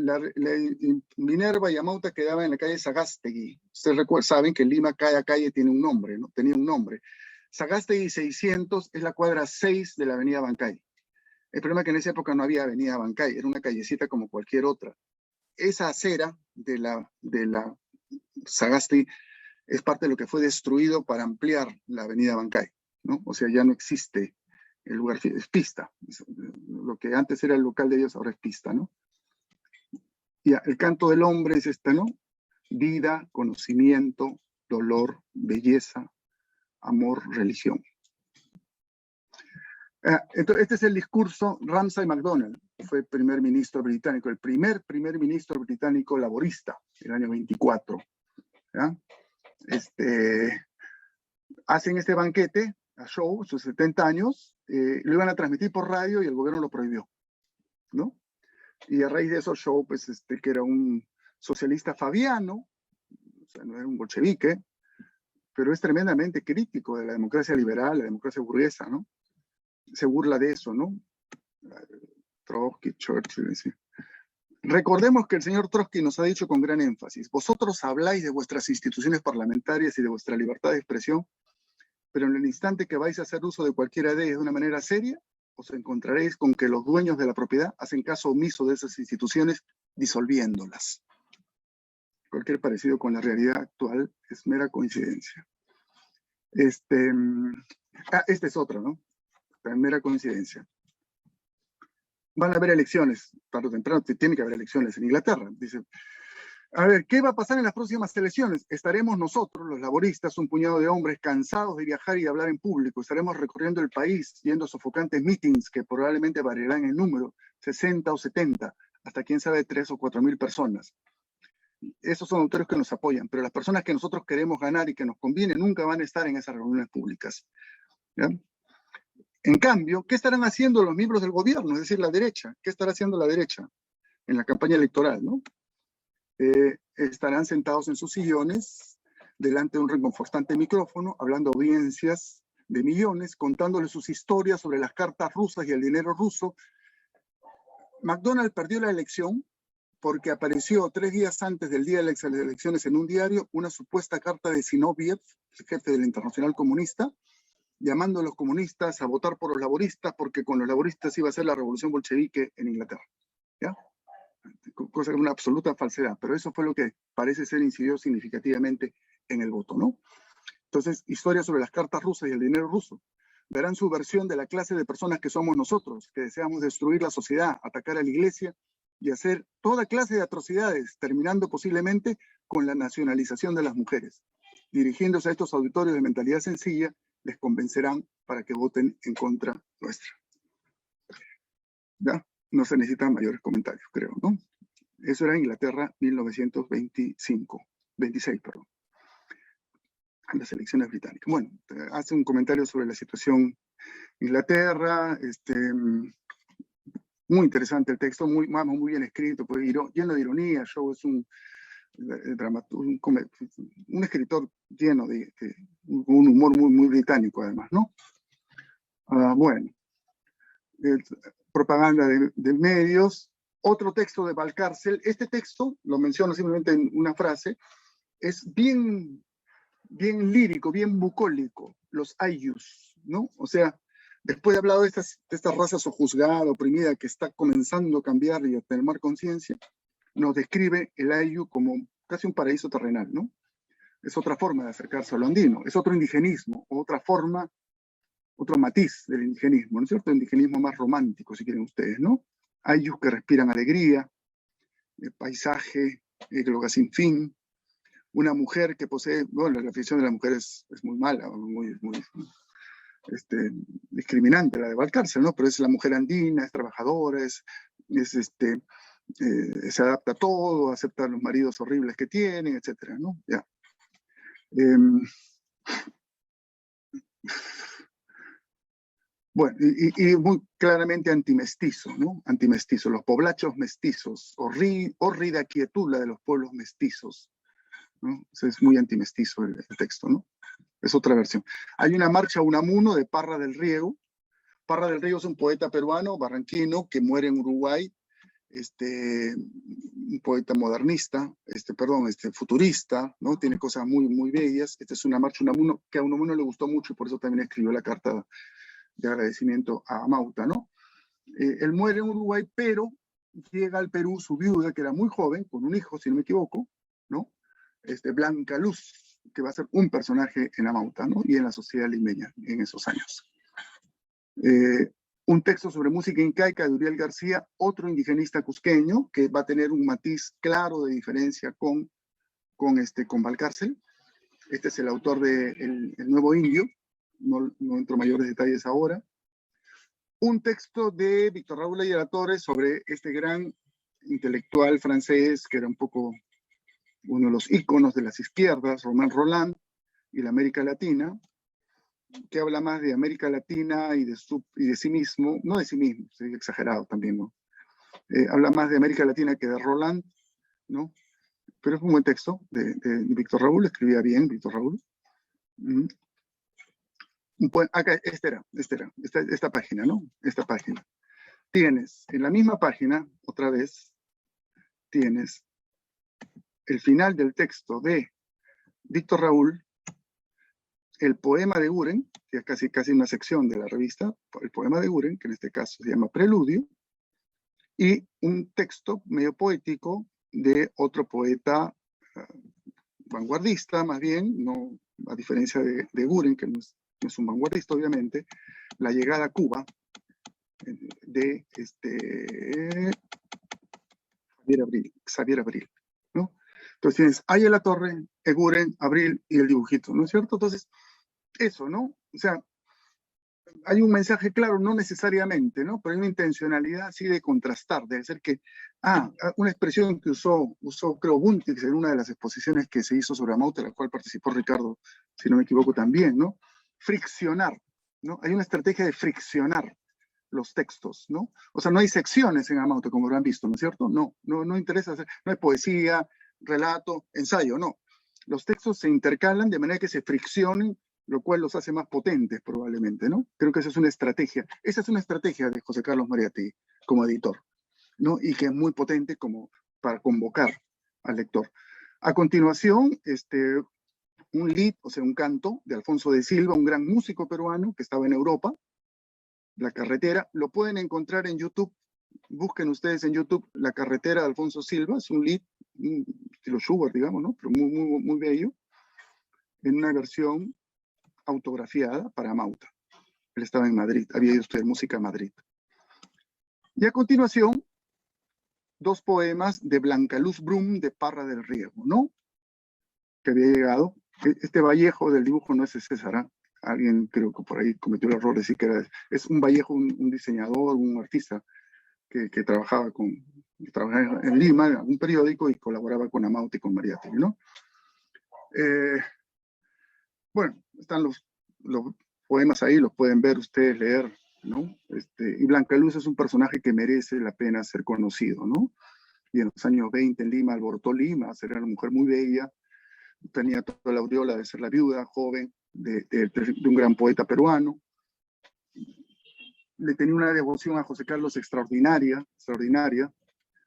Minerva y Amauta quedaban en la calle Sagástegui. Ustedes saben que en Lima cada calle tiene un nombre, ¿no? Tenía un nombre. Sagástegui 600 es la cuadra 6 de la avenida Bancay. El problema es que en esa época no había avenida Bancay, era una callecita como cualquier otra. Esa acera de la Sagástegui es parte de lo que fue destruido para ampliar la avenida Bancay, ¿no? O sea, ya no existe el lugar, es pista. Lo que antes era el local de ellos ahora es pista, ¿no? Ya, el canto del hombre es esta, ¿no? Vida, conocimiento, dolor, belleza, amor, religión. Entonces, este es el discurso. Ramsay MacDonald fue primer ministro británico, el primer ministro británico laborista, el año 24. ¿Ya? Hacen este banquete, a show, sus 70 años, lo iban a transmitir por radio y el gobierno lo prohibió, ¿no? Y a raíz de eso, Shaw, pues, que era un socialista fabiano, o sea, no era un bolchevique, pero es tremendamente crítico de la democracia liberal, la democracia burguesa, ¿no? Se burla de eso, ¿no? Trotsky, Churchill, sí. Recordemos que el señor Trotsky nos ha dicho con gran énfasis: vosotros habláis de vuestras instituciones parlamentarias y de vuestra libertad de expresión, pero en el instante que vais a hacer uso de cualquiera de ellas de una manera seria, os encontraréis con que los dueños de la propiedad hacen caso omiso de esas instituciones, disolviéndolas. Cualquier parecido con la realidad actual es mera coincidencia. Este es otro, ¿no? Mera coincidencia. Van a haber elecciones, tarde o temprano tiene que haber elecciones en Inglaterra. Dice, a ver, ¿qué va a pasar en las próximas elecciones? Estaremos nosotros, los laboristas, un puñado de hombres cansados de viajar y hablar en público. Estaremos recorriendo el país, yendo a sofocantes meetings que probablemente variarán en número, 60 o 70, hasta quién sabe 3 o 4 mil personas. Esos son autores que nos apoyan, pero las personas que nosotros queremos ganar y que nos conviene nunca van a estar en esas reuniones públicas. ¿Ya? En cambio, ¿qué estarán haciendo los miembros del gobierno? Es decir, la derecha. ¿Qué estará haciendo la derecha en la campaña electoral, ¿no? Estarán sentados en sus sillones, delante de un reconfortante micrófono, hablando a audiencias de millones, contándoles sus historias sobre las cartas rusas y el dinero ruso. MacDonald perdió la elección porque apareció 3 días antes del día de las elecciones en un diario una supuesta carta de Zinoviev, el jefe de la Internacional Comunista, llamando a los comunistas a votar por los laboristas porque con los laboristas iba a ser la revolución bolchevique en Inglaterra. ¿Ya? Cosa que es una absoluta falsedad, pero eso fue lo que parece ser incidió significativamente en el voto, ¿no? Entonces, historia sobre las cartas rusas y el dinero ruso. Verán su versión de la clase de personas que somos nosotros, que deseamos destruir la sociedad, atacar a la iglesia y hacer toda clase de atrocidades, terminando posiblemente con la nacionalización de las mujeres. Dirigiéndose a estos auditorios de mentalidad sencilla, les convencerán para que voten en contra nuestra. ¿Ya? No se necesitan mayores comentarios, creo, ¿no? Eso era Inglaterra, 1926, perdón. Las elecciones británicas. Bueno, hace un comentario sobre la situación en Inglaterra, muy interesante el texto, muy bien escrito, pues, lleno de ironía. Shaw es un escritor lleno de un humor muy británico, además, ¿no? Bueno, propaganda de medios. Otro texto de Valcárcel. Este texto, lo menciono simplemente en una frase, es bien lírico, bien bucólico, los ayllus, ¿no? O sea, después de hablar de estas razas sojuzgada, oprimida, que está comenzando a cambiar y a tener conciencia, nos describe el ayllu como casi un paraíso terrenal, ¿no? Es otra forma de acercarse a lo andino, es otro indigenismo, otra forma, otro matiz del indigenismo, ¿no es cierto? El indigenismo más romántico, si quieren ustedes, ¿no? Aylus que respiran alegría, el paisaje, égloga sin fin, una mujer que posee, bueno, la definición de la mujer es muy mala, muy discriminante, la de Valcárcel, ¿no? Pero es la mujer andina, es trabajadora, se adapta a todo, acepta a los maridos horribles que tienen, etcétera, ¿no? Ya. Bueno, y muy claramente antimestizo, ¿no? Antimestizo, los poblachos mestizos, hórrida quietud la de los pueblos mestizos, ¿no? Es muy antimestizo el texto, ¿no? Es otra versión. Hay una marcha Unamuno de Parra del Riego. Parra del Riego es un poeta peruano, barranquino, que muere en Uruguay, un poeta modernista, futurista, ¿no? Tiene cosas muy bellas. Esta es una marcha Unamuno que a Unamuno le gustó mucho y por eso también escribió la carta de agradecimiento a Mauta, ¿no? Él muere en Uruguay, pero llega al Perú su viuda, que era muy joven, con un hijo, si no me equivoco, ¿no? Blanca Luz, que va a ser un personaje en Amauta, ¿no? Y en la sociedad limeña en esos años. Un texto sobre música incaica de Uriel García, otro indigenista cusqueño, que va a tener un matiz claro de diferencia con Valcárcel. Este es el autor de El Nuevo Indio, no entro en mayores detalles ahora. Un texto de Víctor Raúl Ayala Torres sobre este gran intelectual francés, que era un poco uno de los íconos de las izquierdas, Romain Rolland, y la América Latina, que habla más de América Latina y de sí mismo, no de sí mismo, soy exagerado también, ¿no? Habla más de América Latina que de Rolland, ¿no? Pero es un buen texto de Víctor Raúl, escribía bien Víctor Raúl. Acá, esta página, ¿no? Esta página. Tienes, en la misma página, otra vez, tienes el final del texto de Víctor Raúl, el poema de Guren, que es casi una sección de la revista, el poema de Guren, que en este caso se llama Preludio, y un texto medio poético de otro poeta vanguardista, más bien, no, a diferencia de Guren, que no es un vanguardista, obviamente, La llegada a Cuba, de Xavier Abril, ¿no? Entonces tienes Ayala Torre, Eguren, Abril y el dibujito, ¿no es cierto? Entonces, eso, ¿no? O sea, hay un mensaje claro, no necesariamente, ¿no? Pero hay una intencionalidad así de contrastar, de hacer que, una expresión que usó creo, Buntix en una de las exposiciones que se hizo sobre Amauta, en la cual participó Ricardo, si no me equivoco también, ¿no? Friccionar, ¿no? Hay una estrategia de friccionar los textos, ¿no? O sea, no hay secciones en Amauta, como habrán visto, ¿no es cierto? No interesa hacer, no hay poesía, relato, ensayo, no. Los textos se intercalan de manera que se friccionen, lo cual los hace más potentes probablemente, ¿no? Creo que esa es una estrategia. Esa es una estrategia de José Carlos Mariátegui como editor, ¿no? Y que es muy potente como para convocar al lector. A continuación, un lied, o sea, un canto de Alfonso de Silva, un gran músico peruano que estaba en Europa, La Carretera. Lo pueden encontrar en YouTube. Busquen ustedes en YouTube La Carretera de Alfonso Silva. Es un lied, estilo Schubert, digamos, ¿no? Pero muy, muy, muy bello, en una versión autografiada para Amauta. Él estaba en Madrid, había ido a estudiar música a Madrid. Y a continuación, 2 poemas de Blanca Luz Brum de Parra del Riego, ¿no? Que había llegado. Este Vallejo del dibujo no es de César, alguien creo que por ahí cometió el error de decir que era. Es un Vallejo, un diseñador, un artista que trabajaba en Lima, en un periódico, y colaboraba con Amauta y con Mariátegui, ¿no? Bueno, están los poemas ahí, los pueden ver ustedes, leer, ¿no? Y Blanca Luz es un personaje que merece la pena ser conocido, ¿no? Y en los años 20 en Lima alborotó Lima, era una mujer muy bella, tenía toda la aureola de ser la viuda joven de un gran poeta peruano. Le tenía una devoción a José Carlos extraordinaria.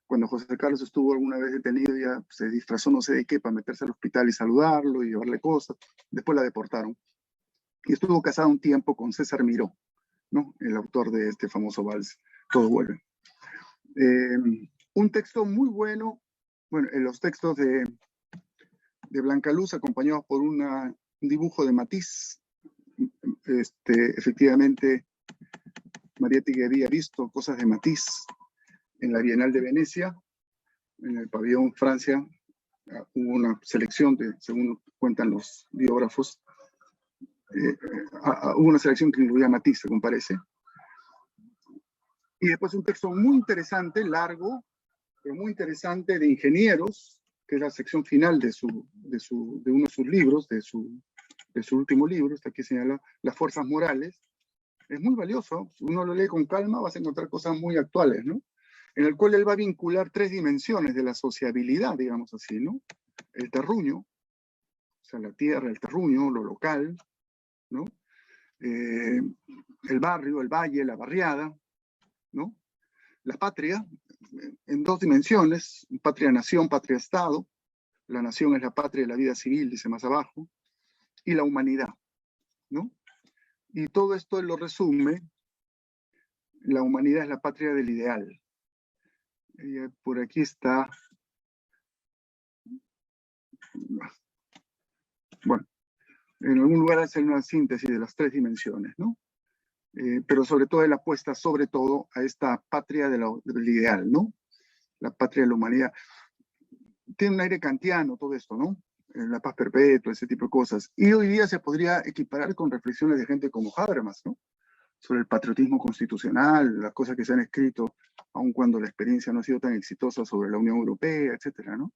Cuando José Carlos estuvo alguna vez detenido, ya se disfrazó no sé de qué para meterse al hospital y saludarlo y llevarle cosas. Después la deportaron. Y estuvo casada un tiempo con César Miró, ¿no? El autor de este famoso vals, Todo vuelve. Un texto muy bueno, en los textos de Blanca Luz, acompañados por un dibujo de Matisse. Efectivamente, Mariátegui había visto cosas de Matisse en la Bienal de Venecia, en el pabellón Francia. Hubo una selección, según cuentan los biógrafos, hubo una selección que incluía a Matisse, según parece. Y después un texto muy interesante, largo, pero muy interesante, de ingenieros, que es la sección final de uno de sus libros, de su último libro. Está aquí señala Las fuerzas morales. Es muy valioso. Si uno lo lee con calma, vas a encontrar cosas muy actuales, ¿no? En el cual él va a vincular 3 dimensiones de la sociabilidad, digamos así, ¿no? El terruño, o sea, la tierra, el terruño, lo local, ¿no? El barrio, el valle, la barriada, ¿no? La patria, en 2 dimensiones, patria-nación, patria-estado. La nación es la patria de la vida civil, dice más abajo, y la humanidad, ¿no? Y todo esto él lo resume: la humanidad es la patria del ideal. Y por aquí está. Bueno, en algún lugar hace una síntesis de las 3 dimensiones, ¿no? pero sobre todo él apuesta sobre todo a esta patria del ideal, ¿no? La patria de la humanidad. Tiene un aire kantiano todo esto, ¿no? La paz perpetua, ese tipo de cosas. Y hoy día se podría equiparar con reflexiones de gente como Habermas, ¿no? Sobre el patriotismo constitucional, las cosas que se han escrito, aun cuando la experiencia no ha sido tan exitosa sobre la Unión Europea, etcétera, ¿no?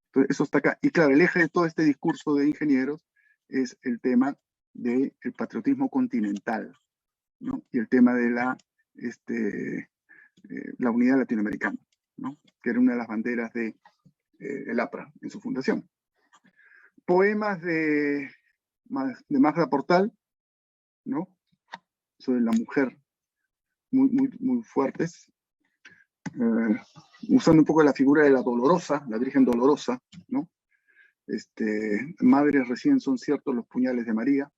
Entonces, eso está acá. Y claro, el eje de todo este discurso de ingenieros es el tema del patriotismo continental, ¿no? Y el tema de la unidad latinoamericana, ¿no? Que era una de las banderas de el APRA en su fundación. Poemas de Magda Portal, ¿no? Sobre la mujer, muy fuertes, usando un poco la figura de la dolorosa, la Virgen Dolorosa, ¿no? Madres recién son ciertos los puñales de María,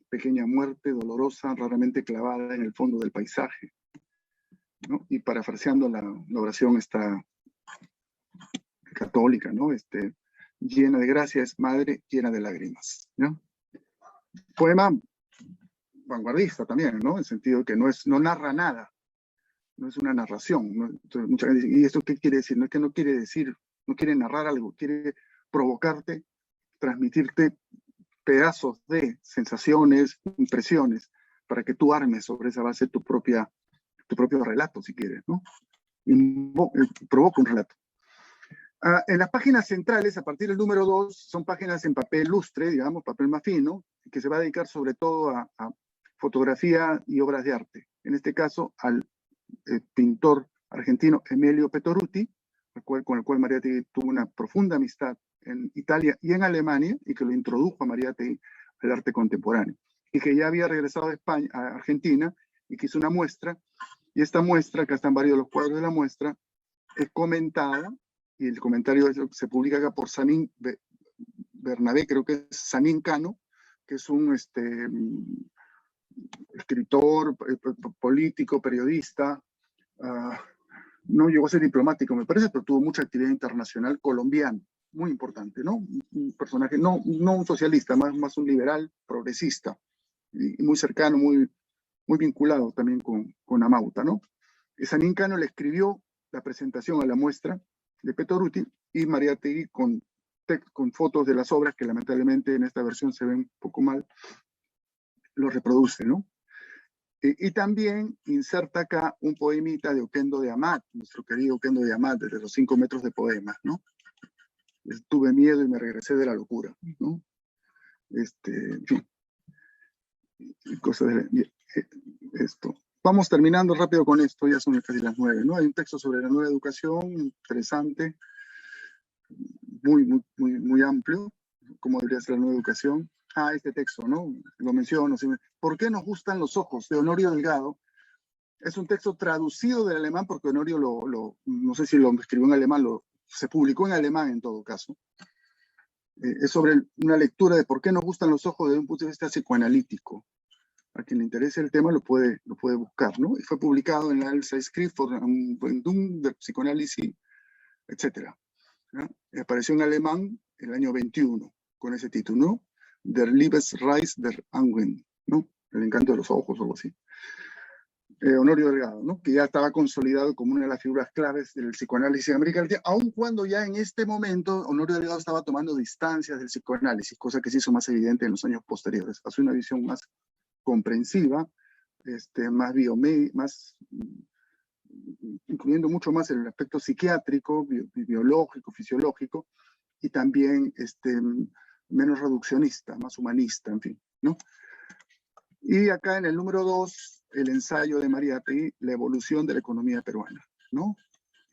pequeña muerte dolorosa, raramente clavada en el fondo del paisaje, ¿no? Y parafraseando la oración esta católica, ¿no? Llena de gracia es madre, llena de lágrimas, ¿no? Poema vanguardista también, ¿no? En el sentido que no narra nada, no es una narración, ¿no? Entonces, mucha gente dice, ¿y esto qué quiere decir? No es que no quiere decir, no quiere narrar algo, quiere provocarte, transmitirte pedazos de sensaciones, impresiones, para que tú armes sobre esa base tu propio relato, si quieres, ¿no? Provoca un relato. En las páginas centrales, a partir del número 2, son páginas en papel lustre, digamos, papel más fino, que se va a dedicar sobre todo a fotografía y obras de arte. En este caso, al pintor argentino Emilio Petoruti, con el cual Mariátegui tuvo una profunda amistad en Italia y en Alemania, y que lo introdujo a Mariátegui al arte contemporáneo, y que ya había regresado a España, a Argentina, y que hizo una muestra, y esta muestra, acá están varios de los cuadros de la muestra, es comentada, y el comentario se publica acá por Samín Bernabé, creo que es Samín Cano, que es un escritor, político, periodista, no llegó a ser diplomático, me parece, pero tuvo mucha actividad internacional, colombiano, muy importante, ¿no? Un personaje, no un socialista, más un liberal, progresista, y muy cercano, muy vinculado también con Amauta, ¿no? Samín Cano le escribió la presentación a la muestra de Petoruti, y Mariátegui con fotos de las obras, que lamentablemente en esta versión se ven un poco mal, lo reproduce, ¿no? Y también inserta acá un poemita de Oquendo de Amat, nuestro querido Oquendo de Amat, desde los 5 metros de poemas, ¿no? Tuve miedo y me regresé de la locura, ¿no? En fin, cosas de esto. Vamos terminando rápido con esto, ya son casi las 9, ¿no? Hay un texto sobre la nueva educación, interesante, muy amplio, cómo debería ser la nueva educación. Este texto, ¿no? Lo menciono. ¿Por qué nos gustan los ojos? De Honorio Delgado. Es un texto traducido del alemán, porque Honorio no sé si lo escribió en alemán, se publicó en alemán en todo caso. Es sobre una lectura de por qué nos gustan los ojos desde un punto de vista psicoanalítico. A quien le interese el tema lo puede buscar, ¿no? Y fue publicado en la Zeitschrift für Entwicklung der Psychoanalyse, etc. Apareció en alemán en el año 21 con ese título, ¿no? Der Liebesreis der Augen, ¿no? El encanto de los ojos o algo así. Honorio Delgado, ¿no? Que ya estaba consolidado como una de las figuras claves del psicoanálisis en América Latina, aun cuando ya en este momento Honorio Delgado estaba tomando distancias del psicoanálisis, cosa que se hizo más evidente en los años posteriores. Hace una visión más comprensiva, más incluyendo mucho más el aspecto psiquiátrico, biológico, fisiológico, y también menos reduccionista, más humanista, en fin, ¿no? Y acá en el número 2, el ensayo de Mariátegui, la evolución de la economía peruana, ¿no?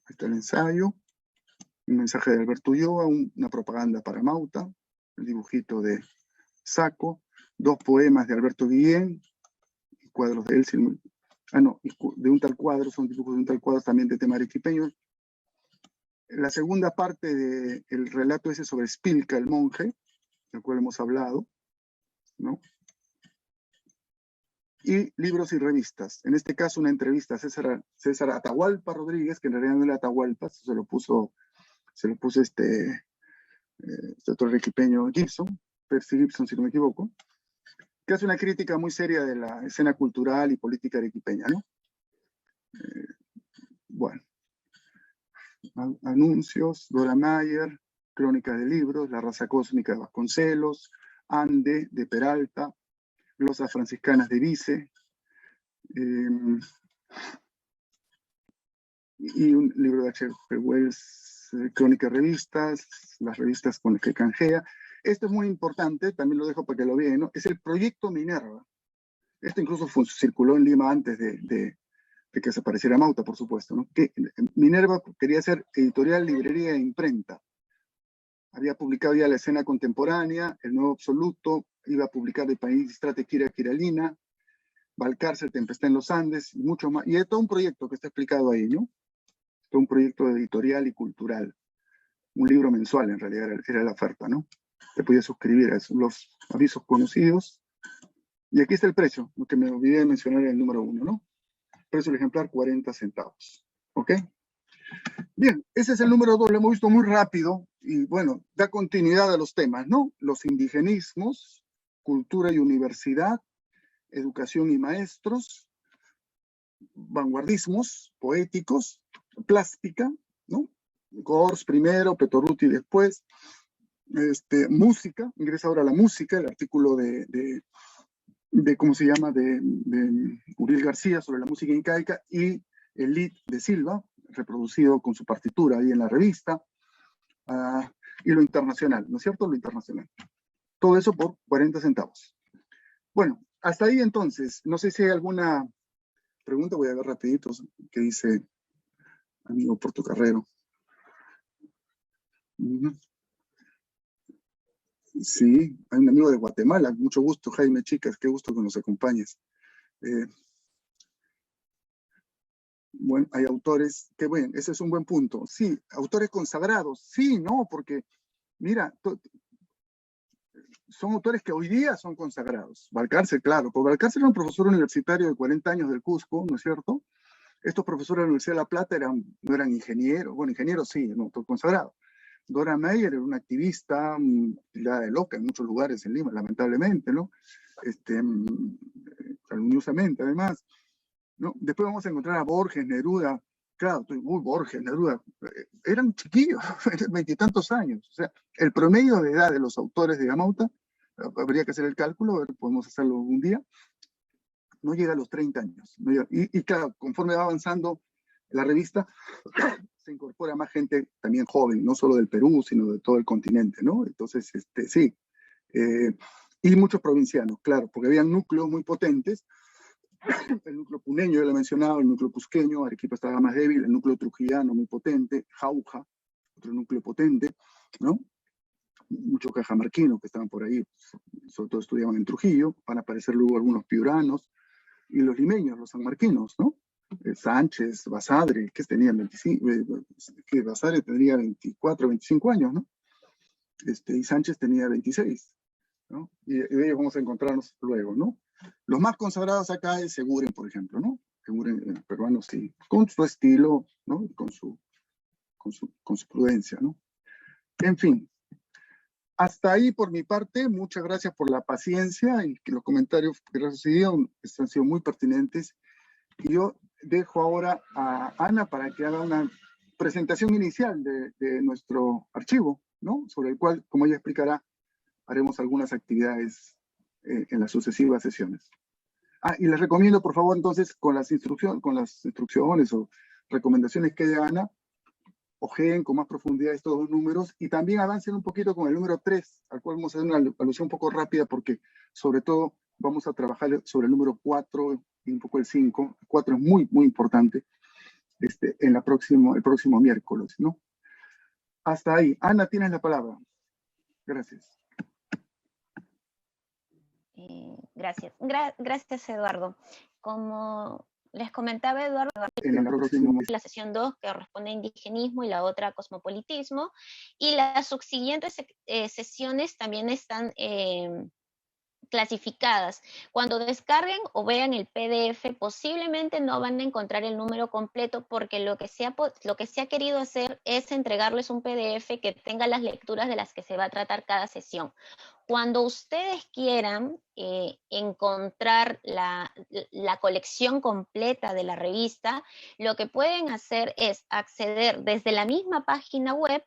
Ahí está el ensayo, un mensaje de Alberto Ulloa, una propaganda para Mauta, el dibujito de Sacco, 2 poemas de Alberto Guillén, cuadros de él, de un tal cuadro, son dibujos de un tal cuadro también de tema arequipeño. La segunda parte del relato ese sobre Spilka, el monje, del cual hemos hablado, ¿no? Y libros y revistas. En este caso, una entrevista a César Atahualpa Rodríguez, que en realidad no era Atahualpa, se lo puso este otro arequipeño Gibson, Percy Gibson, si no me equivoco, que hace una crítica muy seria de la escena cultural y política arequipeña, ¿no? Bueno, anuncios, Dora Mayer, Crónica de Libros, La Raza Cósmica de Vasconcelos, Ande de Peralta, Glosas Franciscanas de Vice, y un libro de H.G. Wells, Crónica de Revistas, las revistas con las que canjea. Esto es muy importante, también lo dejo para que lo vean, ¿no? Es el Proyecto Minerva. Esto incluso circuló en Lima antes de que desapareciera Mauta, por supuesto, ¿no? Que Minerva quería ser editorial, librería e imprenta. Había publicado ya La Escena Contemporánea, El Nuevo Absoluto, iba a publicar El País Strate Kira Kiralina, Valcárcel, Tempestad en los Andes, y mucho más. Y es todo un proyecto que está explicado ahí, ¿no? Todo un proyecto editorial y cultural. Un libro mensual, en realidad, era la oferta, ¿no? Te podías suscribir a eso, los avisos conocidos. Y aquí está el precio, lo que me olvidé de mencionar en el número 1, ¿no? Precio del ejemplar, 40 centavos. ¿Ok? Bien, ese es el número 2, lo hemos visto muy rápido y bueno, da continuidad a los temas, ¿no? Los indigenismos, cultura y universidad, educación y maestros, vanguardismos poéticos, plástica, ¿no? Gors primero, Petoruti después, música, ingresa ahora la música, el artículo de ¿cómo se llama? De Uriel García sobre la música incaica y el Lied de Silva, reproducido con su partitura ahí en la revista, y lo internacional, ¿no es cierto? Lo internacional. Todo eso por 40 centavos. Bueno, hasta ahí entonces, no sé si hay alguna pregunta, voy a ver rapidito qué dice amigo Portocarrero. Sí, hay un amigo de Guatemala, mucho gusto, Jaime Chicas, qué gusto que nos acompañes. Bueno, hay autores que, bueno, ese es un buen punto. Sí, autores consagrados, sí, no, porque, mira, son autores que hoy día son consagrados. Valcárcel, claro, porque Valcárcel era un profesor universitario de 40 años del Cusco, ¿no es cierto? Estos profesores de la Universidad de La Plata no eran ingenieros, bueno, ingenieros sí, no, consagrado. Dora Mayer era una activista, la de loca en muchos lugares en Lima, lamentablemente, ¿no? Calumniosamente, además, ¿no? Después vamos a encontrar a Borges, Neruda, claro, Borges, Neruda, eran chiquillos, 20 y tantos años. O sea, el promedio de edad de los autores de Amauta, habría que hacer el cálculo, podemos hacerlo un día, no llega a los 30 años. No llega, y claro, conforme va avanzando la revista, se incorpora más gente también joven, no solo del Perú, sino de todo el continente, ¿no? Entonces, sí. Y muchos provincianos, claro, porque habían núcleos muy potentes. El núcleo puneño, ya lo he mencionado, el núcleo cusqueño, Arequipa estaba más débil, el núcleo trujillano muy potente, Jauja, otro núcleo potente, ¿no? Muchos cajamarquinos que estaban por ahí, sobre todo estudiaban en Trujillo, van a aparecer luego algunos piuranos, y los limeños, los sanmarquinos, ¿no? Sánchez, Basadre, que tenían 25, que Basadre tendría 24, 25 años, ¿no? Y Sánchez tenía 26, ¿no? Y de ellos vamos a encontrarnos luego, ¿no? Los más consagrados acá es Seguren, por ejemplo, ¿no? Seguren, peruano, sí, con su estilo, ¿no? Con su prudencia, ¿no? En fin, hasta ahí por mi parte, muchas gracias por la paciencia y que los comentarios que recibieron han sido muy pertinentes. Y yo dejo ahora a Ana para que haga una presentación inicial de nuestro archivo, ¿no? Sobre el cual, como ella explicará, haremos algunas actividades en las sucesivas sesiones. Y les recomiendo, por favor, entonces, con las instrucciones o recomendaciones que dé Ana, ojeen con más profundidad estos dos números y también avancen un poquito con el número 3, al cual vamos a hacer una alusión un poco rápida porque, sobre todo, vamos a trabajar sobre el número 4 y un poco el 5. El 4 es muy, muy importante en el próximo miércoles, ¿no? Hasta ahí. Ana, tienes la palabra. Gracias. Gracias. Gracias, Eduardo. Como les comentaba Eduardo, la sesión 2 que corresponde a indigenismo y la otra a cosmopolitismo, y las subsiguientes sesiones también están clasificadas. Cuando descarguen o vean el PDF, posiblemente no van a encontrar el número completo, porque lo que se ha querido hacer es entregarles un PDF que tenga las lecturas de las que se va a tratar cada sesión. Cuando ustedes quieran encontrar la colección completa de la revista, lo que pueden hacer es acceder desde la misma página web,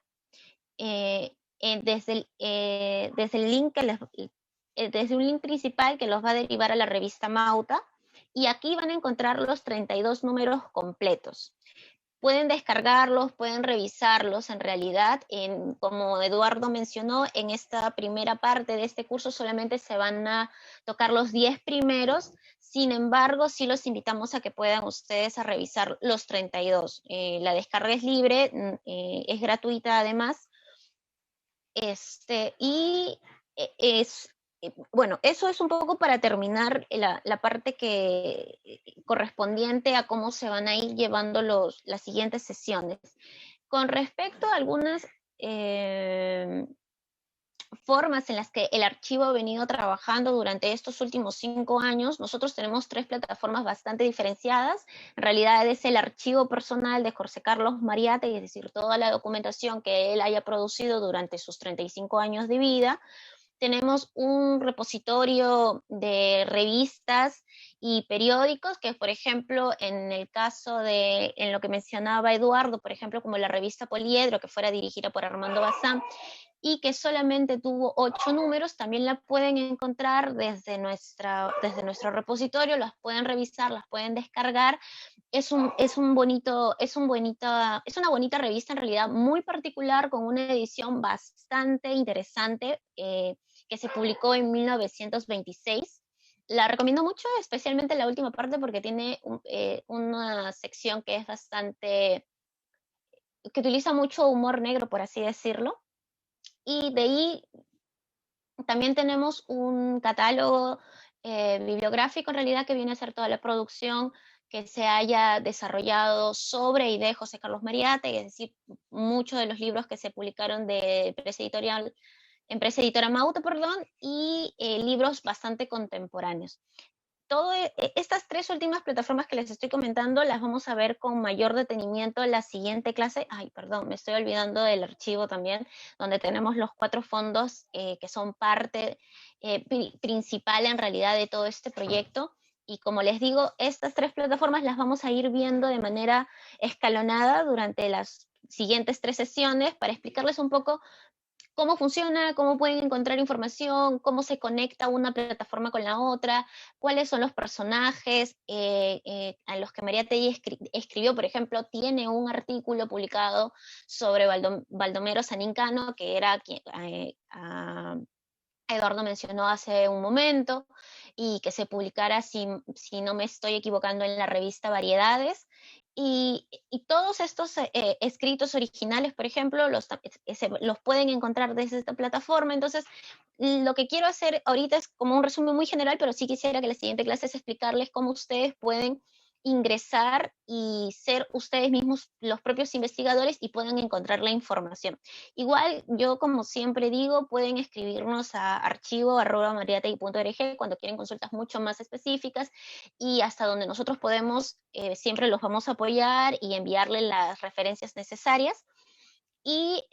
desde el link desde un link principal que los va a derivar a la revista Mauta, y aquí van a encontrar los 32 números completos. Pueden descargarlos, pueden revisarlos. En realidad, como Eduardo mencionó, en esta primera parte de este curso solamente se van a tocar los 10 primeros. Sin embargo, sí los invitamos a que puedan ustedes a revisar los 32. La descarga es libre, es gratuita además. Bueno, eso es un poco para terminar la parte correspondiente a cómo se van a ir llevando las siguientes sesiones. Con respecto a algunas formas en las que el archivo ha venido trabajando durante estos últimos 5 años, nosotros tenemos 3 plataformas bastante diferenciadas. En realidad es el archivo personal de José Carlos Mariátegui, es decir, toda la documentación que él haya producido durante sus 35 años de vida. Tenemos un repositorio de revistas y periódicos que, por ejemplo, en el caso en lo que mencionaba Eduardo, por ejemplo, como la revista Poliedro, que fuera dirigida por Armando Bazán, y que solamente tuvo 8 números, también la pueden encontrar desde nuestro repositorio, las pueden revisar, las pueden descargar. Es una bonita revista, en realidad muy particular, con una edición bastante interesante, que se publicó en 1926. La recomiendo mucho, especialmente la última parte, porque tiene una sección que es que utiliza mucho humor negro, por así decirlo. Y de ahí también tenemos un catálogo bibliográfico, en realidad, que viene a ser toda la producción que se haya desarrollado sobre y de José Carlos Mariátegui, es decir, muchos de los libros que se publicaron de Empresa Editora Mauta, y libros bastante contemporáneos. Estas 3 últimas plataformas que les estoy comentando las vamos a ver con mayor detenimiento en la siguiente clase. Ay, perdón, me estoy olvidando del archivo también, donde tenemos los 4 fondos que son parte principal en realidad de todo este proyecto. Y como les digo, estas 3 plataformas las vamos a ir viendo de manera escalonada durante las siguientes 3 sesiones, para explicarles un poco cómo funciona, cómo pueden encontrar información, cómo se conecta una plataforma con la otra, cuáles son los personajes a los que Mariátegui escribió. Por ejemplo, tiene un artículo publicado sobre Baldomero Sanincano, que era quien Eduardo mencionó hace un momento, y que se publicara, si no me estoy equivocando, en la revista Variedades. Y todos estos escritos originales, por ejemplo, los pueden encontrar desde esta plataforma. Entonces, lo que quiero hacer ahorita es como un resumen muy general, pero sí quisiera que la siguiente clase es explicarles cómo ustedes pueden ingresar y ser ustedes mismos los propios investigadores y pueden encontrar la información. Igual, yo como siempre digo, pueden escribirnos a archivo@mariategui.org cuando quieren consultas mucho más específicas, y hasta donde nosotros podemos, siempre los vamos a apoyar y enviarle las referencias necesarias. Y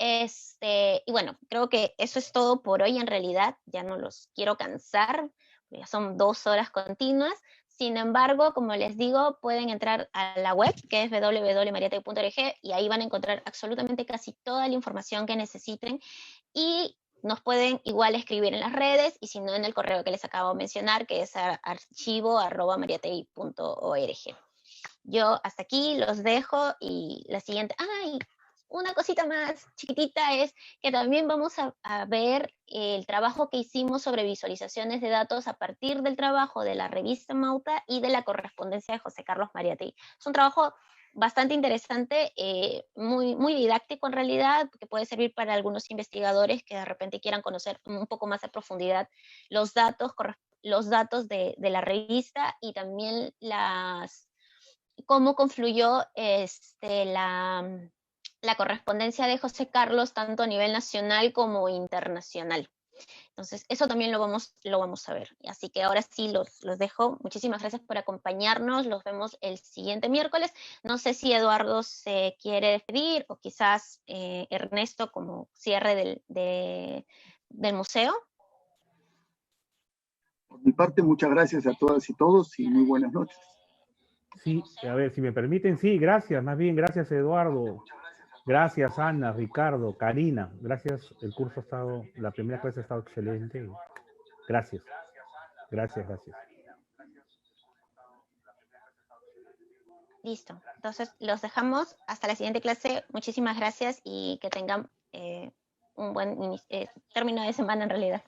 bueno, creo que eso es todo por hoy. En realidad ya no los quiero cansar, ya son 2 horas continuas. Sin embargo, como les digo, pueden entrar a la web, que es www.mariategui.org, y ahí van a encontrar absolutamente casi toda la información que necesiten, y nos pueden igual escribir en las redes, y si no, en el correo que les acabo de mencionar, que es archivo@mariategui.org. Yo hasta aquí los dejo, y la siguiente... una cosita más chiquitita es que también vamos a ver el trabajo que hicimos sobre visualizaciones de datos a partir del trabajo de la revista Mauta y de la correspondencia de José Carlos Mariátegui. Es un trabajo bastante interesante, muy, muy didáctico en realidad, que puede servir para algunos investigadores que de repente quieran conocer un poco más a profundidad los datos de la revista, y también cómo confluyó la correspondencia de José Carlos tanto a nivel nacional como internacional. Entonces, eso también lo vamos a ver. Así que ahora sí los dejo. Muchísimas gracias por acompañarnos. Los vemos el siguiente miércoles. No sé si Eduardo se quiere despedir o quizás Ernesto como cierre del museo. Por mi parte, muchas gracias a todas y todos y muy buenas noches. Sí, a ver, si me permiten, sí, gracias, más bien, gracias Eduardo, gracias Ana, Ricardo, Karina, gracias, el curso ha estado, la primera clase ha estado excelente, gracias, gracias. Listo, entonces los dejamos hasta la siguiente clase. Muchísimas gracias y que tengan un buen término de semana en realidad.